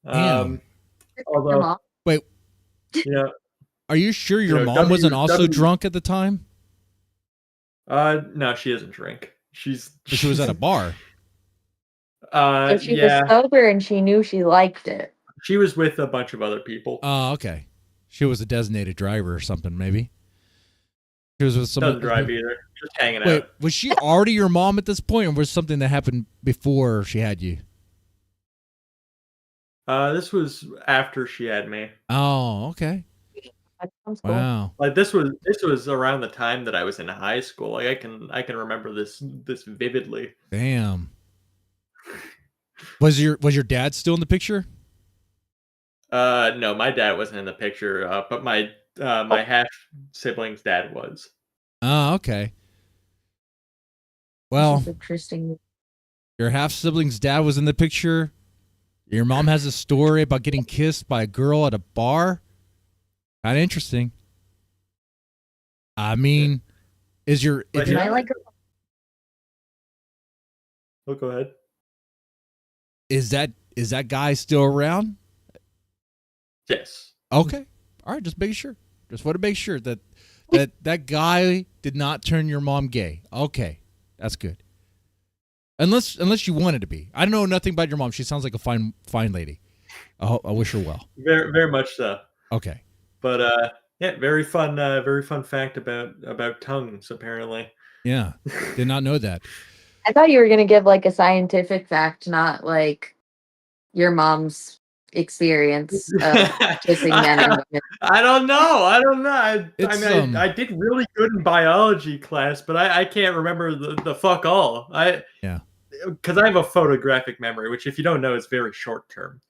Damn. Your although, mom. Wait, yeah, are you sure your You know, mom wasn't also W- drunk at the time? no, she doesn't drink. She was at a bar. So she yeah, was sober and she knew she liked it. she was with a bunch of other people. Oh, okay. She was a designated driver or something, maybe. She was with someone. Doesn't drive either. Just hanging Wait, out. was she already your mom at this point, or was something that happened before she had you? This was after she had me. Oh, okay. That sounds cool. Wow. Like this was around the time that I was in high school. Like I can remember this vividly. Damn. Was your dad still in the picture? No, my dad wasn't in the picture. But my half sibling's dad was. Oh, okay. This Well, is interesting. your half sibling's dad was in the picture. Your mom has a story about getting kissed by a girl at a bar. Kind of interesting. I mean, is your But if your I like Oh, go ahead. is that guy still around? Yes. Okay. All right, just making sure. Just want to make sure that that guy did not turn your mom gay. Okay. That's good. Unless you wanted to be. I know nothing about your mom. She sounds like a fine lady. I wish her well. Very, very much so. Okay. But yeah, very fun fact about tongues. Apparently, Yeah. Did not know that. I thought you were gonna give like a scientific fact, not like your mom's experience of kissing men and women. I don't know. I It's, mean, I did really good in biology class, but I can't remember the fuck all. Yeah. Because I have a photographic memory, which if you don't know is very short term.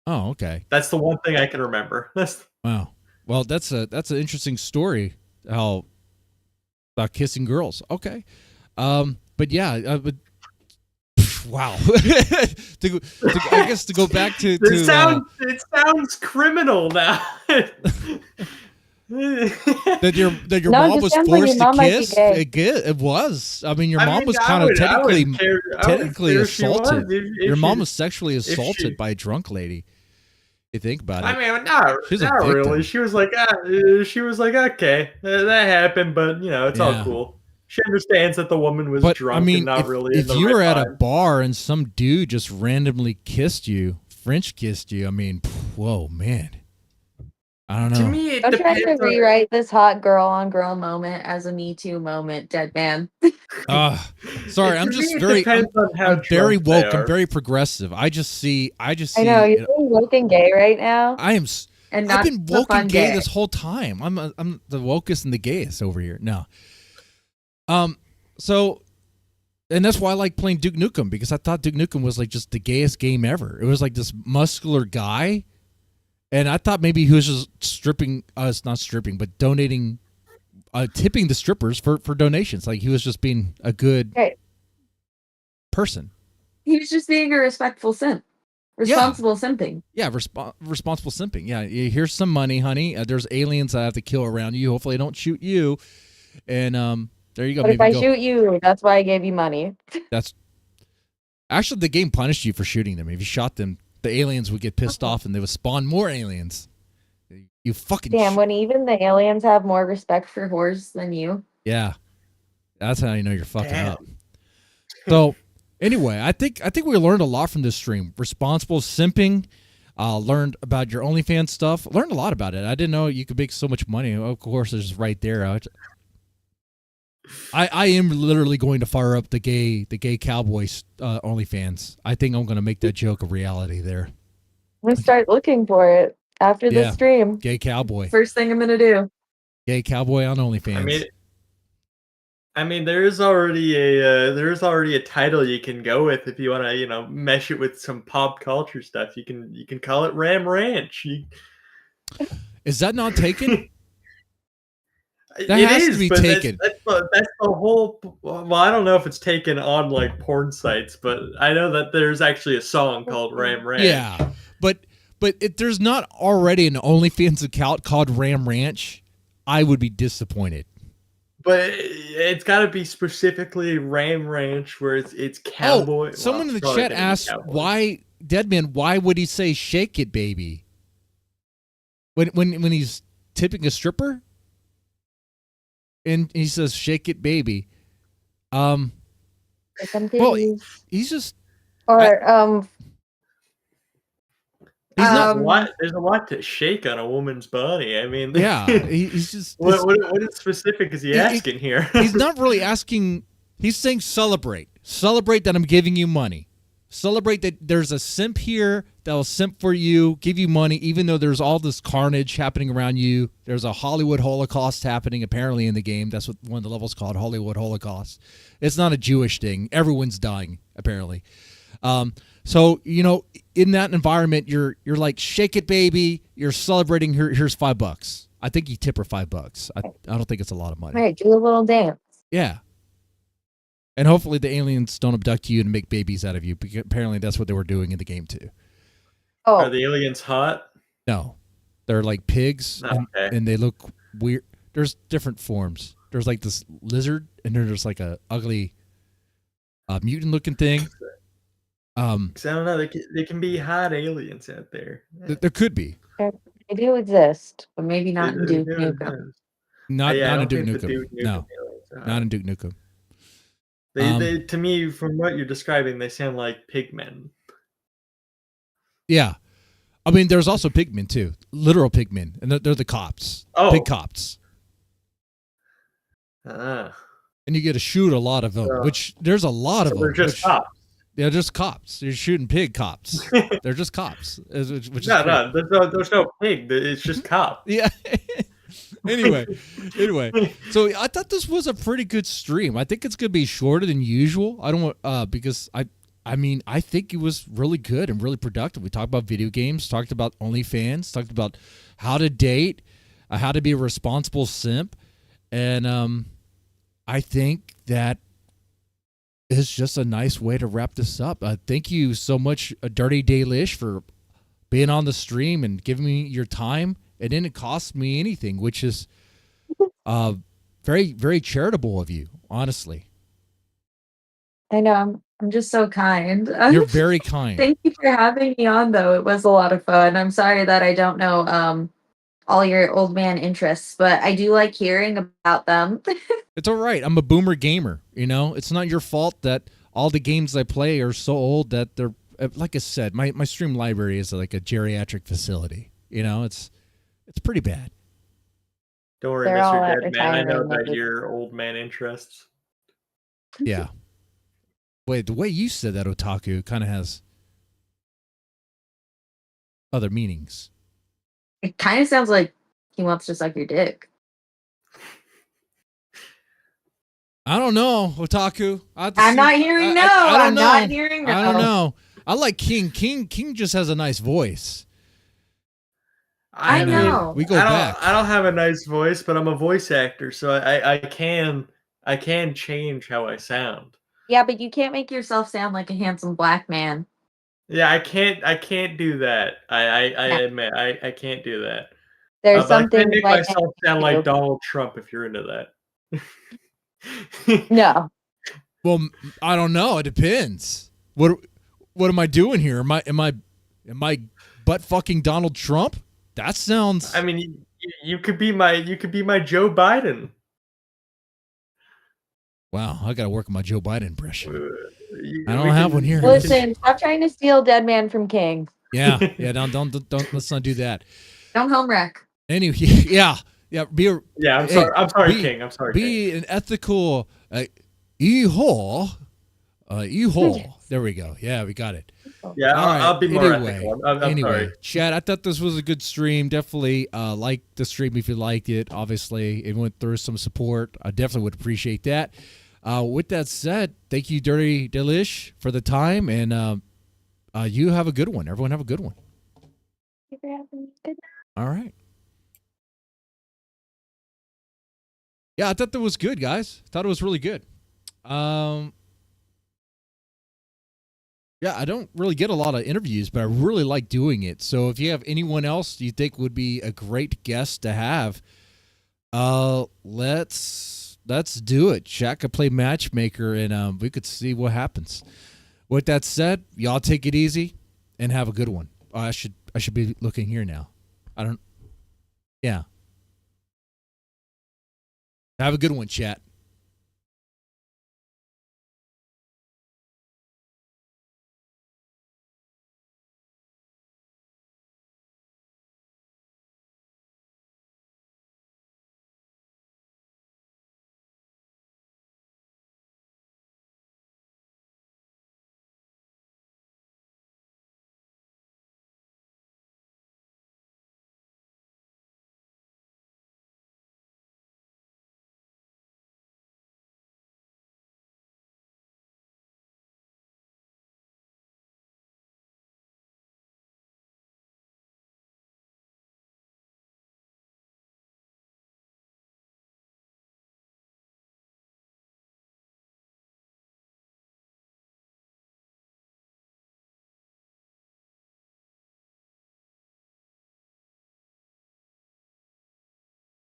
Oh, okay. That's the one thing I can remember. Wow. Well, that's an interesting story. How about kissing girls? Okay. But yeah. But wow. I guess to go back to it sounds criminal now. that your No, mom just was sounds like your forced mom to might be kiss. gay. It was. I mean, your I mom mean, was I kind of would- I wouldn't care- I wouldn't technically care if she was. assaulted. If Your mom she- was sexually assaulted she- by a drunk lady. You think about it. I mean, not She's a really. victim. She was like, okay, that happened, but it's all Yeah. cool. She understands that the woman was But drunk I mean, and not really. if in the you were right at a mind. bar and some dude just randomly kissed you, French kissed you, I mean, whoa, man. I don't know. To me, it I'm trying depends to on- rewrite this hot girl on girl moment as a Me Too moment, Deadman. Sorry, I'm To just me, it very, depends on how I'm very drunk they woke. I'm are. very progressive. I just see. I know you're being woke and gay right now, I am. and I've not been the woke fun and gay gay. this whole time. I'm the wokest and the gayest over here. No. So, and that's why I like playing Duke Nukem, because I thought Duke Nukem was like just the gayest game ever. It was like this muscular guy, and I thought maybe he was just stripping us, not stripping, but donating, tipping the strippers for donations. Like he was just being a good Right. person. He was just being a respectful simp. Responsible simping. Yeah, responsible simping. Yeah, here's some money, honey. There's aliens I have to kill around you. Hopefully, I don't shoot you. And there you go. But if Maybe I shoot you, that's why I gave you money. That's actually the game punished you for shooting them. If you shot them, the aliens would get pissed off and they would spawn more aliens. You fucking Damn, when even the aliens have more respect for whores than you. yeah, that's how you know you're fucking Damn. up. So anyway, I think we learned a lot from this stream. Responsible simping. Learned about your OnlyFans stuff. Learned a lot about it. I didn't know you could make so much money. Of course, it's right there. I am literally going to fire up the gay cowboys OnlyFans. I think I'm going to make that joke a reality there. I'm gonna start looking for it after Yeah. this stream. Gay cowboy. First thing I'm gonna do. Gay cowboy on OnlyFans. I mean, there is already a title you can go with if you want to, mesh it with some pop culture stuff. You can call it Ram Ranch. Is that not taken? That It has to is, be but taken. That's the whole. Well, I don't know if it's taken on like porn sites, but I know that there's actually a song called Ram Ranch. Yeah, but if there's not already an OnlyFans account called Ram Ranch, I would be disappointed. But it's got to be specifically Ram Ranch, where it's cowboy. Oh, someone in the probably chat gonna be asked cowboy. why Deadman. Why would he say "shake it, baby"? When he's tipping a stripper, and he says "shake it, baby." Some Well, titties. he's just Or he's not. There's a lot to shake on a woman's body. I mean, Yeah, he's just. what is specific is he asking here? He's not really asking. He's saying celebrate. Celebrate that I'm giving you money. Celebrate that there's a simp here that will simp for you, give you money, even though there's all this carnage happening around you. There's a Hollywood Holocaust happening apparently in the game. That's what one of the levels called, Hollywood Holocaust. It's not a Jewish thing. Everyone's dying apparently. So in that environment, you're like, shake it, baby. You're celebrating. Here's $5. I think you tip her $5. I don't think it's a lot of money. right, do a little dance. Yeah. And hopefully the aliens don't abduct you and make babies out of you, because apparently that's what they were doing in the game too. Are Oh, the aliens hot? No, they're like pigs, Okay. and they look weird. There's different forms. There's like this lizard, and then there's like a ugly, mutant-looking thing. 'Cause I don't know. They can be hot aliens out there. There could be they do exist, but maybe not in They Duke do Nukem. exist. not Yeah, I in don't Duke think the Nukem. Duke Nukem No, aliens are not hot. in Duke Nukem. They to me, from what you're describing, they sound like pigmen. Yeah, I mean, there's also pigmen too, literal pigmen, and they're the cops, Oh. pig cops, Ah. and you get to shoot a lot of them. So- Which there's a lot So of they're them. just cops. They're just cops. You're shooting pig cops. They're just cops. Which is great. No, there's no pig. It's just cop. Yeah. anyway, so I thought this was a pretty good stream. I think it's gonna be shorter than usual. I don't want because I mean I think it was really good and really productive. We talked about video games, talked about OnlyFans, talked about how to date, how to be a responsible simp, and I think that is just a nice way to wrap this up. Thank you so much, Dirty Dalish, for being on the stream and giving me your time. It didn't cost me anything, which is very, very charitable of you, honestly. I know. I'm just so kind. You're very kind. Thank you for having me on, though. It was a lot of fun. I'm sorry that I don't know all your old man interests, but I do like hearing about them. It's all right. I'm a boomer gamer. You know, it's not your fault that all the games I play are so old that they're, like I said, my stream library is like a geriatric facility. You know, it's pretty bad. Don't worry, They're all at Mr. Deadman. I know retiring that age. your old man interests. Yeah. Wait, the way you said that, otaku, kind of has other meanings. It kind of sounds like he wants to suck your dick. I don't know, otaku. I'm not hearing no. I don't I'm know. not hearing no. I don't know. I like King. King just has a nice voice. I And, know. we go back. I don't have a nice voice, but I'm a voice actor, so I can change how I sound. Yeah, but you can't make yourself sound like a handsome black man. Yeah, I can't do that. I admit I can't do that. There's But I something can make like myself sound you. like Donald Trump if you're into that. No. Well, I don't know. It depends. What am I doing here? Am I butt fucking Donald Trump? That sounds. I mean, you could be my Joe Biden. Wow, I gotta work on my Joe Biden impression. I We don't have can- one here. Listen, stop trying to steal Deadman from King. Yeah. Don't. Let's not do that. Don't home wreck. Anyway, yeah. Be a Yeah, I'm Hey, sorry. I'm sorry, be- King. I'm sorry, King. be an ethical e-hole. E-hole. There we go. Yeah, we got it. Yeah, All right, I'll be more anyway, ethical. I'm anyway, sorry. Chad, I thought this was a good stream. Definitely like the stream if you liked it. Obviously, it went through some support. I definitely would appreciate that. With that said, thank you, Dirty Dalish, for the time, and you have a good one. Everyone have a good one. Thank you for having me. Good night. All right. Yeah, I thought that was good, guys. I thought it was really good. Yeah, I don't really get a lot of interviews, but I really like doing it. So if you have anyone else you think would be a great guest to have, let's do it. Shaq could play matchmaker, and we could see what happens. With that said, y'all take it easy and have a good one. Oh, I should be looking here now. Yeah. Have a good one, chat.